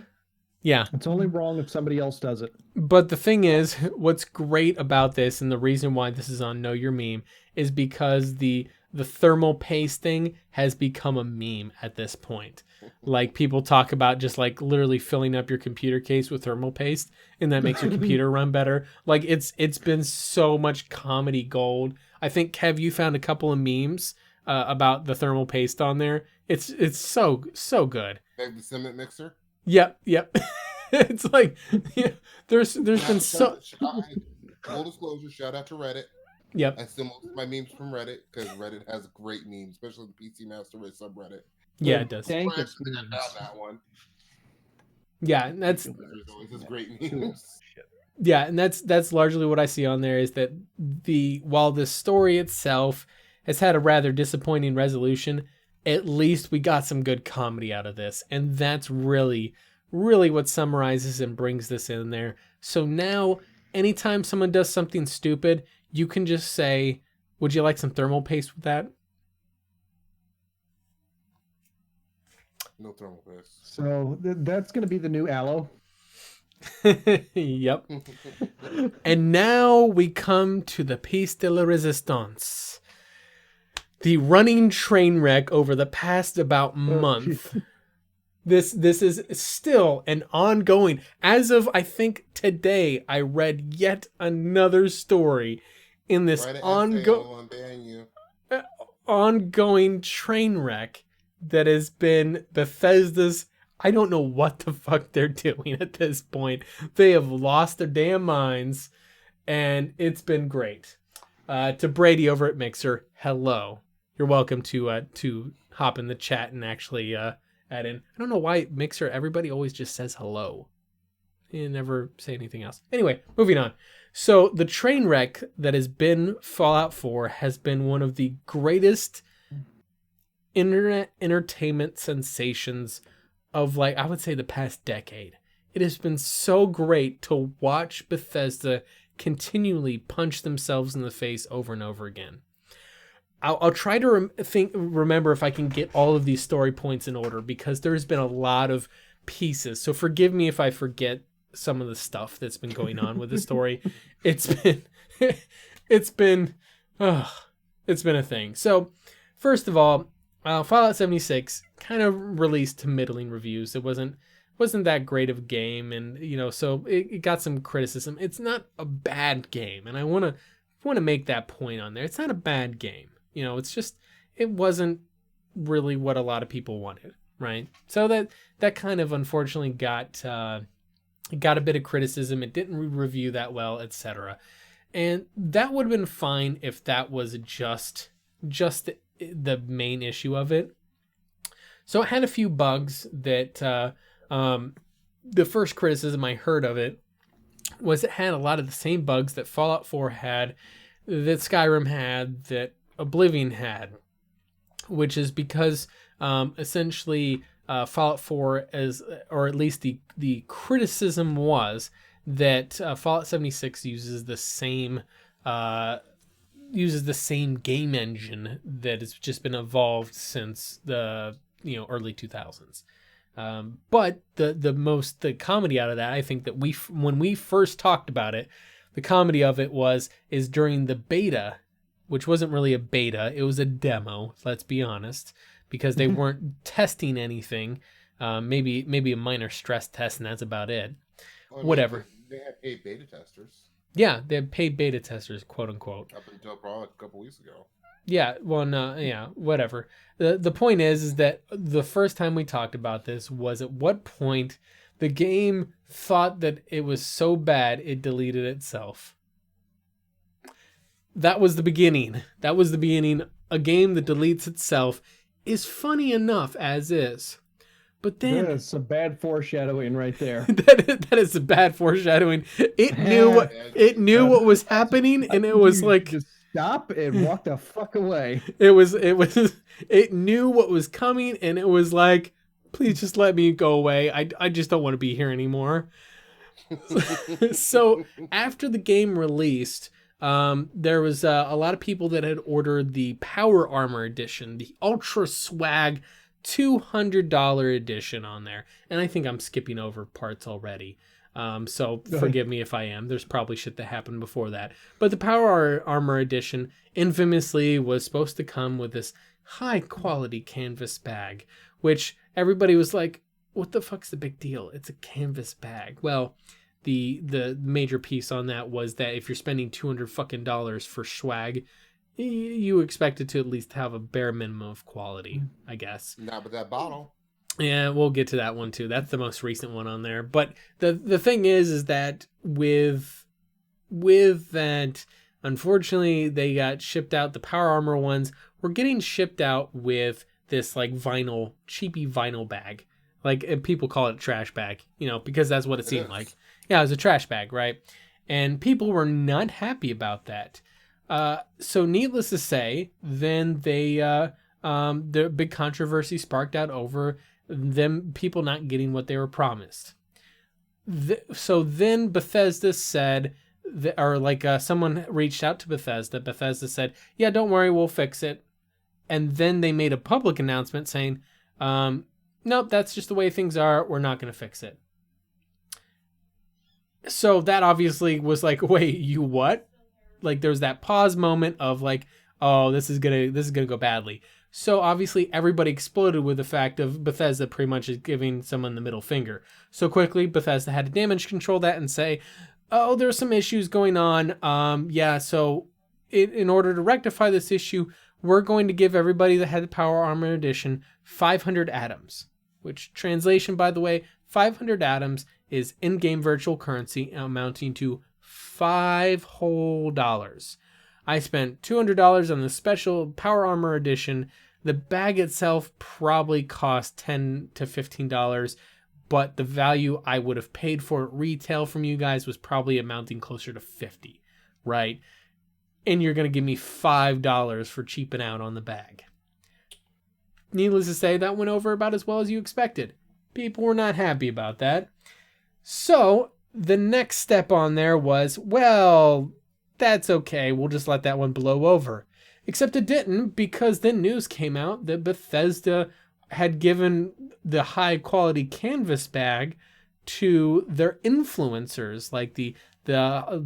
Yeah. It's only wrong if somebody else does it. But the thing is, what's great about this, and the reason why this is on Know Your Meme, is because the thermal pasting has become a meme at this point. Like, people talk about just like literally filling up your computer case with thermal paste, and that makes your computer run better. Like, it's been so much comedy gold. I think, Kev, you found a couple of memes about the thermal paste on there. It's so good. Like the cement mixer. Yep. It's like, yeah, there's been so. Full disclosure, shout out to Reddit. Yep. I still most of my memes from Reddit because Reddit has great memes, especially the PC Master Race subreddit. Yeah, it does. That one. Yeah, and that's always great memes. Yeah, and that's largely what I see on there, is that while the story itself has had a rather disappointing resolution, at least we got some good comedy out of this, and that's really what summarizes and brings this in there. So now, anytime someone does something stupid, you can just say, would you like some thermal paste with that? No thermal paste. So that's going to be the new aloe. Yep. And now we come to the piece de la resistance. The running train wreck over the past about month. This is still an ongoing. As of, I think, today, I read yet another story in this ongoing train wreck that has been Bethesda's. I don't know what the fuck they're doing at this point. They have lost their damn minds, and it's been great. To Brady over at Mixer, hello. You're welcome to hop in the chat and actually add in. I don't know why Mixer, everybody always just says hello. You never say anything else. Anyway, moving on. So the train wreck that has been Fallout 4 has been one of the greatest internet entertainment sensations of, like, I would say the past decade. It has been so great to watch Bethesda continually punch themselves in the face over and over again. I'll try to remember if I can get all of these story points in order, because there's been a lot of pieces. So forgive me if I forget some of the stuff that's been going on with the story. It's been a thing. So first of all, Fallout 76 kind of released to middling reviews. It wasn't that great of a game, and so it got some criticism. It's not a bad game, and I want to make that point on there. It's not a bad game. It's just, it wasn't really what a lot of people wanted, right? So that kind of unfortunately got a bit of criticism. It didn't review that well, etc. And that would have been fine if that was just the main issue of it. So it had a few bugs that the first criticism I heard of it was it had a lot of the same bugs that Fallout 4 had, that Skyrim had, that Oblivion had, which is because essentially Fallout 4, or at least the criticism was that Fallout 76 uses the same game engine that has just been evolved since the early 2000s. But the comedy out of that, I think that when we first talked about it, the comedy of it is during the beta, which wasn't really a beta, it was a demo, let's be honest, because they weren't testing anything. Maybe a minor stress test, and that's about it. Well, whatever. They had paid beta testers. Yeah, they had paid beta testers, quote unquote. Up until probably a couple weeks ago. Yeah, well, no, yeah, whatever. The point is that the first time we talked about this was at what point the game thought that it was so bad it deleted itself. That was the beginning. A game that deletes itself is funny enough as is. But then that's some bad foreshadowing right there. that is a bad foreshadowing. It knew what was happening, and it was like, just stop and walk the fuck away. it knew what was coming, and it was like, please just let me go away. I just don't want to be here anymore. So after the game released, there was a lot of people that had ordered the Power Armor Edition, the Ultra Swag $200 edition on there. And I think I'm skipping over parts already. So forgive me if I am. There's probably shit that happened before that. But the Power Armor Edition infamously was supposed to come with this high quality canvas bag, which everybody was like, what the fuck's the big deal? It's a canvas bag. Well, the major piece on that was that if you're spending $200 for swag, you expect it to at least have a bare minimum of quality, I guess. Not with that bottle. Yeah, we'll get to that one too. That's the most recent one on there. But the thing is that with that, unfortunately, they got shipped out. The Power Armor ones were getting shipped out with this like cheapy vinyl bag. Like people call it a trash bag, because that's what it seemed like. Yeah, it was a trash bag, right? And people were not happy about that. So needless to say, then the big controversy sparked out over them people not getting what they were promised. So then Bethesda said, someone reached out to Bethesda. Bethesda said, yeah, don't worry, we'll fix it. And then they made a public announcement saying, nope, that's just the way things are. We're not going to fix it. So that obviously was like, wait, you what? Like there was that pause moment of like, oh, this is gonna go badly. So obviously everybody exploded with the fact of Bethesda pretty much is giving someone the middle finger. So quickly Bethesda had to damage control that and say, oh, there's some issues going on. So in order to rectify this issue, we're going to give everybody that had the Power Armor Edition 500 atoms, which translation, by the way, 500 atoms is in-game virtual currency amounting to $5 whole. I spent $200 on the special Power Armor Edition. The bag itself probably cost $10 to $15, but the value I would have paid for it retail from you guys was probably amounting closer to $50, right? And you're going to give me $5 for cheaping out on the bag. Needless to say, that went over about as well as you expected. People were not happy about that. So the next step on there was, well, that's okay. We'll just let that one blow over. Except it didn't, because then news came out that Bethesda had given the high quality canvas bag to their influencers, like the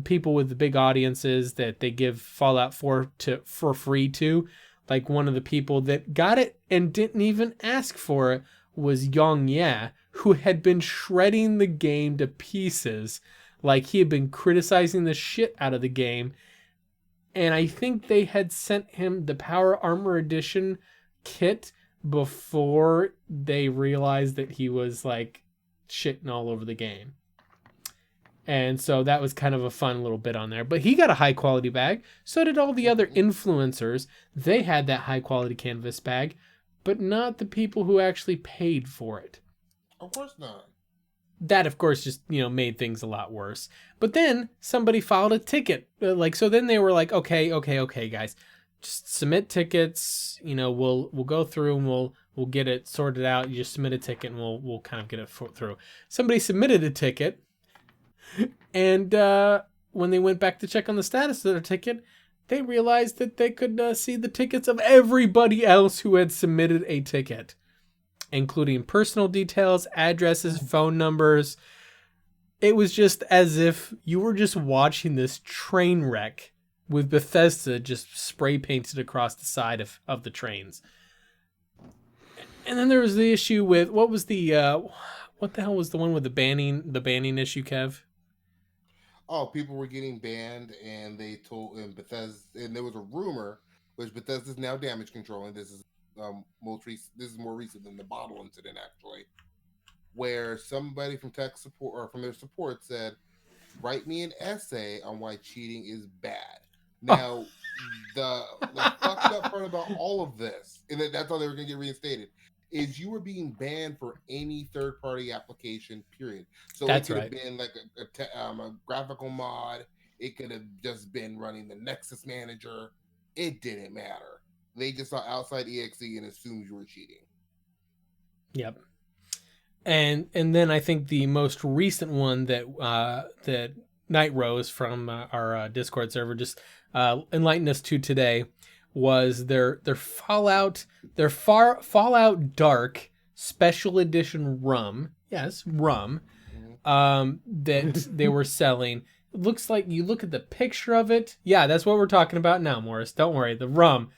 people with the big audiences that they give Fallout 4 for free to. Like one of the people that got it and didn't even ask for it was Yong Ye, who had been shredding the game to pieces. Like he had been criticizing the shit out of the game. And I think they had sent him the Power Armor Edition kit before they realized that he was like shitting all over the game. And so that was kind of a fun little bit on there. But he got a high quality bag. So did all the other influencers. They had that high quality canvas bag, but not the people who actually paid for it. Of course not. That, of course, just, made things a lot worse. But then somebody filed a ticket. So then they were like, okay, guys, just submit tickets. We'll go through and we'll get it sorted out. You just submit a ticket and we'll kind of get it through. Somebody submitted a ticket. And when they went back to check on the status of their ticket, they realized that they could see the tickets of everybody else who had submitted a ticket, including personal details, addresses, phone numbers. It was just as if you were just watching this train wreck with Bethesda just spray painted across the side of the trains. And then there was the issue with, what the hell was the one with the banning issue, Kev? Oh, people were getting banned, and they told Bethesda, and there was a rumor, which Bethesda's now damage controlling. This is more recent than the bottle incident, actually, where somebody from tech support or from their support said, "Write me an essay on why cheating is bad." Now, the fucked up part about all of this, and that's how they were going to get reinstated, is you were being banned for any third-party application, period. So That's it could right. have been like a graphical mod. It could have just been running the Nexus manager. It didn't matter. They just saw outside exe and assumed you were cheating. Yep. And then I think the most recent one that that Night Rose from our Discord server just enlightened us to today was their Fallout Dark Special Edition rum. Yes, rum. That they were selling. It looks like, you look at the picture of it. Yeah, that's what we're talking about now, Morris. Don't worry. The rum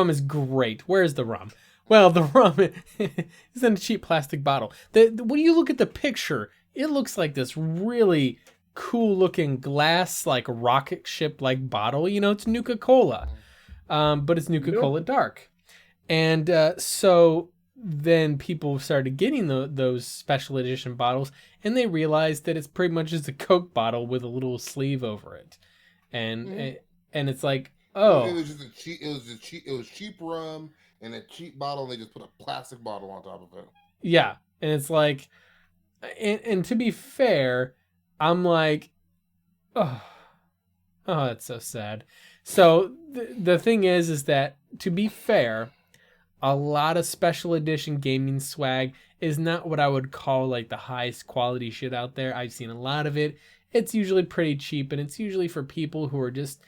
is great. Where's the rum? Well, the rum is in a cheap plastic bottle. When you look at the picture, it looks like this really cool looking glass, like rocket ship like bottle. You know, it's Nuka-Cola, but it's Nuka-Cola Dark. And so then people started getting those special edition bottles, and they realized that it's pretty much just a Coke bottle with a little sleeve over it. And it's like, oh, it was just it was cheap rum and a cheap bottle, and they just put a plastic bottle on top of it. Yeah. And it's like, and to be fair, I'm like, oh, that's so sad. So the thing is that, to be fair, a lot of special edition gaming swag is not what I would call like the highest quality shit out there. I've seen a lot of it. It's usually pretty cheap, and it's usually for people who are just,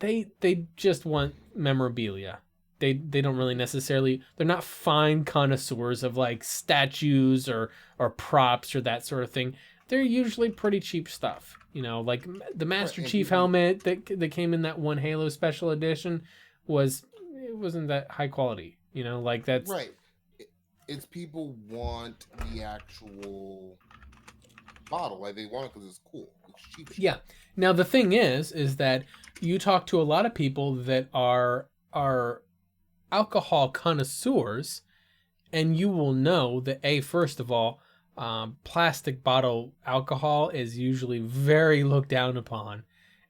they just want memorabilia. They don't really necessarily, they're not fine connoisseurs of like statues or props or that sort of thing. They're usually pretty cheap stuff. You know, like the Master Chief helmet that came in that one Halo special edition wasn't that high quality. You know, like that's right. It's people want the actual bottle, like they want it because it's cool. It's cheap. Yeah. Now the thing is that you talk to a lot of people that are alcohol connoisseurs, and you will know that first of all, plastic bottle alcohol is usually very looked down upon,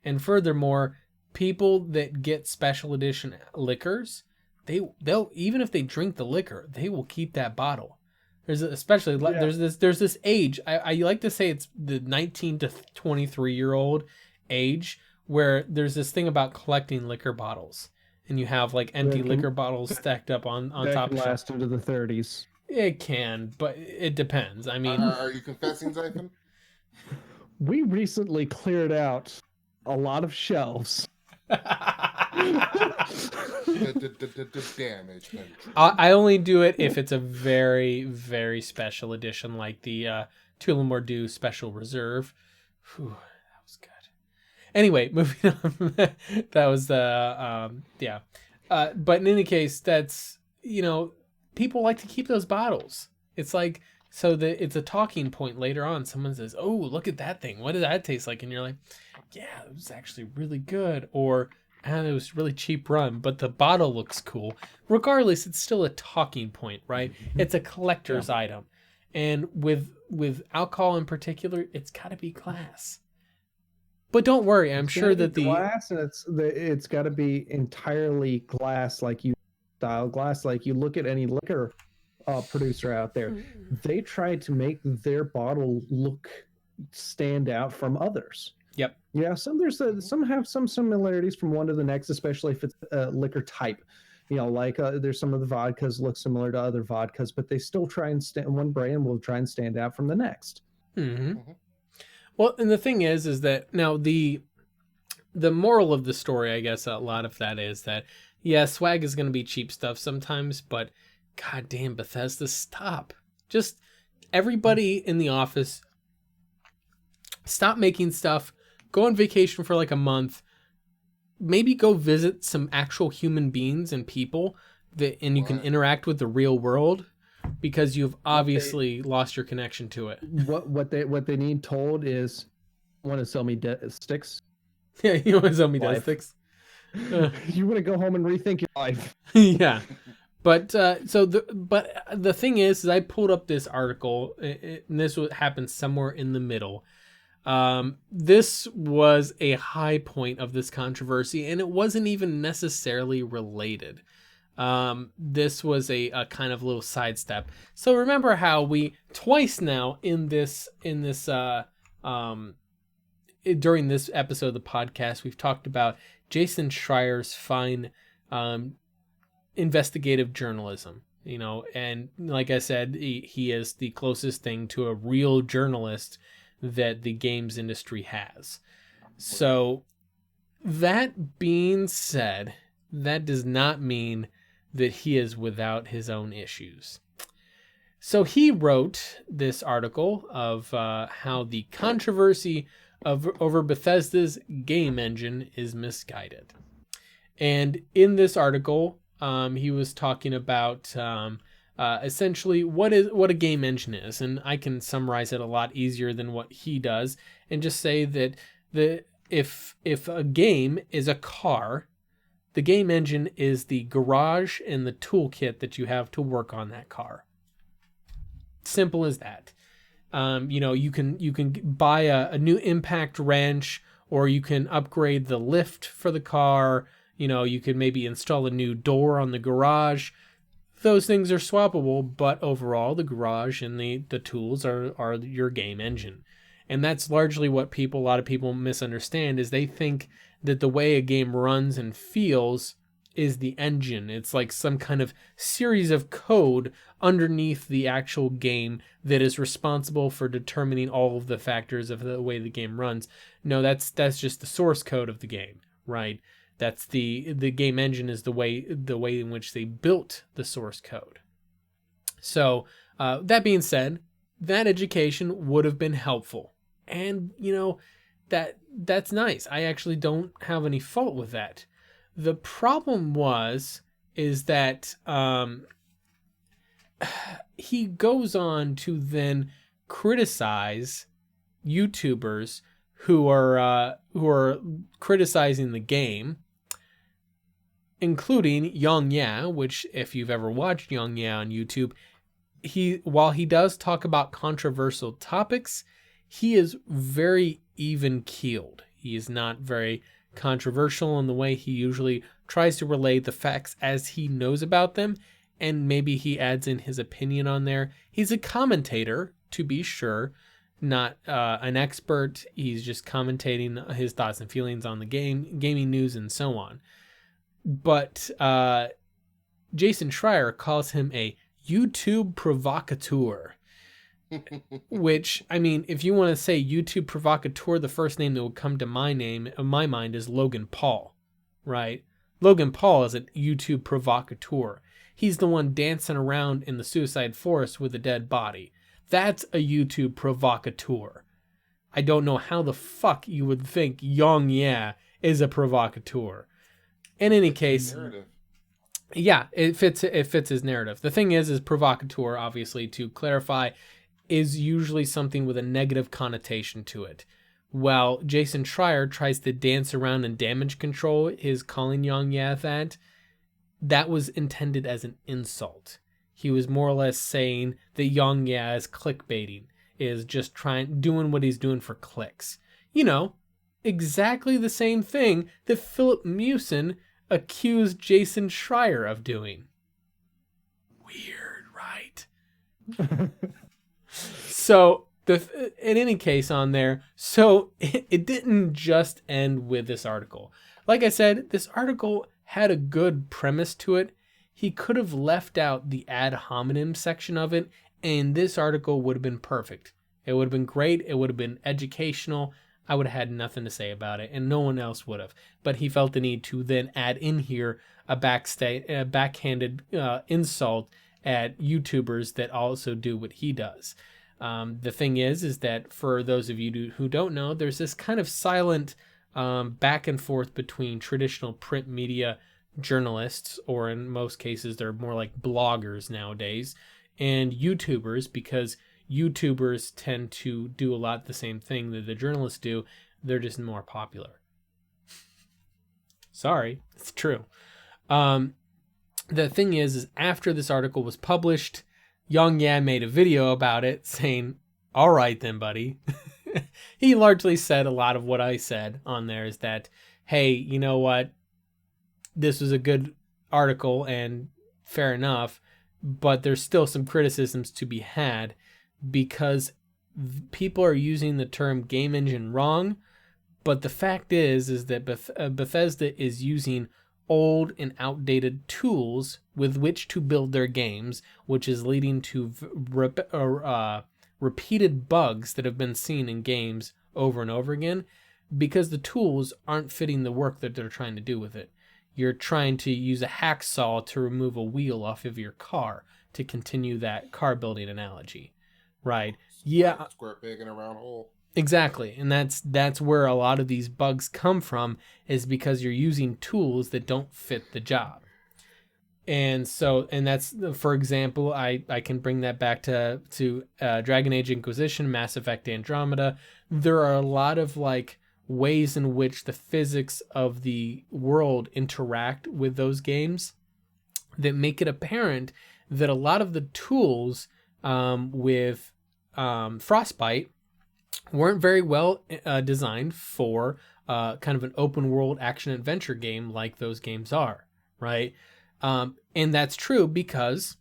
and furthermore, people that get special edition liquors, they'll even if they drink the liquor, they will keep that bottle. There's this age. I like to say it's the 19 to 23-year-old age, where there's this thing about collecting liquor bottles, and you have like empty liquor bottles stacked up on top of last into the 30s. It can, but it depends. I mean, are you confessing, Xaiphen? We recently cleared out a lot of shelves. Damage. I only do it if it's a very, very special edition, like the Tulamordu Special Reserve. Whew, that was good. Anyway, moving on. That was the yeah. But in any case, that's, you know, people like to keep those bottles. It's like, so that it's a talking point later on. Someone says, "Oh, look at that thing. What did that taste like?" And you're like, "Yeah, it was actually really good." Or, "And it was really cheap rum, but the bottle looks cool." Regardless, it's still a talking point, right? It's a collector's item. And with alcohol in particular, it's got to be glass. But don't worry, I'm sure that the glass, and it's got to be entirely glass, like you style glass. Like you look at any liquor producer out there, they try to make their bottle stand out from others. Yep. Yeah, some have some similarities from one to the next, especially if it's a liquor type. You know, like there's some of the vodkas look similar to other vodkas, but they still try and one brand will try and stand out from the next. Mm-hmm. Well, and the thing is that now the moral of the story, I guess, a lot of that is that, yeah, swag is going to be cheap stuff sometimes, but goddamn, Bethesda, stop. Just everybody in the office, stop making stuff. Go on vacation for like a month. Maybe go visit some actual human beings and people and you can interact with the real world, because you've obviously lost your connection to it. What they need told is, want to sell me sticks? Yeah, you want to sell me death sticks? You want to go home and rethink your life? Yeah. But the thing is I pulled up this article, and this happened somewhere in the middle. This was a high point of this controversy, and it wasn't even necessarily related. this was a kind of little sidestep. So remember how we twice now during this episode of the podcast, we've talked about Jason Schreier's fine investigative journalism, and like I said, he is the closest thing to a real journalist that the games industry has. So that being said, that does not mean that he is without his own issues. So he wrote this article of how the controversy over Bethesda's game engine is misguided. And in this article, he was talking about essentially what a game engine is. And I can summarize it a lot easier than what he does and just say that if a game is a car, the game engine is the garage and the toolkit that you have to work on that car. Simple as that. You can buy a new impact wrench, or you can upgrade the lift for the car. You can maybe install a new door on the garage. Those things are swappable, but overall, the garage and the tools are your game engine. And that's largely what a lot of people misunderstand, is they think that the way a game runs and feels is the engine. It's like some kind of series of code underneath the actual game that is responsible for determining all of the factors of the way the game runs. No, that's just the source code of the game, right? That's the game engine is the way in which they built the source code. So that being said, that education would have been helpful. And, that's nice. I actually don't have any fault with that. The problem is that he goes on to then criticize YouTubers who are criticizing the game, including Yang Ya, which if you've ever watched Yang Ya on YouTube, while he does talk about controversial topics, he is very even-keeled. He is not very controversial in the way he usually tries to relay the facts as he knows about them, and maybe he adds in his opinion on there. He's a commentator, to be sure, not an expert. He's just commentating his thoughts and feelings on the gaming news, and so on. But Jason Schreier calls him a YouTube provocateur. Which, I mean, if you want to say YouTube provocateur, the first name that would come to my mind is Logan Paul, right? Logan Paul is a YouTube provocateur. He's the one dancing around in the suicide forest with a dead body. That's a YouTube provocateur. I don't know how the fuck you would think Yang Ya is a provocateur. In any case, yeah, it fits his narrative. The thing is provocateur, obviously, to clarify, is usually something with a negative connotation to it. While Jason Schreier tries to dance around and damage control his calling Yang Ya that was intended as an insult. He was more or less saying that Yang Ya is clickbaiting, is just doing what he's doing for clicks. Exactly the same thing that Philip Mewson accused Jason Schreier of doing. Weird, right? So, in any case on there, so it didn't just end with this article. Like I said, this article had a good premise to it. He could have left out the ad hominem section of it, and this article would have been perfect. It would have been great. It would have been educational. I would have had nothing to say about it, and no one else would have. But he felt the need to then add in here a backhanded insult at YouTubers that also do what he does. The thing is that for those of you who don't know, there's this kind of silent back and forth between traditional print media journalists, or in most cases, they're more like bloggers nowadays, and YouTubers, because YouTubers tend to do a lot the same thing that the journalists do. They're just more popular. Sorry, it's true. The thing is after this article was published, Yang Ya made a video about it saying, all right then, buddy. He largely said a lot of what I said on there, is that, hey, you know what? This was a good article, and fair enough, but there's still some criticisms to be had because people are using the term game engine wrong. But the fact is that Bethesda is using old and outdated tools with which to build their games, which is leading to repeated bugs that have been seen in games over and over again, because the tools aren't fitting the work that they're trying to do with it. You're trying to use a hacksaw to remove a wheel off of your car, to continue that car building analogy, right? Yeah. Square peg in a round hole. Exactly. And that's where a lot of these bugs come from, is because you're using tools that don't fit the job. And so, and that's, for example, I can bring that back to Dragon Age Inquisition, Mass Effect Andromeda. There are a lot of like ways in which the physics of the world interact with those games that make it apparent that a lot of the tools with Frostbite weren't very well designed for kind of an open world action adventure game like those games are, right? And that's true because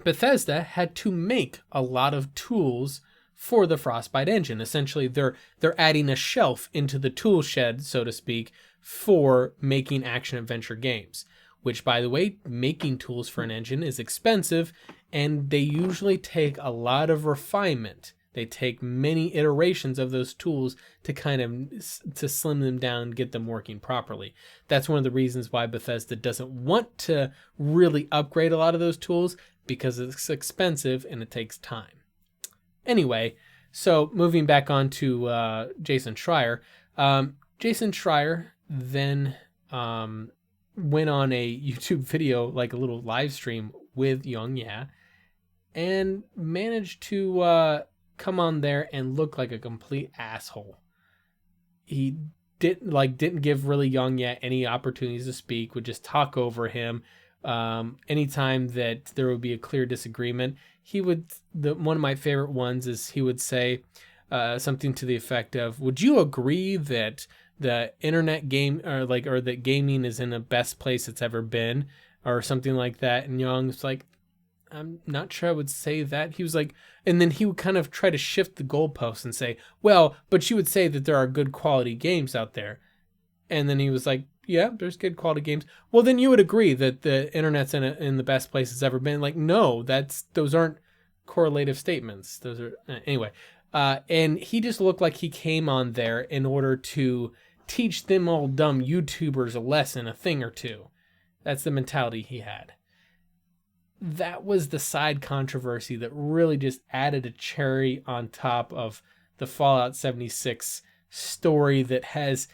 Bethesda had to make a lot of tools for the Frostbite engine. Essentially, they're adding a shelf into the tool shed, so to speak, for making action adventure games, which, by the way, making tools for an engine is expensive, and they usually take a lot of refinement. They take many iterations of those tools to kind of to slim them down, get them working properly. That's one of the reasons why Bethesda doesn't want to really upgrade a lot of those tools, because it's expensive and it takes time. Anyway, so moving back on to Jason Schreier. Jason Schreier then went on a YouTube video, like a little live stream with Yong-Ya, and managed to come on there and look like a complete asshole. He didn't give really Yong-Ya any opportunities to speak, would just talk over him. Anytime that there would be a clear disagreement, he would, one of my favorite ones is he would say something to the effect of, would you agree that the internet game or that gaming is in the best place it's ever been, or something like that? And Young's like, I'm not sure I would say that. He was like, and then he would kind of try to shift the goalposts and say, well, but you would say that there are good quality games out there. And then he was like, yeah, there's good quality games. Well, then you would agree that the internet's in the best place it's ever been. Like, no, those aren't correlative statements. Those are anyway. And he just looked like he came on there in order to teach them all dumb YouTubers a lesson, a thing or two. That's the mentality he had. That was the side controversy that really just added a cherry on top of the Fallout 76 story that has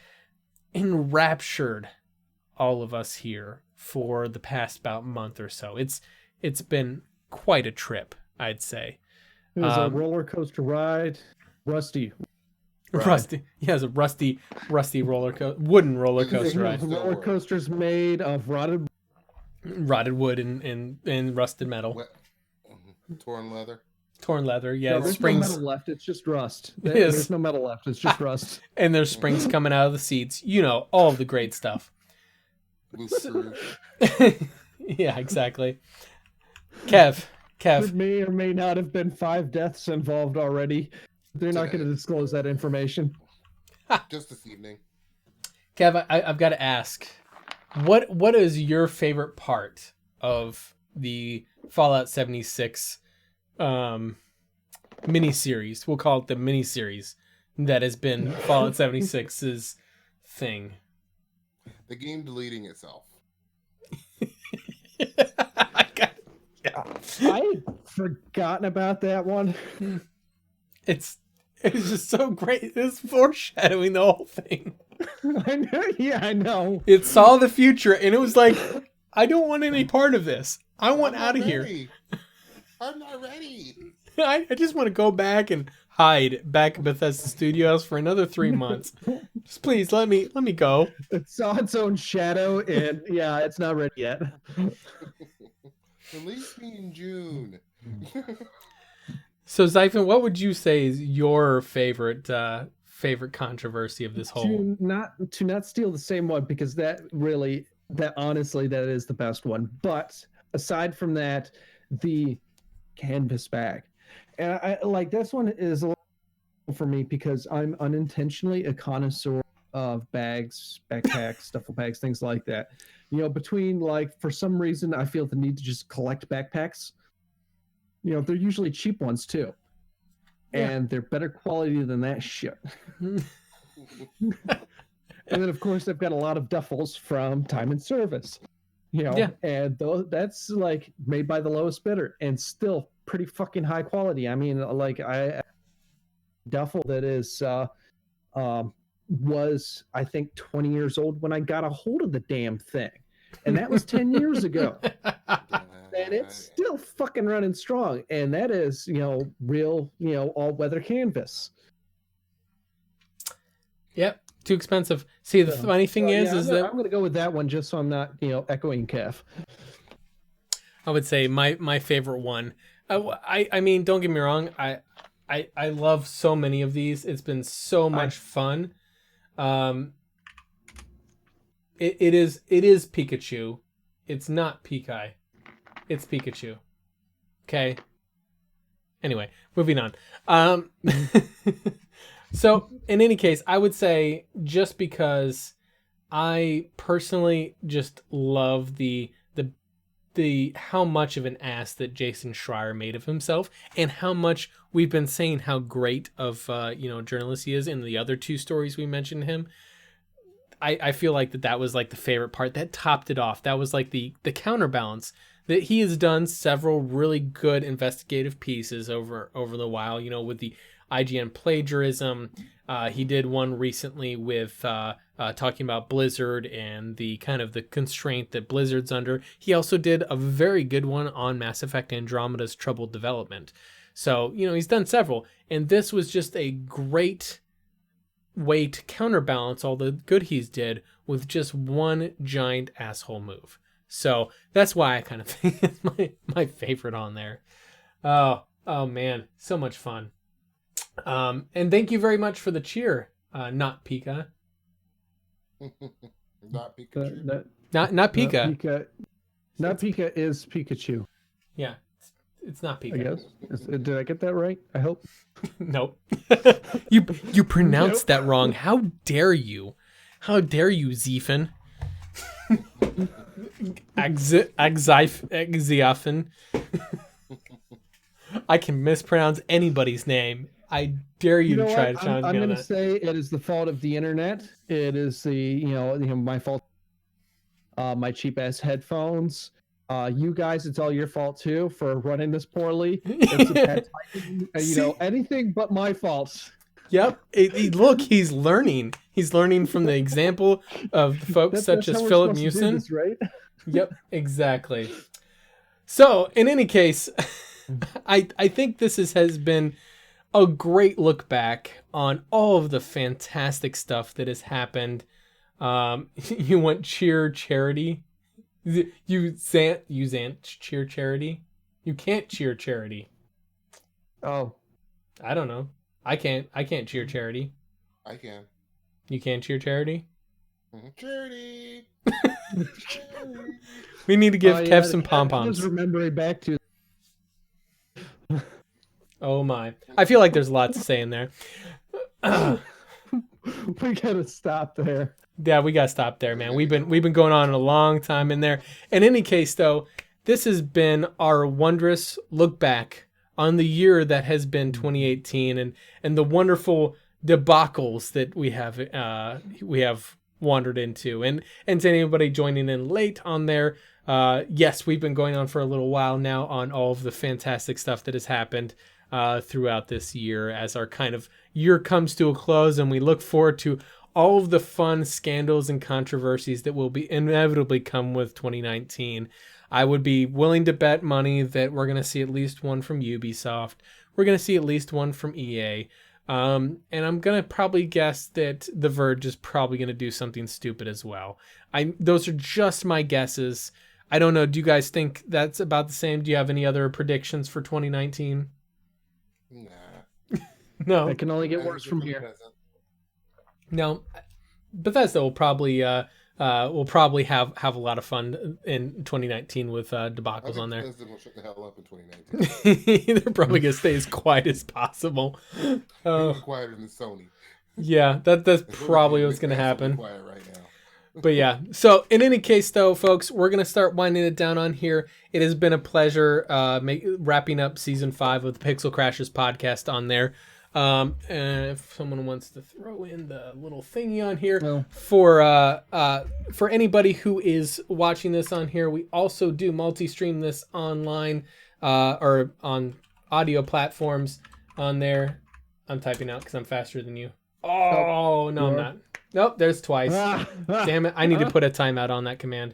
enraptured all of us here for the past about month or so. It's been quite a trip, I'd say. It was a roller coaster ride. Rusty. Yeah, it was a rusty wooden roller coaster ride. Roller coasters made of rotted wood and rusted metal. Torn leather. Yeah, no, there's springs. no metal left. It's just rust. There's no metal left. It's just rust. And there's springs coming out of the seats. You know, all of the great stuff. Yeah, exactly. Kev. There may or may not have been 5 deaths involved already. They're not going to disclose that information. Just this evening. Kev, I've got to ask, what is your favorite part of the Fallout 76 miniseries? We'll call it the miniseries that has been Fallout 76's thing. The game deleting itself. I had forgotten about that one. It's just so great. It's foreshadowing the whole thing. I know. Yeah, I know. It saw the future, and it was like, I don't want any part of this. I want out of here. I'm not ready. I just want to go back and hide back at Bethesda Studios for another 3 months. Just please let me go. It saw its own shadow, and yeah, it's not ready yet. Release me in June. So, Xaiphen, what would you say is your favorite controversy of this whole? To not steal the same one, because that really That honestly, that is the best one. But aside from that, the canvas bag, and I like this one is a little for me because I'm unintentionally a connoisseur of bags, backpacks, duffel bags, things like that. Between like for some reason I feel the need to just collect backpacks. They're usually cheap ones too, and they're better quality than that shit. And then, of course, I've got a lot of duffels from Time and Service, and that's like made by the lowest bidder and still pretty fucking high quality. I mean, like duffel that is was I think 20 years old when I got a hold of the damn thing, and that was 10 years ago, and it's still fucking running strong. And that is real all weather canvas. Yep. Too expensive. See, the funny thing is that I'm going to go with that one just so I'm not, echoing Kev. I would say my favorite one. I mean, don't get me wrong. I love so many of these. It's been so much fun. It is Pikachu. It's not Pikai. It's Pikachu. Okay. Anyway, moving on. So, in any case, I would say just because I personally just love the how much of an ass that Jason Schreier made of himself, and how much we've been saying how great of journalist he is in the other two stories we mentioned him. I feel like that was like the favorite part that topped it off. That was like the counterbalance that he has done several really good investigative pieces over the while, with the IGN plagiarism. He did one recently with talking about Blizzard and the kind of the constraint that Blizzard's under. He also did a very good one on Mass Effect Andromeda's troubled development. So, he's done several. And this was just a great way to counterbalance all the good he's did with just one giant asshole move. So that's why I kind of think it's my favorite on there. Oh man, so much fun. And thank you very much for the cheer, not Pika. Not Pikachu. Not Pika. Not Pika is Pikachu. Yeah, it's not Pika. I guess. Did I get that right? I hope. Nope. You pronounced that wrong. How dare you? How dare you, Xaiphen? Xaiphen. I can mispronounce anybody's name. I dare you to try to challenge me on that. I'm going to say it is the fault of the internet. It is my fault. My cheap ass headphones. You guys, it's all your fault too for running this poorly. It's a bad typing, anything but my fault. Yep. Look, he's learning. He's learning from the example of folks such as Philip Mewson. Right? Yep, exactly. So, in any case, I think this has been a great look back on all of the fantastic stuff that has happened. You want cheer charity? You can't cheer charity? You can't cheer charity. Oh. I don't know. I can't cheer charity. I can. You can't cheer charity? Charity. We need to give Kev some pom-poms. I was remembering back to... Oh my. I feel like there's a lot to say in there. We gotta stop there. Yeah, we gotta stop there, man. We've been going on a long time in there. In any case, though, this has been our wondrous look back on the year that has been 2018 and the wonderful debacles that we have wandered into. And to anybody joining in late on there, yes, we've been going on for a little while now on all of the fantastic stuff that has happened throughout this year as our kind of year comes to a close, and we look forward to all of the fun scandals and controversies that will be inevitably come with 2019. I would be willing to bet money that we're going to see at least one from Ubisoft. We're going to see at least one from EA. And I'm going to probably guess that The Verge is probably going to do something stupid as well. Those are just my guesses. I don't know. Do you guys think that's about the same? Do you have any other predictions for 2019? Nah. No. It can only get worse from here. No. Bethesda will probably we'll probably have a lot of fun in 2019 with debacles on there. Bethesda will shut the hell up in 2019. They're probably gonna stay as quiet as possible. Quieter than Sony. Yeah, that's probably what's gonna happen. Quiet right now. But yeah, so in any case, though, folks, we're going to start winding it down on here. It has been a pleasure wrapping up Season 5 of the Pixel Crashers podcast on there. And if someone wants to throw in the little thingy on here, for anybody who is watching this on here, we also do multi-stream this online or on audio platforms on there. I'm typing out because I'm faster than you. Oh, no, I'm not. Nope, there's twice. Damn it, I need to put a timeout on that command.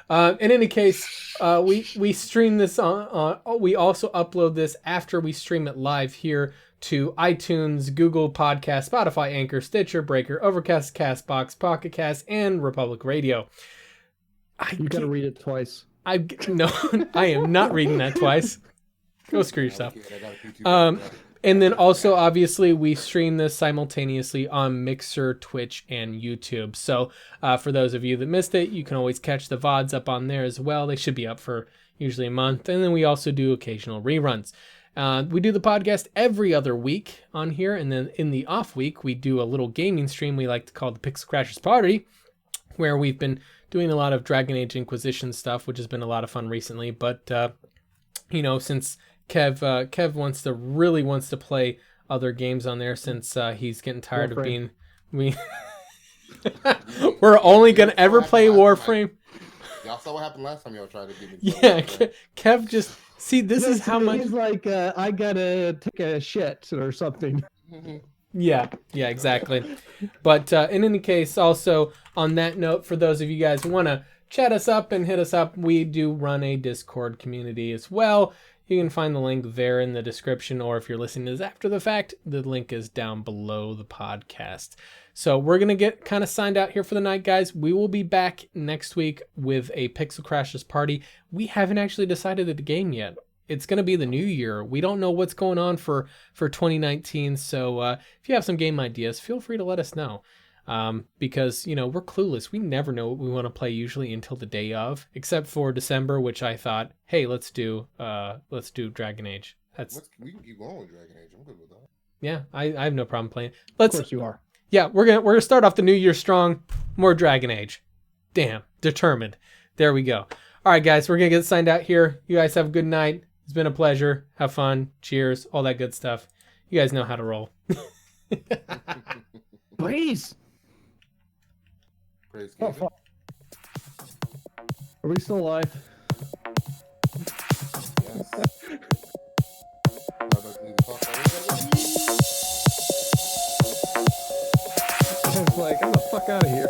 In any case, we stream this on. We also upload this after we stream it live here to iTunes, Google Podcast, Spotify, Anchor, Stitcher, Breaker, Overcast, Castbox, Pocket Cast, and Republic Radio. You gotta read it twice. No, I am not reading that twice. Go screw yourself. And then also, obviously, we stream this simultaneously on Mixer, Twitch, and YouTube. So for those of you that missed it, you can always catch the VODs up on there as well. They should be up for usually a month. And then we also do occasional reruns. We do the podcast every other week on here. And then in the off week, we do a little gaming stream we like to call the Pixel Crashers Party, where we've been doing a lot of Dragon Age Inquisition stuff, which has been a lot of fun recently. But, since Kev really wants to play other games on there since he's getting tired of being we're only gonna ever play Warframe. Y'all saw what happened last time y'all tried to give me. Yeah, Kev just this is how much he's like I gotta take a shit or something. Yeah, exactly. But in any case, also on that note, for those of you guys who want to chat us up and hit us up, we do run a Discord community as well. You can find the link there in the description, or if you're listening to this after the fact, the link is down below the podcast. So we're going to get kind of signed out here for the night, guys. We will be back next week with a Pixel Crashers party. We haven't actually decided the game yet. It's going to be the new year. We don't know what's going on for 2019. So if you have some game ideas, feel free to let us know. Because, we're clueless. We never know what we want to play usually until the day of, except for December, which I thought, hey, let's do Dragon Age. We can keep going with Dragon Age. I'm good with that. Yeah, I have no problem playing. Of course you are. Yeah, we're gonna start off the new year strong. More Dragon Age. Damn, determined. There we go. All right, guys, we're gonna get signed out here. You guys have a good night. It's been a pleasure. Have fun. Cheers. All that good stuff. You guys know how to roll. Please. Praise Oh, fuck. Are we still alive? Yes. I was like, I'm the fuck out of here.